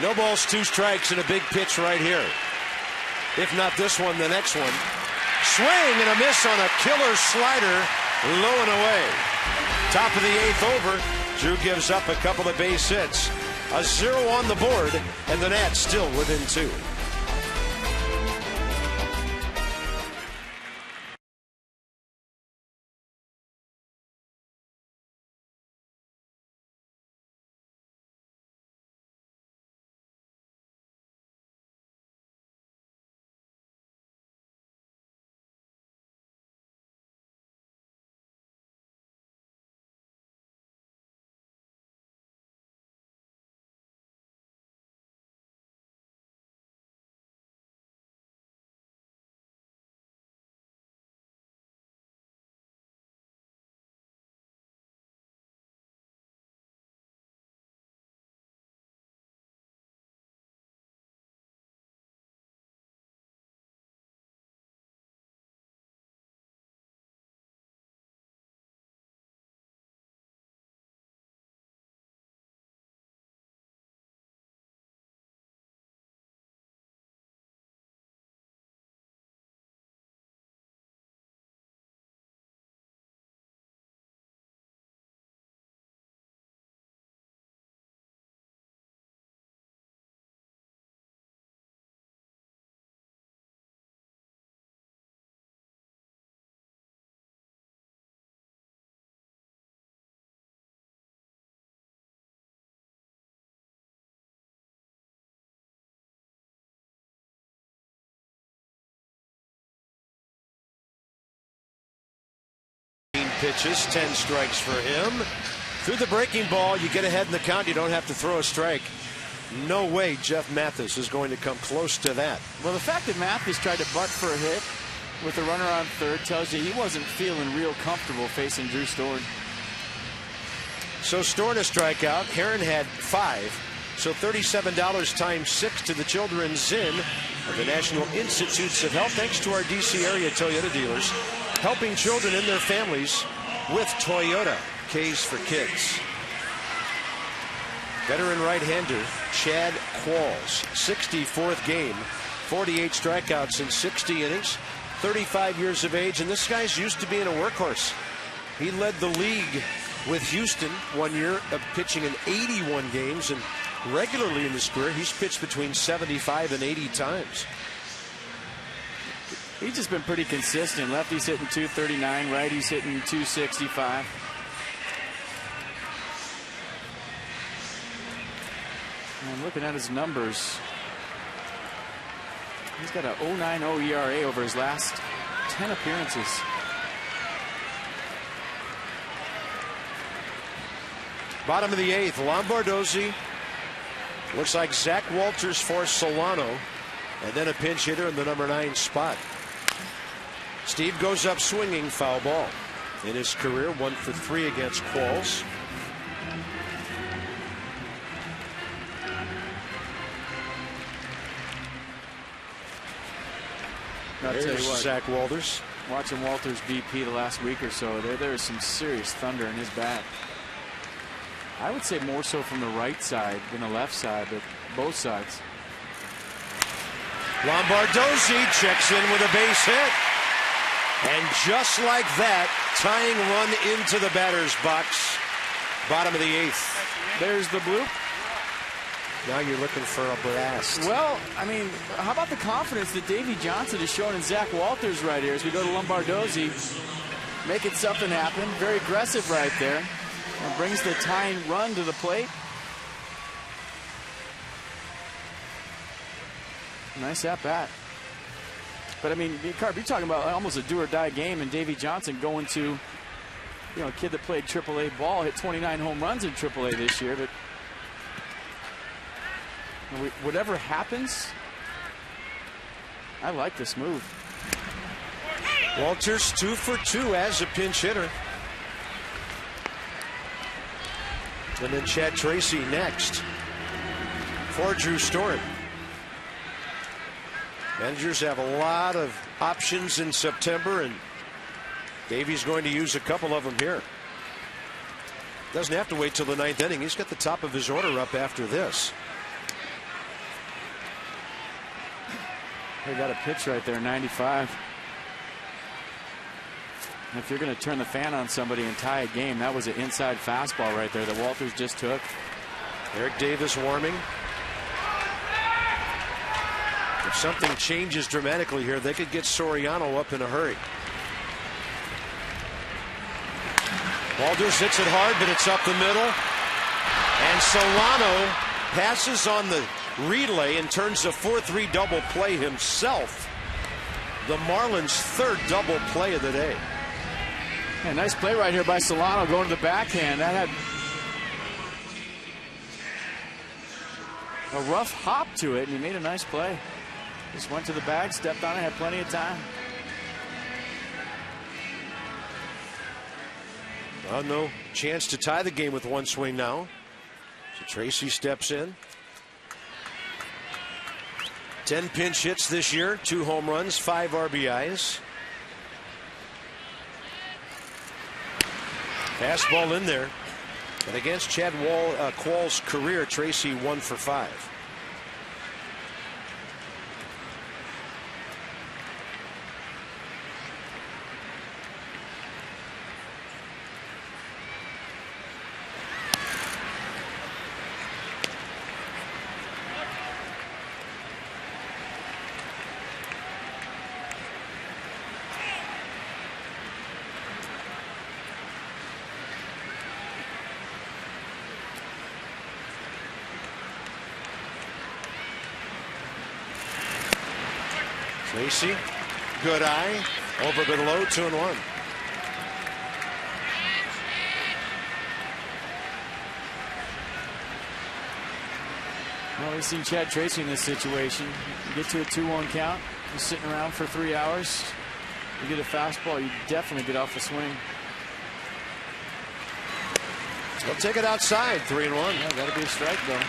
[SPEAKER 1] No balls, 2 strikes, and a big pitch right here. If not this one, the next one. Swing and a miss on a killer slider, low and away. Top of the 8th over. Drew gives up a couple of base hits. A 0 on the board, and the Nats still within 2. Pitches, 10 strikes for him. Through the breaking ball, you get ahead in the count, you don't have to throw a strike. No way Jeff Mathis is going to come close to that.
[SPEAKER 2] Well, the fact that Mathis tried to bunt for a hit with the runner on third tells you he wasn't feeling real comfortable facing Drew Storn.
[SPEAKER 1] So Storn a strikeout. Heron had 5. So $37 times 6 to the Children's Inn of the National Institutes of Health. Thanks to our D.C. area Toyota dealers, helping children and their families with Toyota. K's for kids. Veteran right-hander Chad Qualls, 64th game, 48 strikeouts in 60 innings, 35 years of age, and this guy's used to being a workhorse. He led the league with Houston 1 year of pitching in 81 games, and regularly in his career he's pitched between 75 and 80 times.
[SPEAKER 2] He's just been pretty consistent. Lefty's hitting 239, righty's hitting 265. And looking at his numbers, he's got a 0.90 ERA over his last 10 appearances.
[SPEAKER 1] Bottom of the 8th, Lombardozzi. Looks like Zach Walters for Solano. And then a pinch hitter in the number 9 spot. Steve goes up swinging, foul ball. In his career, 1 for 3 against Qualls.
[SPEAKER 2] I'll tell you what,
[SPEAKER 1] Zach Walters.
[SPEAKER 2] watching Walters BP the last week or so, there is some serious thunder in his bat. I would say more so from the right side than the left side, but both sides.
[SPEAKER 1] Lombardozzi checks in with a base hit. And just like that, tying run into the batter's box. Bottom of the 8th.
[SPEAKER 2] There's the bloop.
[SPEAKER 1] Now you're looking for a blast.
[SPEAKER 2] Well, I mean, how about the confidence that Davey Johnson is showing in Zach Walters right here as we go to Lombardozzi, making something happen. Very aggressive right there. And brings the tying run to the plate. Nice at bat. But I mean, Carp, you're talking about almost a do or die game, and Davey Johnson going to, a kid that played AAA ball, hit 29 home runs in AAA this year. But whatever happens, I like this move.
[SPEAKER 1] Walters 2 for 2 as a pinch hitter. And then Chad Tracy next for Drew Storen. Managers have a lot of options in September, and Davey's going to use a couple of them here. Doesn't have to wait till the 9th inning. He's got the top of his order up after this.
[SPEAKER 2] They got a pitch right there, 95. And if you're going to turn the fan on somebody and tie a game, that was an inside fastball right there that Walters just took.
[SPEAKER 1] Eric Davis warming. If something changes dramatically here, they could get Soriano up in a hurry. Walters hits it hard, but it's up the middle. And Solano passes on the relay and turns a 4-3 double play himself. The Marlins' 3rd double play of the day.
[SPEAKER 2] Yeah, nice play right here by Solano going to the backhand. That had a rough hop to it, and he made a nice play. Just went to the bag, stepped on it, had plenty of time.
[SPEAKER 1] Well, no chance to tie the game with one swing now. So Tracy steps in. 10 pinch hits this year, 2 home runs, 5 RBIs. Fastball in there. And against Chad Qualls' career, Tracy 1 for 5. Tracy, good eye, over to the low, 2-1.
[SPEAKER 2] Well, we've seen Chad Tracy in this situation. You get to a 2-1 count, you're sitting around for 3 hours. You get a fastball, you definitely get off the swing.
[SPEAKER 1] He'll take it outside, 3-1.
[SPEAKER 2] Yeah, that'll be a strike, though.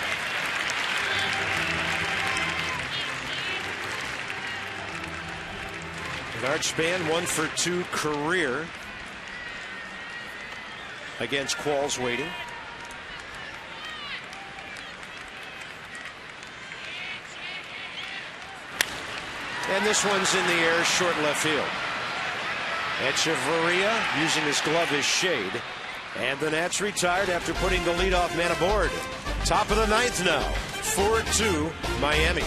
[SPEAKER 1] Bernard Span 1 for 2 career against Qualls waiting. And this one's in the air, short left field. Echeverria using his glove as shade. And the Nats retired after putting the leadoff man aboard. Top of the 9th now, 4-2 Miami.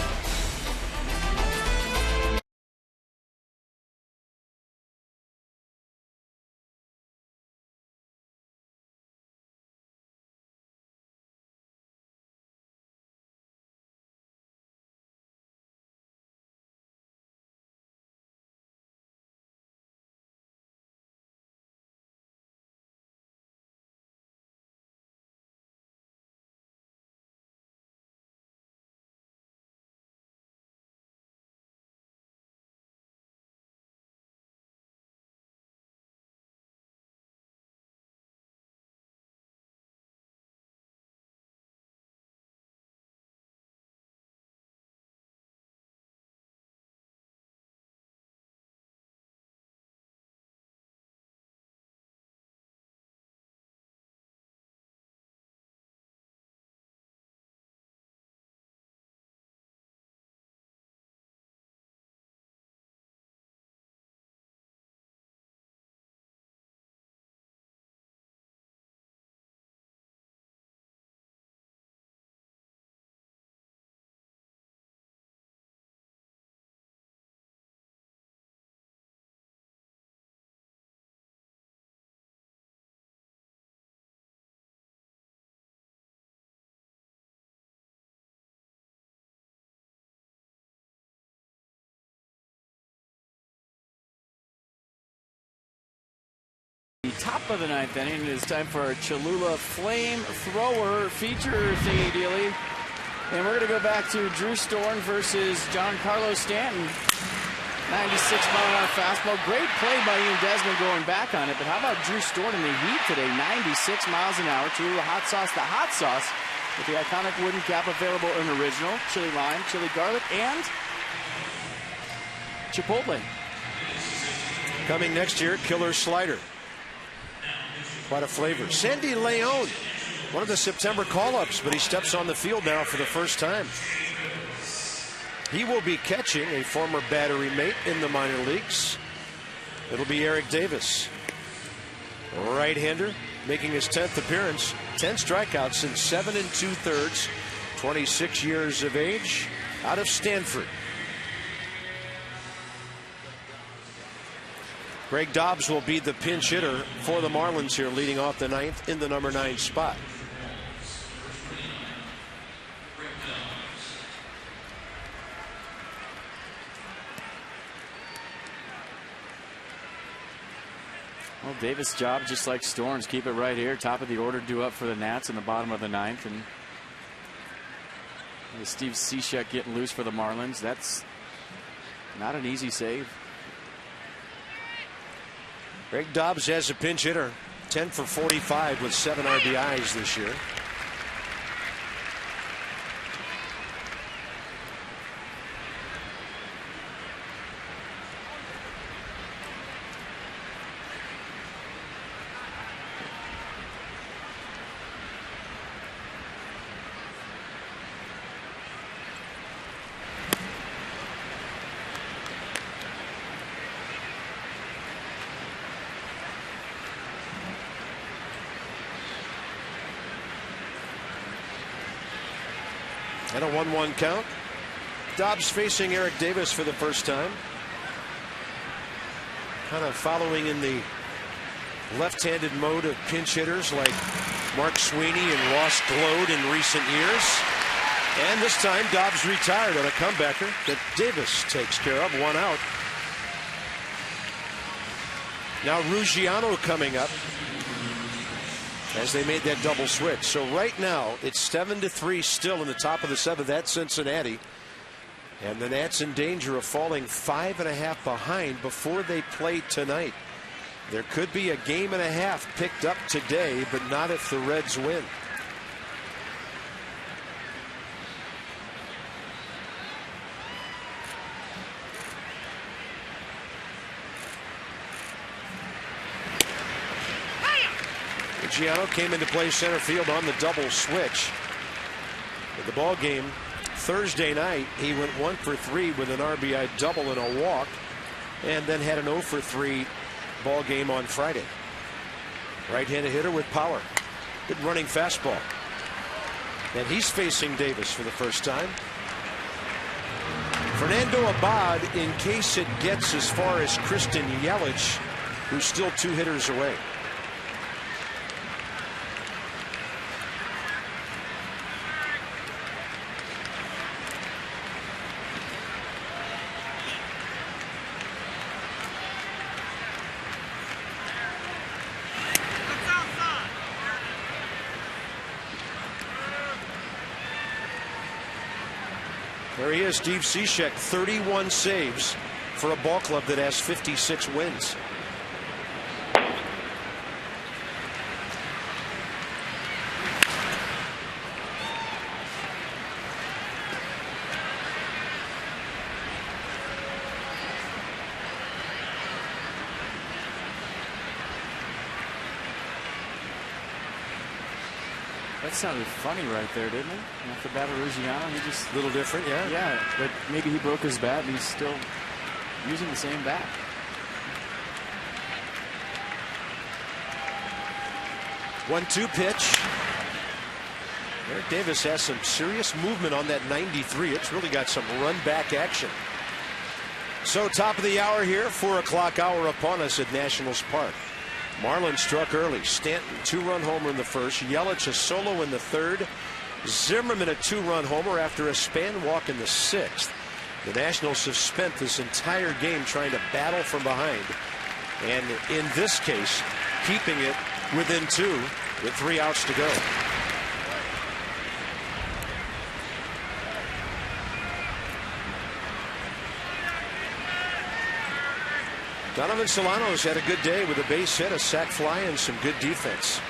[SPEAKER 2] top of the 9th inning. It is time for our Cholula Flamethrower feature thingy dealy. And we're going to go back to Drew Storn versus Giancarlo Stanton. 96-mile-an-hour fastball. Great play by Ian Desmond going back on it. But how about Drew Storn in the heat today? 96 miles an hour. Cholula hot sauce with the iconic wooden cap available in original, chili lime, chili garlic, and chipotle.
[SPEAKER 1] Coming next year, killer slider. Quite a flavor. Sandy Leon, one of the September call-ups, but he steps on the field now for the first time. He will be catching a former battery mate in the minor leagues. It'll be Eric Davis. Right-hander, making his 10th appearance. 10 strikeouts since 7 2/3. 26 years of age, out of Stanford. Greg Dobbs will be the pinch hitter for the Marlins here, leading off the 9th in the number 9 spot.
[SPEAKER 2] Well, Davis' job, just like Storm's, keep it right here. Top of the order, due up for the Nats in the bottom of the 9th. And Steve Cishek getting loose for the Marlins. That's not an easy save.
[SPEAKER 1] Greg Dobbs as a pinch hitter, 10 for 45 with 7 RBIs this year. And a 1-1 count. Dobbs facing Eric Davis for the first time. Kind of following in the left-handed mode of pinch hitters like Mark Sweeney and Ross Gload in recent years. And this time Dobbs retired on a comebacker that Davis takes care of. 1 out. Now Ruggiano coming up as they made that double switch. So right now it's 7-3 still in the top of the 7th at Cincinnati. And the Nats in danger of falling 5.5 behind before they play tonight. There could be a game and a half picked up today, but not if the Reds win. Giano came into play center field on the double switch. In the ball game Thursday night, he went 1 for 3 with an RBI double and a walk, and then had an 0 for 3 ball game on Friday. Right-handed hitter with power. Good running fastball. And he's facing Davis for the first time. Fernando Abad, in case it gets as far as Christian Yelich, who's still 2 hitters away. There he is, Steve Cishek, 31 saves for a ball club that has 56 wins.
[SPEAKER 2] That sounded funny right there, didn't it? Off the bat of Ruggiano, he just...
[SPEAKER 1] A little different, yeah.
[SPEAKER 2] Yeah, but maybe he broke his bat and he's still using the same bat.
[SPEAKER 1] One-two pitch. Eric Davis has some serious movement on that 93. It's really got some run-back action. So top of the hour here, 4 o'clock hour upon us at Nationals Park. Marlins struck early. Stanton, 2-run homer in the first. Yelich a solo in the third. Zimmerman a 2-run homer after a span walk in the 6th. The Nationals have spent this entire game trying to battle from behind. And in this case, keeping it within 2 with 3 outs to go. Donovan Solano's had a good day with a base hit, a sac fly, and some good defense.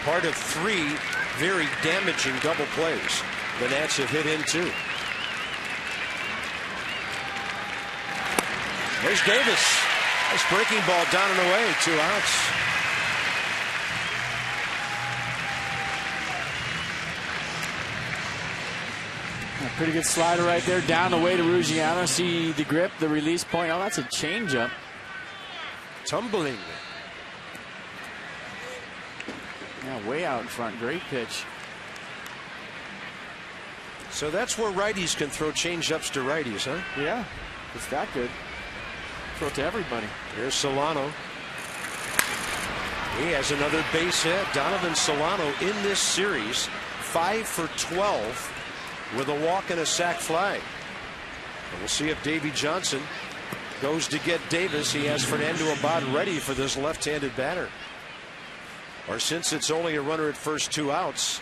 [SPEAKER 1] Part of 3 very damaging double plays the Nats have hit into. There's Davis. Nice breaking ball down and away. 2 outs.
[SPEAKER 2] A pretty good slider right there. Down the way to Ruggiano. See the grip, the release point. Oh, that's a changeup.
[SPEAKER 1] Tumbling.
[SPEAKER 2] Yeah, way out in front. Great pitch.
[SPEAKER 1] So that's where righties can throw changeups to righties, huh?
[SPEAKER 2] Yeah, it's that good. Throw it to everybody.
[SPEAKER 1] Here's Solano. He has another base hit. Donovan Solano in this series, 5 for 12 with a walk and a sac fly. And we'll see if Davey Johnson goes to get Davis. He has Fernando Abad ready for this left-handed batter. Or since it's only a runner at first, 2 outs,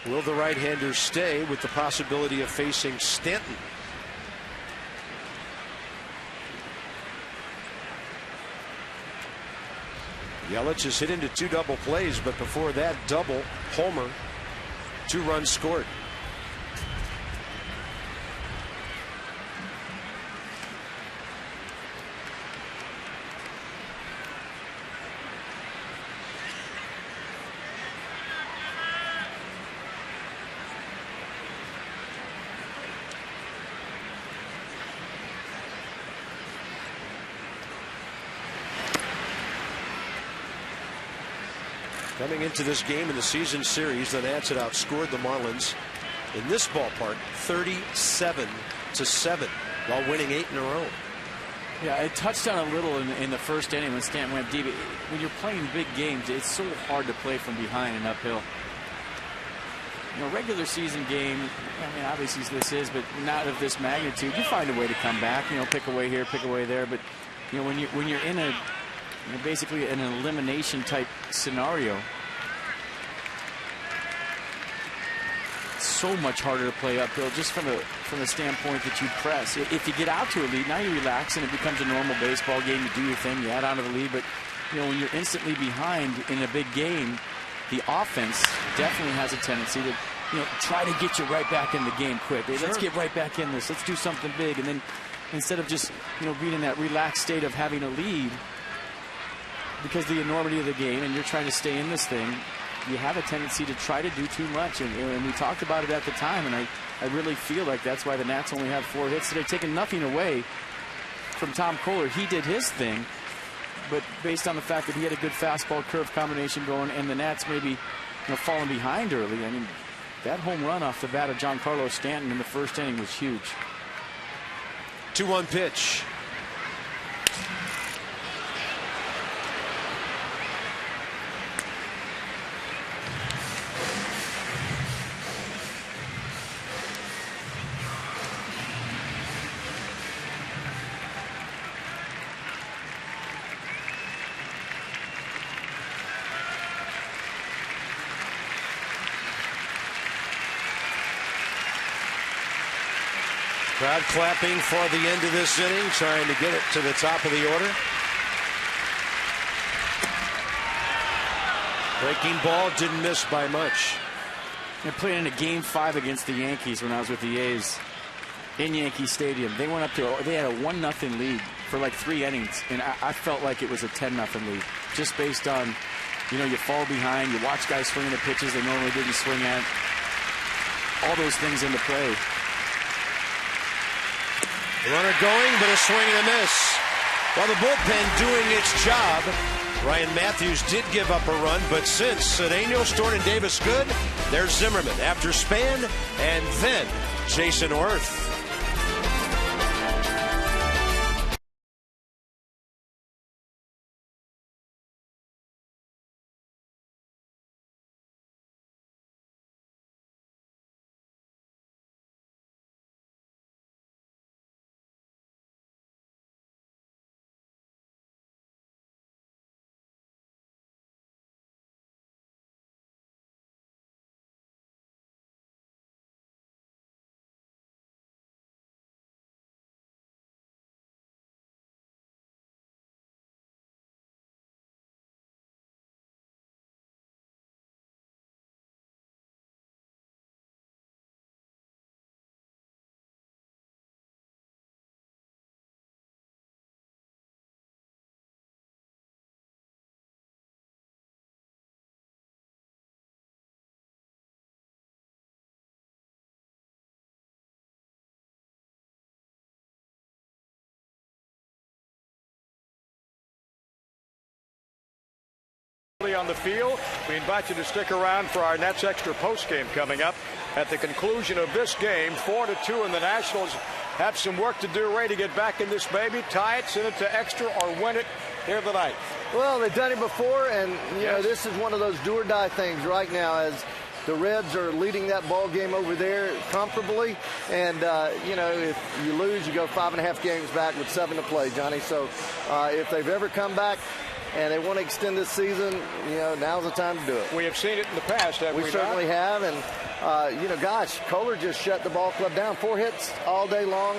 [SPEAKER 1] will the right-hander stay with the possibility of facing Stanton? Yelich has hit into 2 double plays, but before that double homer, 2 runs scored. Coming into this game in the season series, the Nats had outscored the Marlins in this ballpark 37-7 while winning 8 in a row.
[SPEAKER 2] Yeah, it touched on a little in the first inning when Stanton went deep. When you're playing big games, it's so hard to play from behind and uphill. You know, regular season game, I mean, obviously this is, but not of this magnitude. You find a way to come back, you know, pick away here, pick away there. But, you know, when you're in a, you know, basically an elimination type scenario, it's so much harder to play uphill just from the standpoint that you press. If you get out to a lead, now you relax and it becomes a normal baseball game. You do your thing, you add on to the lead. But, you know, when you're instantly behind in a big game, the offense definitely has a tendency to, you know, try to get you right back in the game quick. Hey, let's get right back in this. Let's do something big. And then instead of just, you know, being in that relaxed state of having a lead because of the enormity of the game and you're trying to stay in this thing, you have a tendency to try to do too much. And we talked about it at the time, and I really feel like that's why the Nats only have 4 hits today, taking nothing away from Tom Koehler. He did his thing, but based on the fact that he had a good fastball curve combination going and the Nats maybe, you know, falling behind early. I mean, that home run off the bat of Giancarlo Stanton in the first inning was huge.
[SPEAKER 1] 2-1 pitch. Crowd clapping for the end of this inning, trying to get it to the top of the order. Breaking ball, didn't miss by much.
[SPEAKER 2] They're playing in a Game 5 against the Yankees when I was with the A's in Yankee Stadium. They went up to, they had a 1-0 lead for like 3 innings, and I felt like it was a 10-0 lead, just based on, you know, you fall behind, you watch guys swinging at pitches they normally didn't swing at. All those things into play.
[SPEAKER 1] Runner going, but a swing and a miss. While the bullpen doing its job, Ryan Matthews did give up a run, but since Cedeno, Story, and Davis good, there's Zimmerman after Span, and then Jason Worth.
[SPEAKER 4] On the field, we invite you to stick around for our Nets Extra postgame coming up at the conclusion of this game. 4-2, and the Nationals have some work to do, Ray, to get back in this baby, tie it, send it to extra, or win it here tonight.
[SPEAKER 5] Well, they've done it before, and you know, this is one of those do or die things right now, as the Reds are leading that ball game over there comfortably. And, you know, if you lose, you go 5.5 games back with 7 to play, Johnny. So if they've ever come back and they want to extend this season, you know, now's the time to do it.
[SPEAKER 4] We have seen it in the past, have we
[SPEAKER 5] We certainly have. And, you know, gosh, Kohler just shut the ball club down. 4 hits all day long,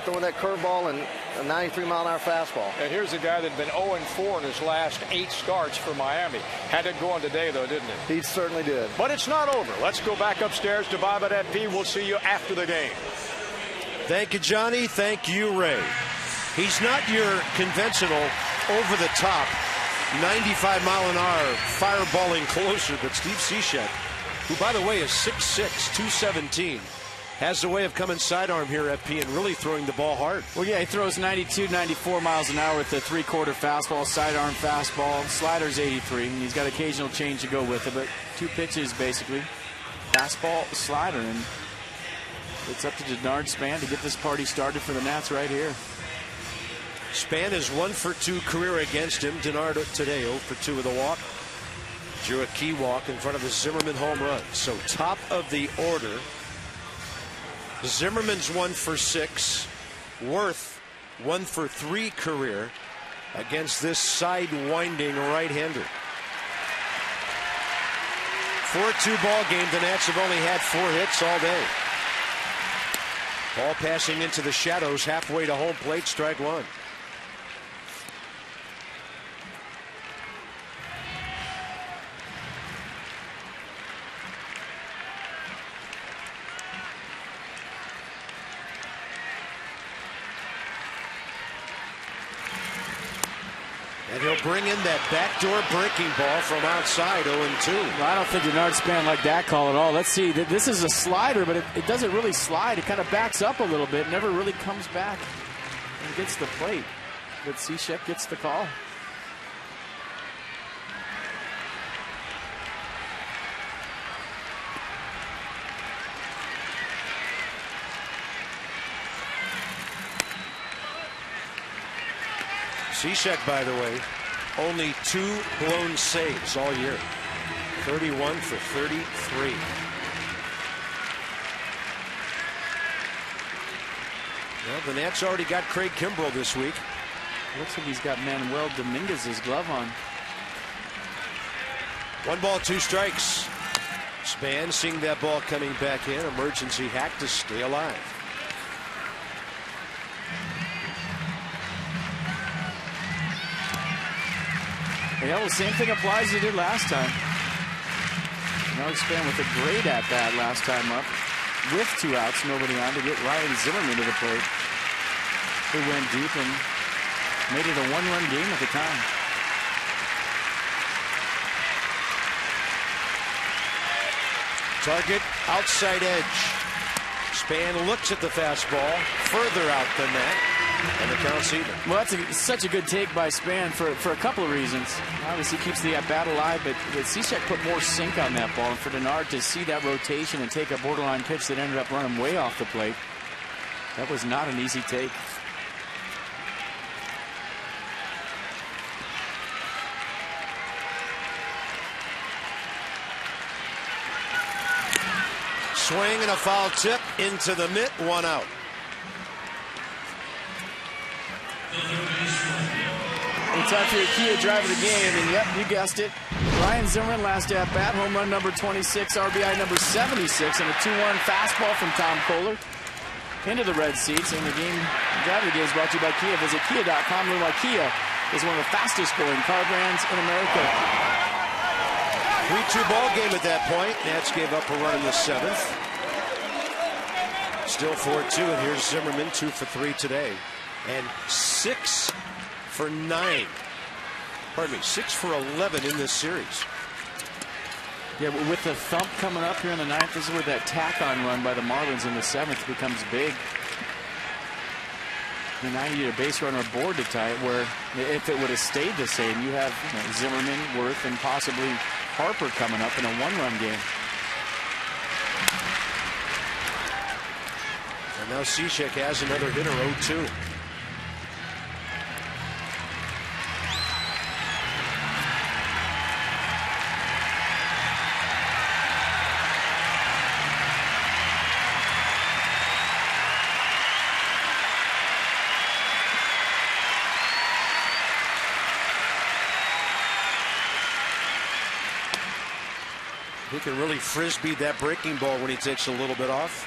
[SPEAKER 5] throwing that curveball and a 93-mile-an-hour fastball.
[SPEAKER 4] And here's a guy that's been 0-4 in his last 8 starts for Miami. Had it going today, though, didn't it?
[SPEAKER 5] He certainly did.
[SPEAKER 4] But it's not over. Let's go back upstairs to Bob at FP. We'll see you after the game.
[SPEAKER 1] Thank you, Johnny. Thank you, Ray. He's not your conventional over-the-top 95-mile-an-hour fireballing closer, but Steve Cishek, who, by the way, is 6'6", 217, has the way of coming sidearm here, FP, and really throwing the ball hard.
[SPEAKER 2] Well, yeah, he throws 92, 94 miles an hour with a 3/4 fastball, sidearm fastball. Slider's 83, and he's got occasional change to go with it, but 2 pitches, basically. Fastball, slider, and it's up to Denard Span to get this party started for the Nats right here.
[SPEAKER 1] Span is 1 for 2 career against him. Denard today 0 for 2 with a walk. Drew a key walk in front of the Zimmerman home run. So top of the order. Zimmerman's 1 for 6. Worth 1 for 3 career against this side-winding right-hander. 4-2 ball game. The Nats have only had 4 hits all day. Ball passing into the shadows halfway to home plate. Strike 1. And he'll bring in that backdoor breaking ball from outside, 0-2.
[SPEAKER 2] Well, I don't think Denard Span like that call at all. Let's see. This is a slider, but it doesn't really slide. It kind of backs up a little bit, never really comes back and gets the plate. But Cishek gets the call.
[SPEAKER 1] Cishek, by the way, only 2 blown saves all year. 31 for 33. Well, the Nats already got Craig Kimbrell this week.
[SPEAKER 2] Looks like he's got Manuel Dominguez's glove on.
[SPEAKER 1] 1 ball, 2 strikes. Span seeing that ball coming back in. Emergency hack to stay alive.
[SPEAKER 2] Yeah, well, the same thing applies as it did last time. Denard Span with a great at-bat last time up. With 2 outs, nobody on, to get Ryan Zimmerman to the plate. He went deep and made it a 1-run game at the time.
[SPEAKER 1] Target outside edge. Span looks at the fastball further out than that. And the count's even.
[SPEAKER 2] Well, that's such a good take by Span for a couple of reasons. Obviously, keeps the at-bat alive, but Cishek put more sink on that ball. And for Denard to see that rotation and take a borderline pitch that ended up running way off the plate, that was not an easy take.
[SPEAKER 1] Swing and a foul tip into the mitt. 1 out.
[SPEAKER 2] Time for your Kia drive of the game, and yep, you guessed it. Ryan Zimmerman, last at bat, home run number 26, RBI number 76, and a 2-1 fastball from Tom Kohler into the red seats. And the game drive of the game is brought to you by Kia. Visit Kia.com. Learn why Kia is one of the fastest growing car brands in America.
[SPEAKER 1] 3-2 ball game at that point. Nats gave up a run in the 7th. Still 4-2, and here's Zimmerman, 2 for 3 today, and 6 for 9. Pardon me, 6 for 11 in this series.
[SPEAKER 2] Yeah, with the thump coming up here in the 9th, this is where that tack-on run by the Marlins in the 7th becomes big. And now you need a base runner aboard to tie it, where if it would have stayed the same, you have Zimmerman, Worth, and possibly Harper coming up in a one-run game.
[SPEAKER 1] And now Cishek has another hitter, 0-2. He can really frisbee that breaking ball when he takes a little bit off.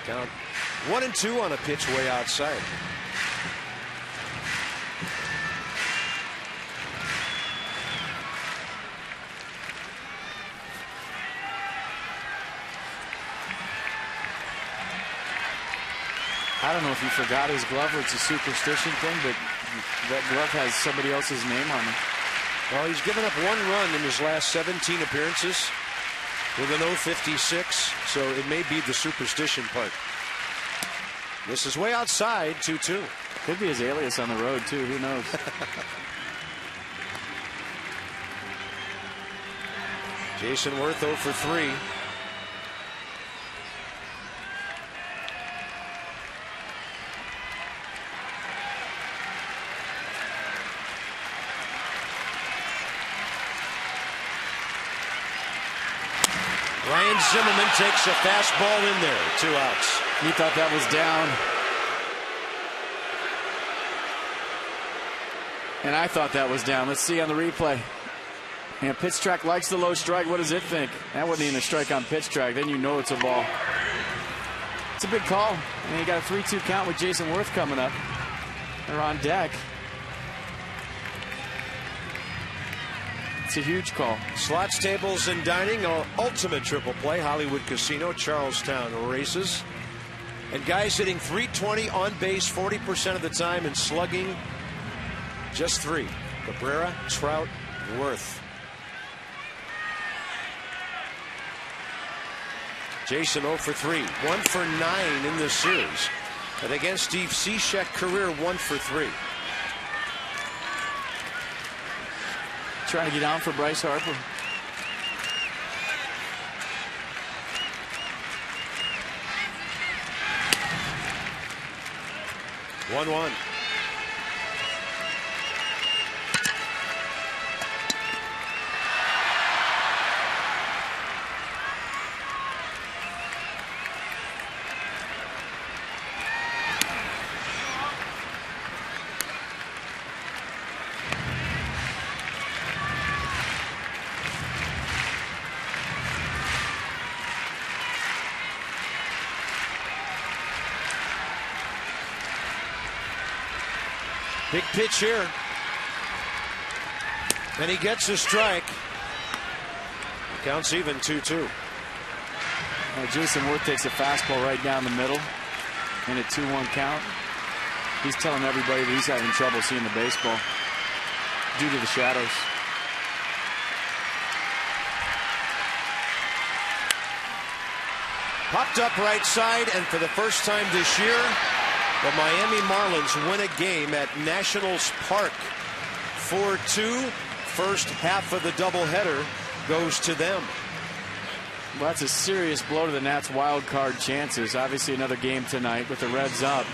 [SPEAKER 1] Down 1-2 on a pitch way outside.
[SPEAKER 2] I don't know if he forgot his glove or it's a superstition thing, but that glove has somebody else's name on it.
[SPEAKER 1] Well, he's given up 1 run in his last 17 appearances with an 0.56, so it may be the superstition part. This is way outside, 2-2.
[SPEAKER 2] Could be his alias on the road, too. Who knows?
[SPEAKER 1] Jason Worth 0 for 3. Ryan Zimmerman takes a fastball in there. 2 outs.
[SPEAKER 2] He thought that was down. And I thought that was down. Let's see on the replay. And pitch track likes the low strike. What does it think? That wasn't even a strike on pitch track. Then you know it's a ball. It's a big call. And you got a 3-2 count with Jason Worth coming up. They're on deck. It's a huge call.
[SPEAKER 1] Slots, tables, and dining, our ultimate triple play. Hollywood Casino, Charlestown Races. And guys hitting .320 on base 40% of the time and slugging just 3. Cabrera, Trout, Worth. Jason 0 for 3. 1 for 9 in this series. And against Steve Cishek, career 1 for 3.
[SPEAKER 2] Trying to get down for Bryce Harper.
[SPEAKER 1] One. Big pitch here. And he gets a strike. Counts even 2-2.
[SPEAKER 2] Jason Worth takes a fastball right down the middle in a 2-1 count. He's telling everybody that he's having trouble seeing the baseball due to the shadows.
[SPEAKER 1] Popped up right side, and for the first time this year, the Miami Marlins win a game at Nationals Park. 4-2. First half of the doubleheader goes to them.
[SPEAKER 2] Well, that's a serious blow to the Nats' wild card chances. Obviously, another game tonight with the Reds up.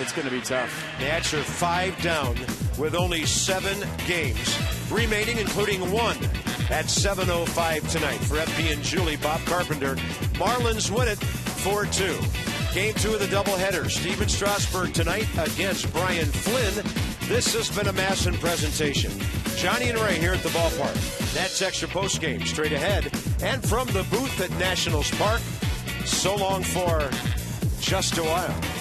[SPEAKER 2] It's going to be tough.
[SPEAKER 1] Nats are 5 down with only 7 games remaining, including 1 at 7:05 tonight. For FP and Julie, Bob Carpenter. Marlins win it 4-2. Game 2 of the doubleheader. Steven Strasburg tonight against Brian Flynn. This has been a MASN presentation. Johnny and Ray here at the ballpark. Nats Extra postgame straight ahead. And from the booth at Nationals Park, so long for just a while.